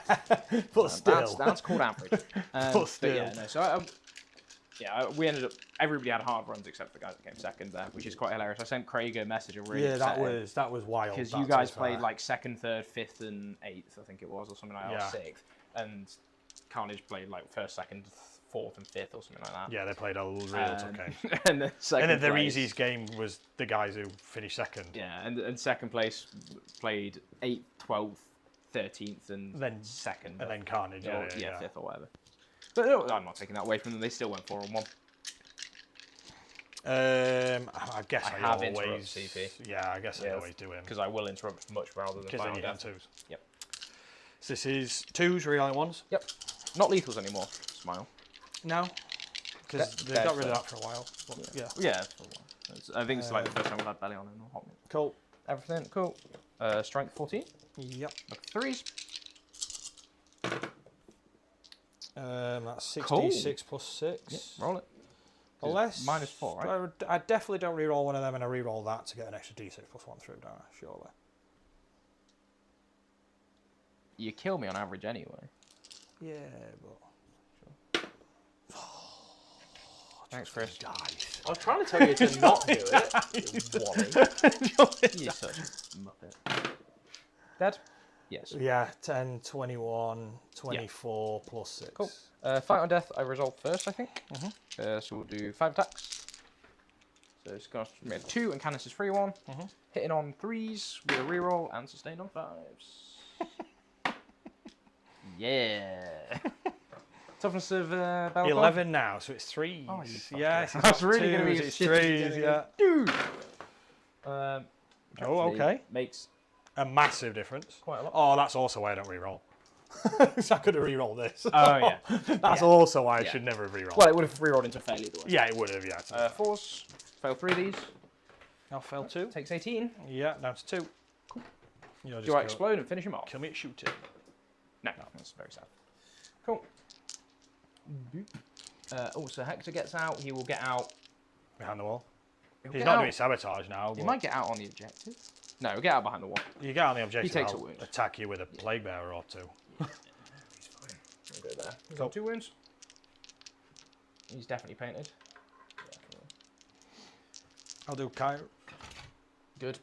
but still. That's called average. But still. yeah, no. So we ended up. Everybody had hard runs except for the guys that came second there, which is quite hilarious. I sent Craig a message. Yeah, that was wild. Because you guys played like 2nd, 3rd, 5th, and 8th, I think it was, or something like that, or 6th, and Carnage played like 1st, 2nd, 4th, and 5th, or something like that. Yeah, they played a real tough game. and then their easiest game was the guys who finished second. Yeah, and second place played 8th, 12th, 13th, and then 2nd. And then Carnage, yeah, 5th or whatever. But I'm not taking that away from them. They still went 4-1. I guess I have always. CP. Yeah, I guess I always do him. Because I will interrupt much rather than Because then you have 2s. Yep. So this is 2s, real 1s? Yep. Not lethals anymore. Smile. No. Because they got rid of that for a while. But yeah. Yeah, for a while. I think it's like the first time we've had belly on in a hot minute. Cool. Everything cool. Strength 14. Yep. Look, 3s. That's 66 plus 6. Yep, roll it. Unless -4, right? I definitely don't reroll one of them, and I reroll that to get an extra d6 plus 1 through, don't I? Surely. You kill me on average anyway. Yeah, but. Thanks, Chris. Dice. I was trying to tell you to not do it. Wally. You're such a muppet. Dead? Yes. Yeah, 10, 21, 24 plus 6. Cool. Fight on death, I resolve first, I think. So we'll do 5 attacks. So it's going to make 2, and Canis is 3-1. Hitting on 3s with a reroll and sustained on 5s. Yeah. Toughness of Bellicor? 11 now, so it's 3s. Oh, yes, that's really going to be it's 3s, yeah. Dude! Oh, okay. Makes a massive difference. quite a lot. Oh, that's also why I don't reroll. So I could have rerolled this. Oh, yeah. That's also why I should never have rerolled. Well, it would have rerolled into failure otherwise. Yeah, it would have, yeah. 4s. Fail 3 of these. I'll fail 2. Takes 18. Yeah, down to 2. Cool. Do I explode and finish him off? Kill me at shooting. No, that's very sad. Cool. So Hector gets out. He will get out. Behind the wall. He'll He's get not out. doing sabotage now. He might get out on the objective. No, he'll get out behind the wall. You get on the objective, He takes I'll a wound. attack you with a plague bearer or 2. He's fine. We'll go there. He's Cool. got 2 wounds. He's definitely painted. Yeah, I'll do Kyro. good.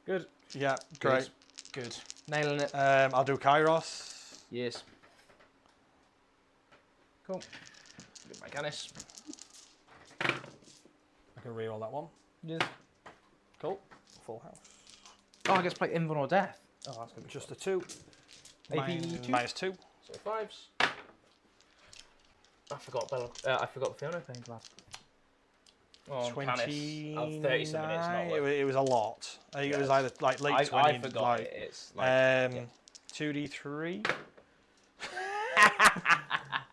Good. Yeah, great. Good. Nailing it. I'll do Kairos. Yes. Cool. Good Canis. I can reroll that one. Yes. Cool. Full house. Oh, I get to play Invuln or Death. Oh, that's good. Just a 2. AP 2. -2. So 5s. I forgot Bella. I forgot Fiona playing glad. Oh, 29. 30 some minutes. Not It was a lot. I think it was either like late 20s. I forgot like, it. It's like 2d3.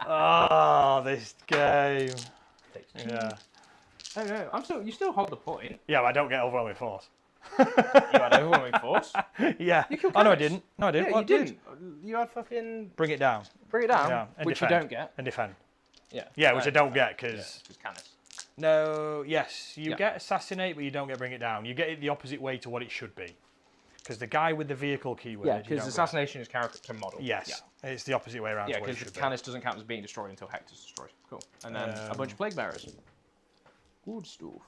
Oh, this game. Yeah. Oh no, I'm still. You still hold the point. Yeah, but I don't get overwhelming force. You had overwhelming force. Yeah. You killed Oh no, I Canis. didn't. No, I didn't. Yeah, What you did? didn't. You had fucking Bring it down. bring it down, Yeah, and which defend. you don't get. And defend. Yeah. Yeah, which I don't get because. Because Canis. No, yes, you Yeah. get assassinate, but you don't get bring it down. You get it the opposite way to what it should be. Because the guy with the vehicle keyword. Yeah, you because don't assassination is character model. get. Yes, it's the opposite way around. Yeah, to what it because should be. Canis doesn't count as being destroyed until Hector's destroyed. Cool. And then a bunch of plague bearers. Good stuff.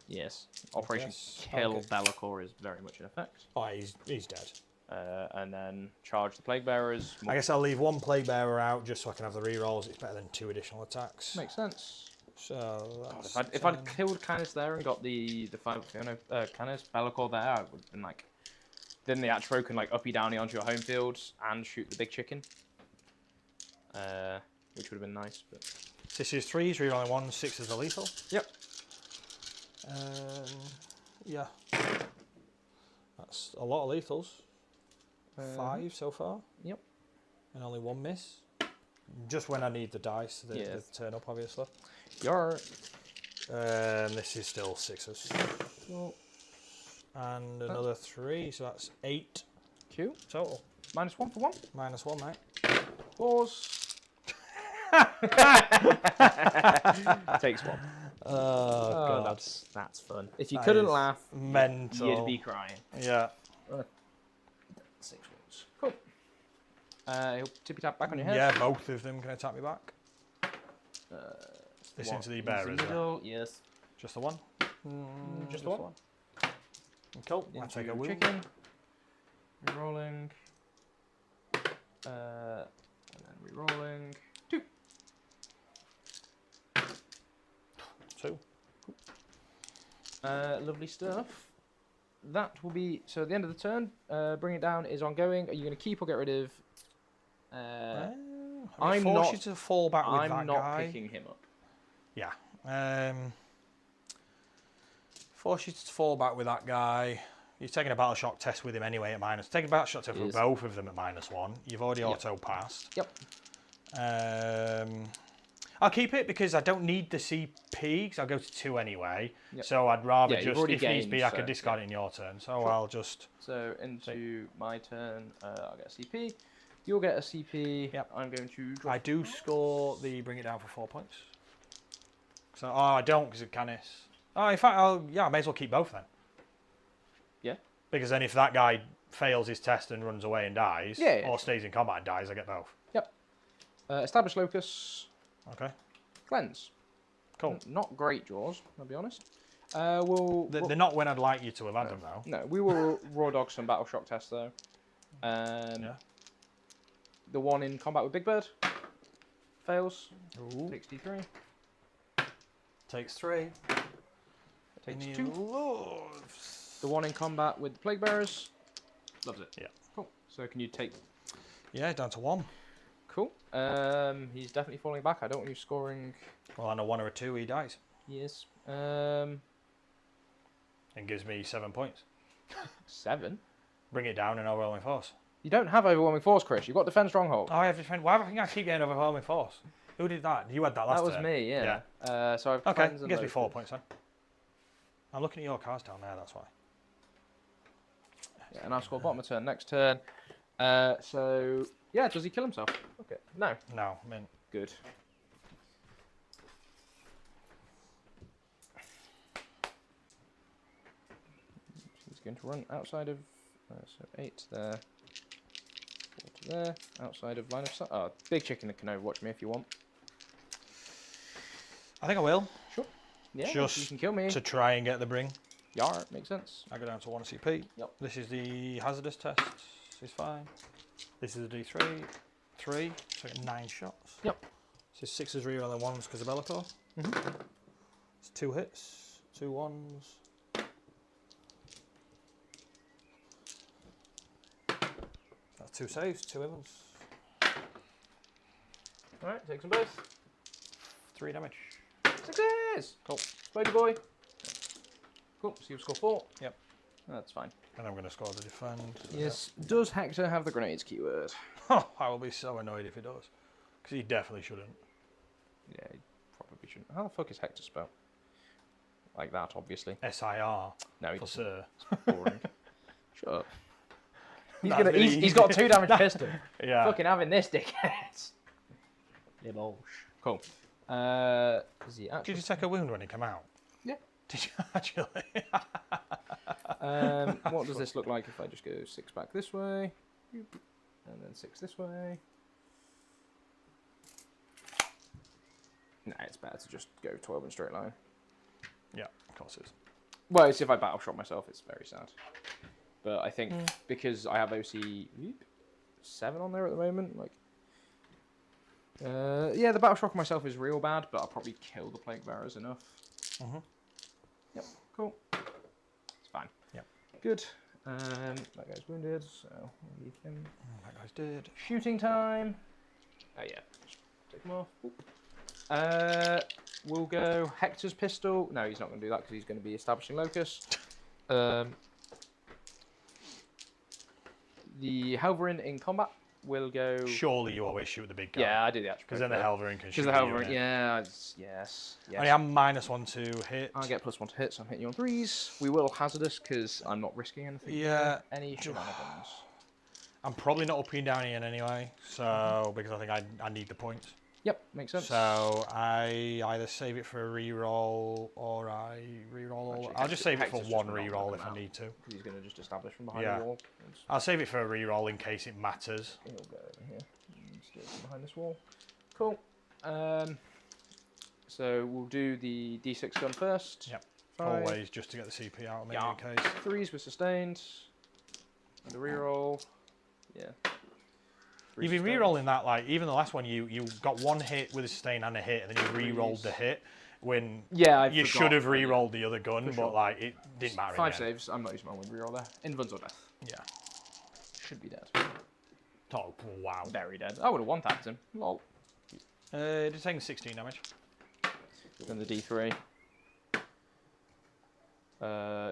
Yes. Operation Kill Bellicor is very much in effect. Oh, he's dead. And then charge the plague bearers. I guess I'll leave one plague bearer out just so I can have the rerolls. It's better than 2 additional attacks. Makes sense. So that's If I'd killed Canis there and got the 5 Canis Bellicor there, I would have been like. Then the Atro can like uppy downy onto your home field and shoot the big chicken. Which would have been nice, but. This is 3s, rerolling 1, 6 is the lethal. Yep. Yeah. That's That's a lot of lethals. 5 so far. Yep. And only 1 miss. Just when I need the dice to turn up, obviously. You're. This is still 6s. Cool. And another 3, so that's 8 Q. total. -1 for 1. -1, mate. Pause. Takes 1. Oh, God. That's fun. If you That couldn't is laugh, mental. you'd be crying. Yeah. 6 wounds. Cool. He'll tippy tap back on your head. Yeah, both of them can attack me back. This into the bear, is it? Yes. Just the one? Just the one. Cool. I'll take a wound. Chicken. Rerolling. And then rerolling. 2. 2. Lovely stuff. That will be so. At the end of the turn, bring it down is ongoing. Are you going to keep or get rid of? I'm not. You to fall back with that guy. I'm not picking him up. Yeah. Force you to fall back with that guy. You're taking a battle shock test with him anyway at minus. Taking a battle shock test for both of them at -1. You've already auto passed. Yep. I'll keep it because I don't need the CP because I'll go to 2 anyway. Yep. So I'd rather just, if gained, needs be, I could discard it in your turn. So sure. I'll just. So into my turn, I'll get a CP. You'll get a CP. Yep. I'm going to. I do score the bring it down for 4 points. So I don't because of Canis. Oh, in fact, I may as well keep both then. Yeah. Because then if that guy fails his test and runs away and dies, or stays in combat and dies, I get both. Yep. Establish locus. Okay. Cleanse. Cool. Not great jaws, I'll be honest. They're not when I'd like you to have had them though. No, we will raw dog some battle shock tests though. Yeah. The one in combat with Big Bird fails. Ooh. Takes D3. Takes 3. Takes 2. Loves. The one in combat with the Plague Bearers loves it. Yeah. Cool. So can you take? Yeah, down to 1. Cool. He's definitely falling back. I don't want you scoring. Well, on a 1 or a 2, he dies. Yes. And gives me 7 points. 7. Bring it down and overwhelming force. You don't have overwhelming force, Chris. You've got defend stronghold. Oh, I have defend. Why do I think I keep getting overwhelming force? Who did that? You had that last time. That was me. Yeah. So I've okay. Gives me 4 points then. I'm looking at your cards down there. That's why. Yeah, and I'll score bottom of turn. Next turn. So yeah, does he kill himself? Okay. No. No. Mint. Good. He's going to run outside of. So 8 there. 4 to there. Outside of line of sight. Oh, big chicken that can overwatch me if you want. I think I will. Sure. Yeah. Just you can kill me to try and get the bring. Yar, makes sense. I go down to 1 CP. Yep. This is the hazardous test. This is fine. This is the D3. 3. So I get 9 shots. Yep. This is 6s real and 1s because of Bellator. It's 2 hits. 2 1s. That's 2 saves. 2 evens. Alright, take them both. 3 damage. 6s! Cool. Explode boy. Cool, so you score 4. Yep. That's fine. And I'm going to score the defend. Yes. Does Hector have the grenades keyword? Oh, I will be so annoyed if he does. Because he definitely shouldn't. Yeah, he probably shouldn't. How the fuck is Hector spelled? Like that, obviously. SIR. No, he for doesn't. sir. Boring. Shut up. He's got 2 damage pistol. Yeah. Fucking having this, dickhead. Cool. Is he actually... Did you take a wound when he came out? Yeah. Did you actually? What does this look like if I just go 6 back this way, and then 6 this way? Nah, it's better to just go 12 in straight line. Yeah, of course it is. Well, it's if I battle shot myself, it's very sad. But I think because I have OC 7 on there at the moment, like, yeah, the battle shock myself is real bad, but I'll probably kill the Plague Bearers enough. Yep, cool. It's fine. Yep. Good. That guy's wounded, so we'll leave him. That guy's dead. Shooting time. Oh yeah, just take him off. We'll go Hector's pistol. No, he's not going to do that because he's going to be establishing locus. The Helverin in combat will go. Surely you always shoot the big guy. Yeah, I do the actual. Because then the Helverin can shoot Because the the Helverin, unit. yeah, yes. I am -1 to hit. I get +1 to hit, so I'm hitting you on 3s. We will hazardous because I'm not risking anything. Yeah. Any shenanigans. I'm probably not upping down again anyway, so because I think I need the points. Yep, makes sense. So I either save it for a reroll or I reroll. Actually, I'll just save it for Hector's one just gonna reroll knock if them I out. need to. He's going to just establish from behind Yeah. the wall. I'll save it for a reroll in case it matters. He'll go over here. Let's do it from behind this wall. Cool. So we'll do the D6 gun first. Yep. 5. Always just to get the CP out of me Yeah. in case. 3s were sustained. And the reroll. Yeah. You've been re-rolling that, like, even the last one, you got one hit with a sustain and a hit, and then you re-rolled the hit when you should have re-rolled the other gun, but, like, it didn't matter. 5 saves. I'm not using my one reroll there. Invulns or death. Yeah. Should be dead. Oh, wow. Very dead. I would have one-tapped him. Lol. It's taking 16 damage. Then the D3.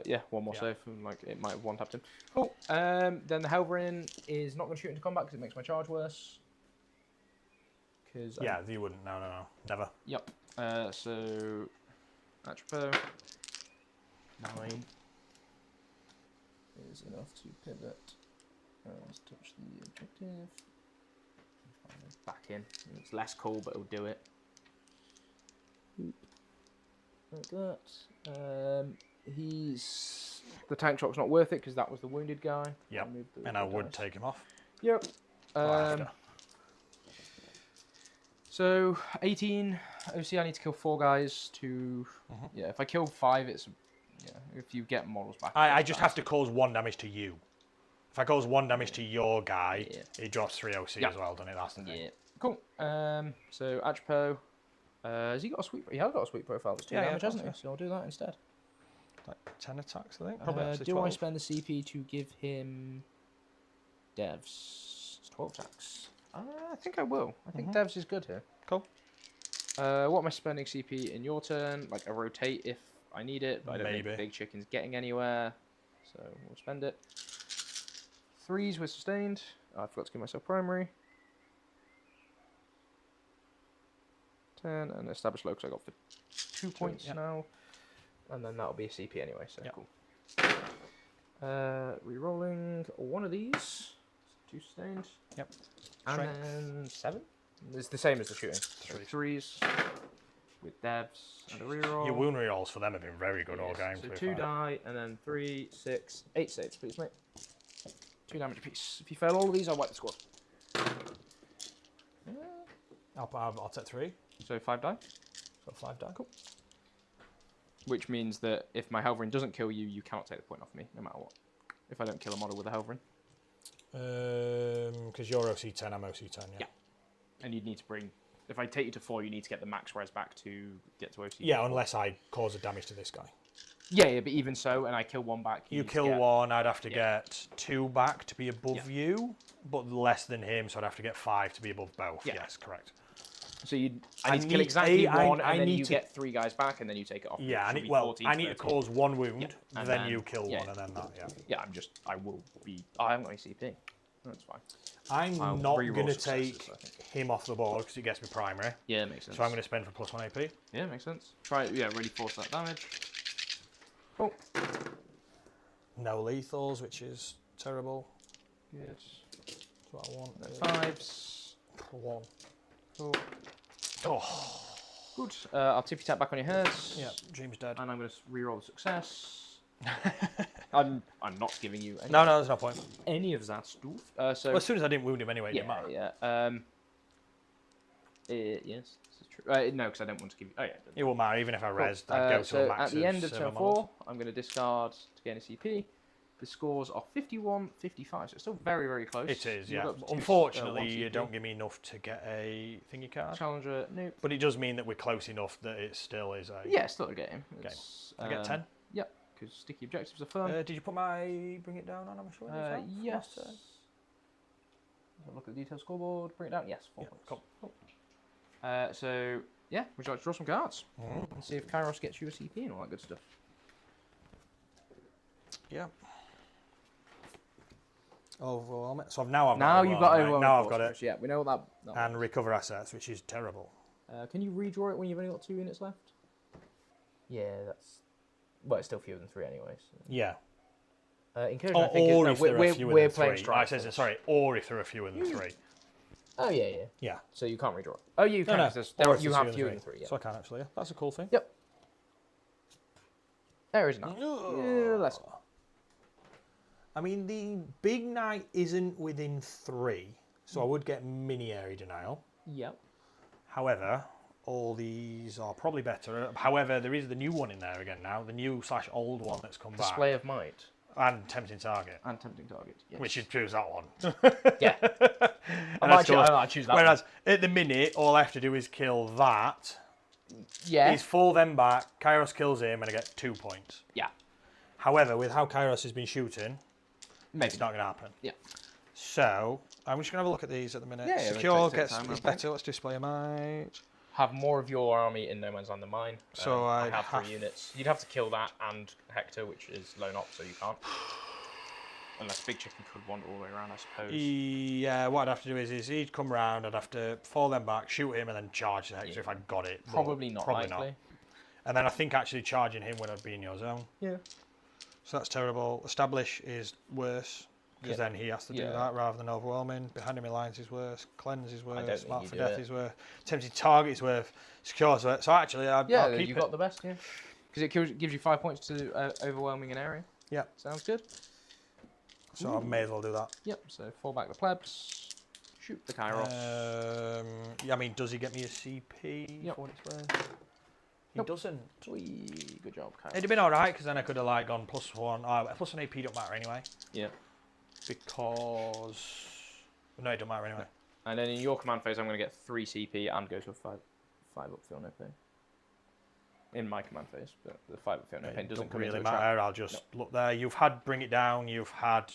Yeah, one more save. Like it might have one-tapped him. Cool. Then the Helverin is not going to shoot into combat because it makes my charge worse. Yeah, you wouldn't. No. Never. Yep. So, Atropos. 9 is enough to pivot. Let's touch the objective. Back in. It's less cool, but it'll do it. Like that. The tank shock's not worth it because that was the wounded guy. Yep. And I would take him off. Yep. So 18 OC. I need to kill 4 guys to. Yeah, if I kill 5, it's. Yeah, if you get models back. I just have to cause 1 damage to you. If I cause 1 damage to your guy, it drops 3 OC as well, doesn't it? That's the thing. Yeah. Cool. So Atropos. Has he got a sweep? He has got a sweep profile. That's 2 damage, hasn't he? So I'll do that instead. Like 10 attacks, I think. Probably actually Do 12. I spend the CP to give him Devs? It's 12 attacks. I think I will. I think Devs is good here. Cool. What am I spending CP in your turn? Like a rotate if I need it, but I don't think Big Chicken's getting anywhere. So we'll spend it. 3s were sustained. I forgot to give myself primary. 10 and establish low because I got for 2 points now. And then that'll be a CP anyway, so cool. Re-rolling 1 of these. 2 sustained. Yep. And then 7. It's the same as the shooting. 3s with devs and a reroll. Your wound rerolls for them have been very good all game. So 2 die and then 3, 6, 8 saves, please, mate. 2 damage apiece. If you fail all of these, I'll wipe the squad. I'll take 3. So 5 die. So 5 die. Cool. Which means that if my Helverin doesn't kill you, you cannot take the point off me, no matter what. If I don't kill a model with a Helverin. Because you're OC 10, I'm OC 10, yeah. And you'd need to bring... If I take you to 4, you need to get the max res back to get to OC. Yeah, 4. unless I cause a damage to this guy. Yeah, but even so, and I kill 1 back... You kill 1, I'd have to get 2 back to be above you, but less than him, so I'd have to get 5 to be above both. Yeah. Yes, correct. So I need to kill exactly 1, and then you get 3 guys back, and then you take it off. Yeah, I need to cause 1 wound, and then you kill 1, and then that, Yeah, I will be... Oh, I haven't got any CP. That's fine. I'm not going to take him off the board because it gets me primary. Yeah, makes sense. So I'm going to spend for +1 AP. Yeah, makes sense. Try it, really force that damage. Cool. No lethals, which is terrible. Yes. That's what I want. 5s. 1. Cool. Oh. Good. I'll tip your tap back on your heads. Yeah, Dream's dead. And I'm going to reroll the success. I'm not giving you any, No, there's no point. any of that stuff. So Well, as soon as I didn't wound him anyway, it didn't matter. Yes, this is true. No, because I don't want to give you... Oh, yeah. It won't matter, even if I rezzed, I'd go to So a max at the end of 7 turn models. 4, I'm going to discard to gain a CP. The scores are 51, 55, so it's still very, very close. It is, You've yeah. got 2, Unfortunately, 1 you CP. don't give me enough to get a thingy card. Challenger, nope. But it does mean that we're close enough that it still is a... Yeah, still a game. It's, I get 10? Yep, because sticky objectives are fun. Did you put my bring it down on, I'm sure? Yes. Have a look at the detailed scoreboard. Bring it down. Yes, 4 points. Cool. So, yeah, would you like to draw some cards? And see if Kairos gets you a CP and all that good stuff. Yeah. Overwhelming. So now I've got Now you've got overwhelming, right? overwhelming. Now I've force got it. push, yeah, we know what that And recover assets, which is terrible. can you redraw it when you've only got 2 units left? Yeah, that's... Well, it's still fewer than 3 anyway. So. Yeah. Incursion, I think Or no, if there are fewer we're than playing 3. strike Says, force. sorry, or if there are fewer than 3. Oh, yeah, yeah. Yeah. So you can't redraw it. Oh, you can. No, No. or if You there's have fewer than 3, yeah. So I can actually, yeah. That's a cool thing. Yep. There is none. Yeah, let's go. I mean, the big knight isn't within 3, so I would get mini area denial. Yep. However, all these are probably better. However, there is the new one in there again now, the new/old one that's come Display back. of might. And tempting target. And tempting target, yes. Which you'd choose that one. Yeah. I might choose that Whereas, at the minute, all I have to do is kill that. Yeah. He's fall them back, Kairos kills him, and I get 2 points. Yeah. However, with how Kairos has been shooting, Maybe. it's not going to happen. Yeah. So, I'm just going to have a look at these at the minute. Yeah, yeah, Secure take gets time, is better. Let's display a might. Have more of your army in No Man's Land than mine. So I I'd have have- 3 units. You'd have to kill that and Hector, which is lone op, so you can't. Unless Big Chicken could wander all the way around, I suppose. Yeah, what I'd have to do is he'd come round, I'd have to fall them back, shoot him, and then charge the Hector if I got it. but Probably not probably likely. not. And then I think actually charging him when I'd be in your zone. Yeah. So that's terrible. Establish is worse, because then he has to do that rather than overwhelming. Behind enemy lines is worse. Cleanse is worse. don't Smart think for you do death it. is worse. Tempted target is worse. Secure is worse. So actually, I'll keep you it. got the best, yeah. Because it gives you 5 points to overwhelming an area. Yeah. Sounds good. So I may as well do that. Yep, so fall back the plebs. Shoot the Kairos. Yeah, I mean, does he get me a CP? Yep. For what it's worth? He doesn't. Whee, good job, Kairos. It'd have been alright, because then I could have like gone +1. Plus an AP don't matter anyway. Yeah. Because... No, it don't matter anyway. And then in your command phase, I'm going to get 3 CP and go to a 5 upfield no pain. In my command phase, but the 5 upfield no pain doesn't come really into a trap. matter. I'll just look there. You've had Bring It Down. You've had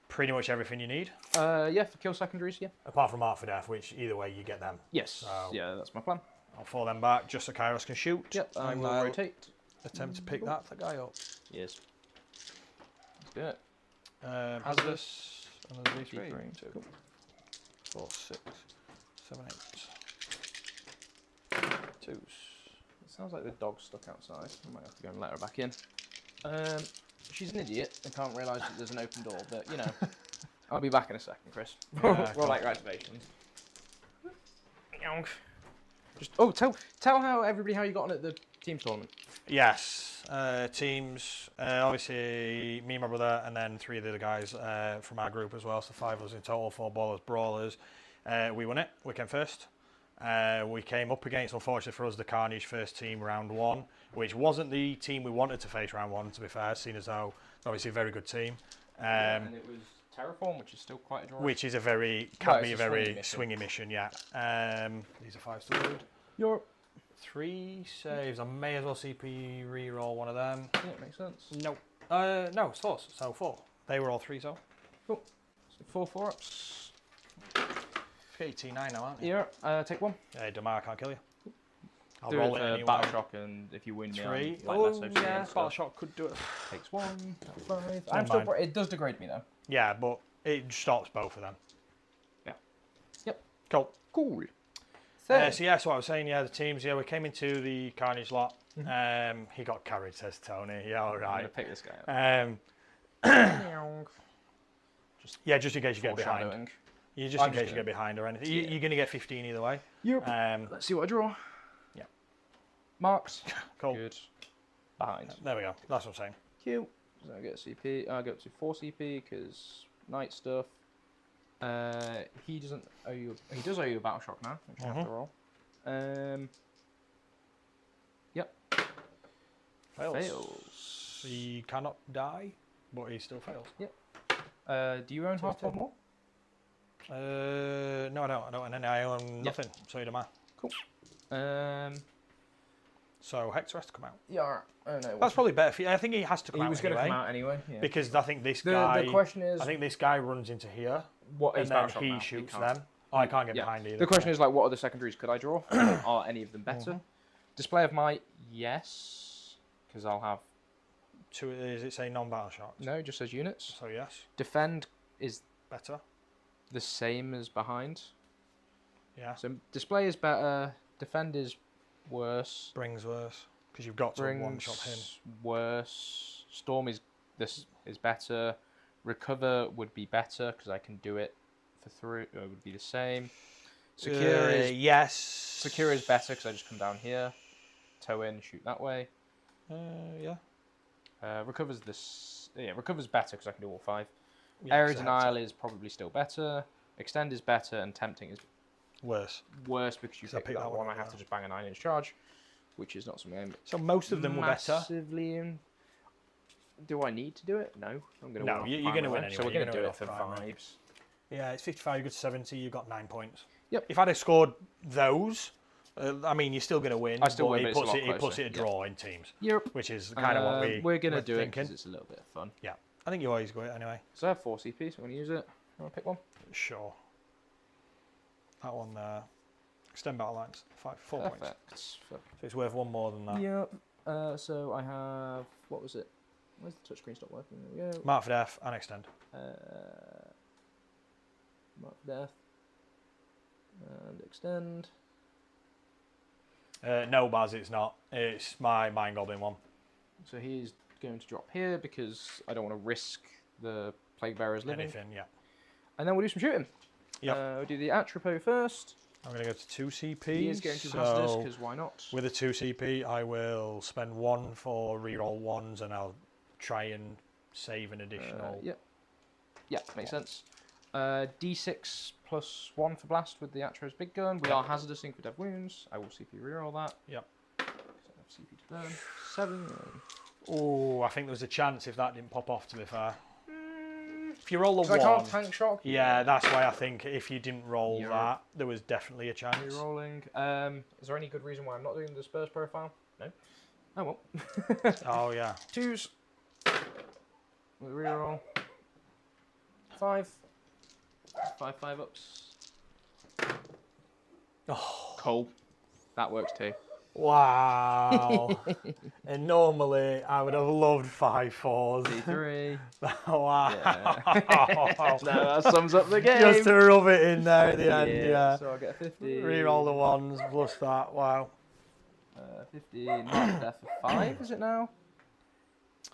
pretty much everything you need. Yeah, for kill secondaries, yeah. Apart from Art for Death, which either way you get them. Yes. So Yeah, that's my plan. I'll fall them back just so Kairos can shoot. Yep, I And will I'll rotate. attempt to pick that guy up. Yes. Let's do it. Hazardous. And there's these 3. Three. 2, Cool. 4, 6, 7, 8. 2s. It sounds like the dog's stuck outside. I might have to go and let her back in. She's an idiot and can't realise that there's an open door, but you know. I'll be back in a second, Chris. Yeah, Roll like your activations. Just tell everybody how you got on at the team tournament. Yes, teams. Obviously, me and my brother, and then 3 of the other guys from our group as well. So 5 of us in total, 4 ballers, brawlers. We won it. We came first. We came up against, unfortunately for us, the Carnage first team round 1, which wasn't the team we wanted to face round 1. To be fair, seen as though obviously a very good team. And it was Terraform, which is still quite a draw. Which is a very swingy mission. Yeah. These are 5 still good. You're 3 saves. I may as well CP re-roll one of them. yeah, makes sense. No. No, it's 4. So 4. They were all 3, so. Cool. So 4 4-ups. 89 now, aren't you? Yeah, take 1. Hey, Damar, I can't kill you. I'll Do roll it it for anyway. Battle Shock, and if you win me, 3. like Oh, less OC yeah, and stuff. Battle Shock could do it. Takes 1. 5. Never mind. It does degrade me though. Yeah, but it stops both of them. Yeah. Yep. Cool. Cool. So yeah, so what I was saying, yeah, the teams, yeah, we came into the Carnage lot. He got carried, says Tony. Yeah, all I'm right. gonna pick this guy up. Yeah, just in case you get behind. Foreshadowing. You just in case you get behind or anything. You're going to get 15 either way. Yep. Let's see what I draw. Yeah. Marks. Cool. Good. Behind. There we go. That's what I'm saying. Cute. So I get a CP. I go up to 4 CP because night stuff. He doesn't owe you. He does owe you a battle shock now, which you have to roll. Yep. Fails. He cannot die, but he still fails. Yep. Do you own half one more? No, I don't. And then I own nothing, so you don't matter. Cool. So Hector has to come out. Yeah. Oh no. That's probably better for you. I think he has to come out. He was going to come out anyway. Yeah. Because I think this guy. The question is. I think this guy runs into here. What and is then battle shock he now? shoots He can't. them. Oh, I can't get behind either. The question is like, what other secondaries could I draw? Are any of them better? Display of might, yes, because I'll have. Does it say non-battle shots? No, it just says units. So yes. Defend is Better. the same as behind. Yeah. So display is better. Defend is worse. Brings worse because you've got to one-shot him. Worse. Storm is better. Recover would be better because I can do it for 3. It would be the same. Secure is yes. Secure is better because I just come down here, toe in, shoot that way. Yeah. Recover's this. Yeah, recover's better because I can do all 5. Yeah, Area 'cause I denial is probably still better. Extend is better, and tempting is worse. Worse because you pick that one. I have to just bang a 9-inch charge, which is not something I'm. So most of them were better. Massively in. Do I need to do it? No. I'm going to. No, you're going to win anyway. So we're going to do it for 5s. Yeah, it's 55, you got 70, you got 9 points. Yep. If I'd have scored those, I mean, you're still going to win. I still win, but it puts it a draw in teams. Yep. Which is kind of what we're going to do it because it's a little bit of fun. Yeah. I think you always go it anyway. So I have 4 CP, so I'm going to use it. You want to pick one? Sure. That one there. Extend battle lines. 4 points. So it's worth 1 more than that. Yep. So I have. What was it? Where's the touchscreen stop working? There we go. Mark for death and extend. Mark for death. And extend. No, Baz, it's not. It's my Mind Goblin one. So he's going to drop here because I don't want to risk the Plague Bearers living. Anything, yeah. And then we'll do some shooting. Yep. We'll do the Atropo first. I'm going to go to 2 CP. He is going to hazardous because why not? With a 2 CP, I will spend 1 for reroll 1s and I'll try and save an additional. Yeah, makes sense. D6 plus 1 for blast with the Atro's big gun. We are hazardous ink with dead wounds. I will CP reroll that. Yep. So I have CP to burn. 7. Oh, I think there was a chance if that didn't pop off, to be fair. If you roll a 1. I can't tank shock. Yeah, that's why I think if you didn't roll that, there was definitely a chance. Rerolling. Is there any good reason why I'm not doing the disperse profile? No. Oh well. Oh yeah. 2s. With reroll. 5. 5 ups. Oh. Cool. That works too. Wow. And normally I would have loved 5 4s. D3. Wow. Yeah. No, that sums up the game. Just to rub it in there at the end, yeah. So I'll get a 50. Reroll the 1s plus that, wow. 50. Mark death for 5, is it now?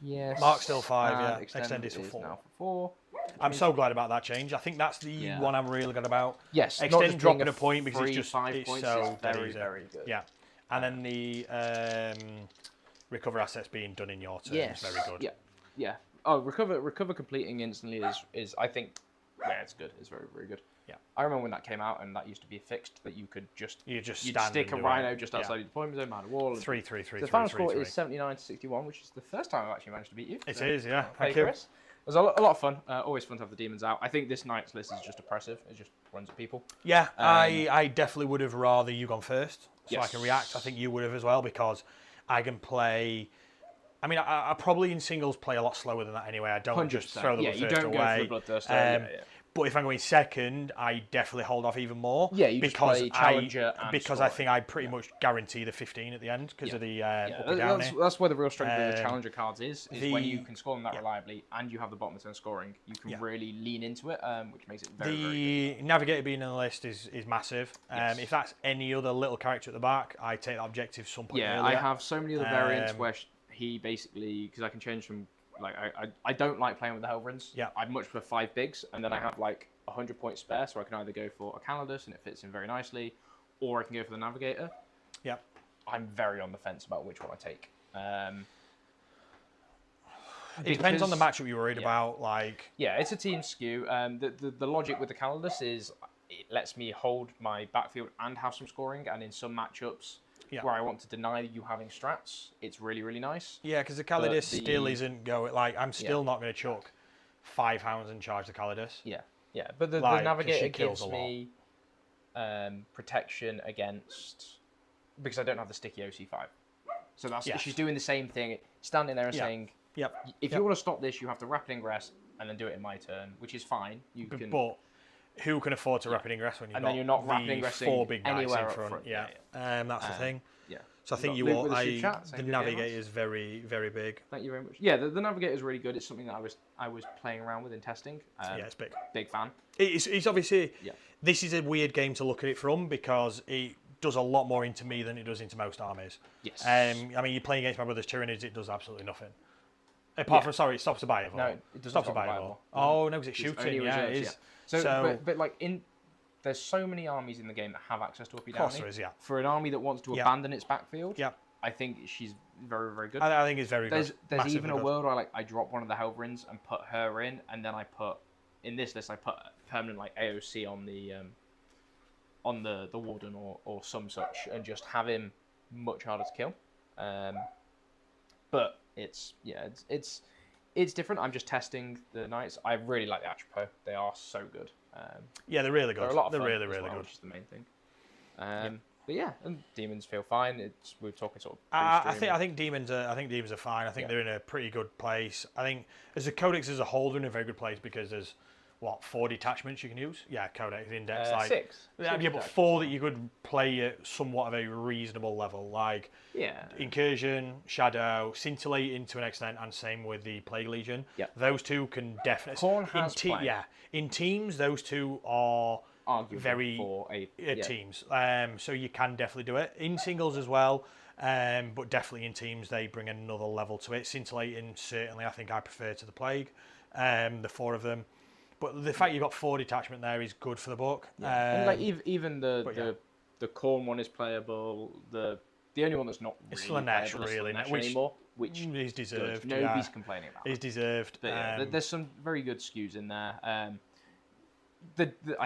Yes. Mark still 5, yeah. Extend is for 4. Now for 4. I'm so glad about that change. I think that's the one I'm really glad about. Yes. Extend dropping a point because it's just 5 points so is very, very good. Yeah. And then the recover assets being done in your turn is very good. Yeah. Yeah. Oh, recover completing instantly is I think it's good. It's very, very good. Yeah. I remember when that came out and that used to be fixed that you could you'd stand stick a rhino just outside your deployment zone behind a wall. 3 3 3. The final score is 79 to 61, which is the first time I've actually managed to beat you. It is, yeah. Thank you. Chris. It was a lot of fun. Always fun to have the demons out. I think this night's list is just oppressive. It just runs at people. Yeah, I definitely would have rather you gone first so I can react. I think you would have as well because I can play. I mean, I probably in singles play a lot slower than that anyway. I don't 100%. Just throw the bloodthirst away. Go for the bloodthirst. But if I'm going second, I definitely hold off even more. Yeah, you because just play challenger because I think I pretty much guarantee the 15 at the end because of the that's where the real strength of the challenger cards is when you can score them that reliably and you have the bottom of turn scoring. You can really lean into it, which makes it very, very good. Navigator being on the list is massive. If that's any other little character at the back, I take that objective some point earlier. I have so many other variants where he basically, because I can change from, like, I don't like playing with the Helverins. Yeah. I'd much prefer 5 bigs, and then I have like 100 points spare, so I can either go for a Calidus and it fits in very nicely, or I can go for the Navigator. Yeah. I'm very on the fence about which one I take. It depends on the matchup you're worried about. Like, yeah, it's a team skew. The logic with the Calidus is it lets me hold my backfield and have some scoring, and in some matchups where I want to deny you having strats, it's really, really nice. Yeah, because the Calidus still isn't going. Like, I'm still not going to chuck 5 hounds and charge the Calidus. Yeah, yeah, but the Navigator gives me protection against, because I don't have the sticky OC5. So that's she's doing the same thing, standing there and saying, if you want to stop this, you have to rapid ingress and then do it in my turn, which is fine. You can. But who can afford to rapid ingress when you've got then you're not rapid ingressing 4 big guys anywhere in front? Yeah, that's the thing. Yeah. So I think Luke with the super chat, the saying good navigator Daemons. is very, very big. Thank you very much. Yeah, the navigator is really good. It's something that I was playing around with in testing. Yeah, it's big. Big fan. It's obviously, Yeah. this is a weird game to look at it from because it does a lot more into me than it does into most armies. Yes. I mean, you're playing against my brother's Tyranids, it does absolutely nothing. Apart from, sorry, it stops survival. No, it doesn't Stop stop survival. survival. Oh, no, because it's It's shooting. only Yeah, it reserves, is. So, but like there's so many armies in the game that have access to a Of course there is, yeah. For an army that wants to abandon its backfield, I think she's very, very good. I think it's very There's good. There's Massively even a good. world where I drop one of the Helverins and put her in, and then in this list I put permanent AOC on the Warden or some such, and just have him much harder to kill. But it's different. I'm just testing the Knights. I really like the Atropos. They are so good. Yeah, they're really good. They're a lot of They're fun really, as really well, good. which is the main thing. But yeah, and Demons feel fine. We're talking sort of. I think Demons are fine. I think they're in a pretty good place. I think as a Codex as a whole, they're in a very good place because there's 4 detachments you can use. Yeah, Codex Index 6. Yeah, but 4 that you could play at somewhat of a reasonable level, like Incursion, Shadow, Scintillating to an extent, and same with the Plague Legion. Yeah, those 2 can definitely. Khorne has play. Yeah, in teams, those 2 are arguably very for teams. So you can definitely do it in singles as well. But definitely in teams, they bring another level to it. Scintillating, certainly, I think I prefer to the Plague. The 4 of them. But the fact you've got 4 detachment there is good for the book. And even the Khorne one is playable. The only one that's not it's really Slanesh, playable is really, Slanesh which anymore, which is deserved. Nobody's complaining about. He's deserved. But there's some very good skews in there. I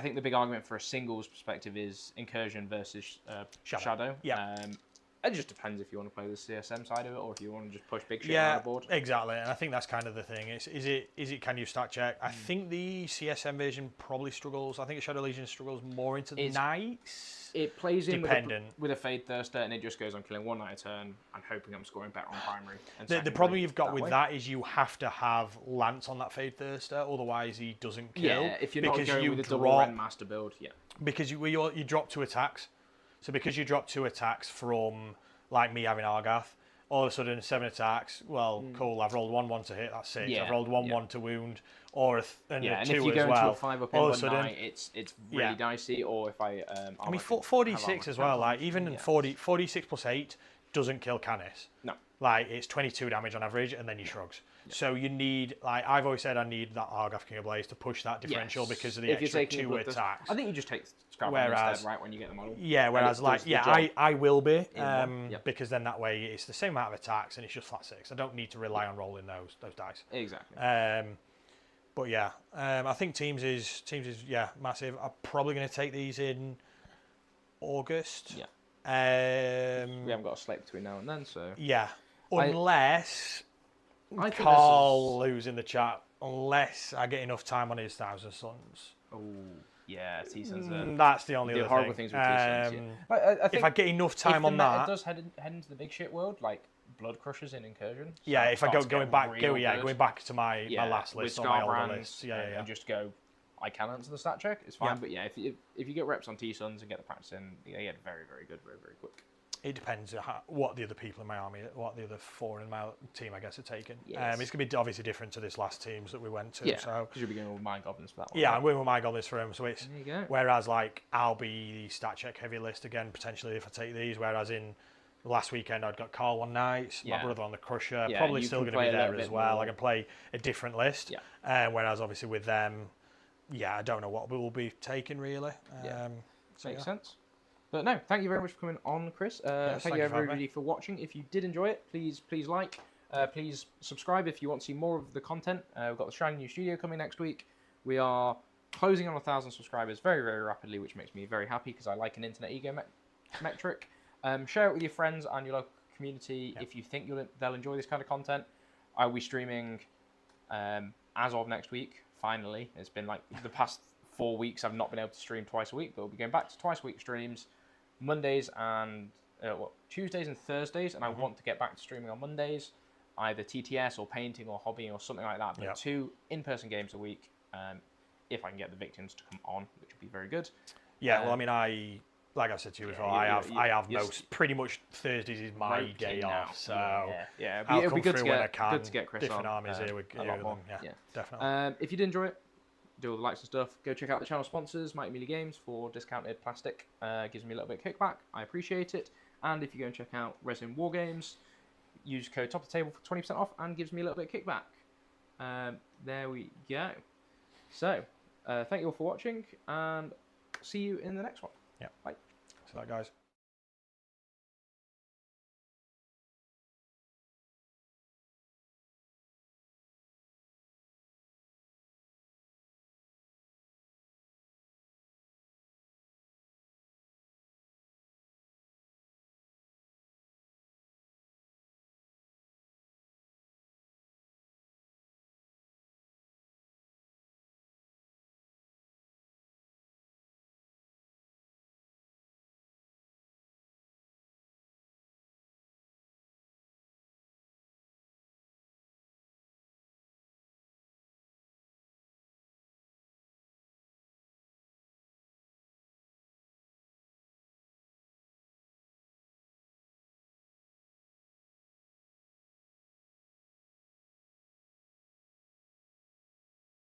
think the big argument for a singles perspective is Incursion versus Shadow. Yeah. It just depends if you want to play the CSM side of it or if you want to just push big shit around the board. Exactly. And I think that's kind of the thing. Is it can you stat check? I think the CSM version probably struggles. I think the Shadow Legion struggles more into the Knights. It plays in with a Fade Thirster, and it just goes on killing 1 knight a turn and hoping I'm scoring better on primary. The problem you've got with that is you have to have Lance on that Fade Thirster, otherwise he doesn't kill. Yeah, if you're not going with a double Rendmaster build, because you drop 2 attacks. So because you drop 2 attacks from, like me having Argath, all of a sudden 7 attacks, cool, I've rolled 1-1 to hit, that's 6. I've rolled 1-1 to wound, or a 2 and as if you go well. Into a 5 up on 1 knight, it's really dicey, or if I... I mean, 4d6 as well, like, even 4d6 plus 8 doesn't kill Canis. No. Like, it's 22 damage on average, and then you shrugs. Yeah. So you need, like, I've always said I need that Argath King of Blaze to push that differential because of the extra 2 attacks. I think you just take Scrap instead, right, when you get the model. Yeah, whereas, I will be, because then that way it's the same amount of attacks and it's just flat 6. I don't need to rely on rolling those dice. Exactly. But yeah, I think teams is massive. I'm probably going to take these in August. Yeah. We haven't got a slate between now and then, so... Yeah. Unless Carl, who's in the chat, unless I get enough time on his Thousand Sons. Oh, yeah, T-Sons. That's the only other horrible thing. things with T-Sons, I think if I get enough time on that... It does head into the big shit world, like Blood Crushers in Incursion. So yeah, if I going back to my last list, or my older list. And just go, I can answer the stat check, it's fine. Yeah. But yeah, if you get reps on T-Sons and get the practice in, you get very, very good, very, very quick. It depends what the other people in my army, what the other 4 in my team, I guess, are taking. Yes. It's going to be obviously different to this last teams that we went to. Yeah, so because you'll be going with my goblins for that one. Yeah, I'm going with my goblins for him. So it's there you go. Whereas like I'll be the stat check heavy list again potentially if I take these. Whereas in last weekend I'd got Carl on Knights, my brother on the Crusher, probably still going to be there as well. I can play a different list. Yeah. Whereas obviously with them, I don't know what we will be taking really. Makes sense. But no, thank you very much for coming on, Chris. Thank you everybody for watching. If you did enjoy it, please like. Please subscribe if you want to see more of the content. We've got the shiny new studio coming next week. We are closing on 1,000 subscribers very, very rapidly, which makes me very happy because I like an internet ego metric. Share it with your friends and your local community if you think they'll enjoy this kind of content. I will be streaming as of next week, finally. It's been like the past 4 weeks I've not been able to stream twice a week, but we'll be going back to twice a week streams, Mondays and Tuesdays and Thursdays, and I want to get back to streaming on Mondays, either TTS or painting or hobbying or something like that, but 2 in-person games a week, if I can get the victims to come on, which would be very good. Yeah, well, I mean, like I've said to you before, yeah, I have most pretty much Thursdays is my day off, so yeah. I'll It'll come be good through to when get I can. good to get Chris Different on. armies here with A lot more. them. Yeah, Yeah. definitely. If you did enjoy it, do all the likes and stuff. Go check out the channel sponsors, Mighty Mealy Games, for discounted plastic. Gives me a little bit of kickback. I appreciate it. And if you go and check out Resin War Games, use code top of the table for 20% off and gives me a little bit of kickback. There we go. So, thank you all for watching and see you in the next one. Yeah. Bye. So that, guys.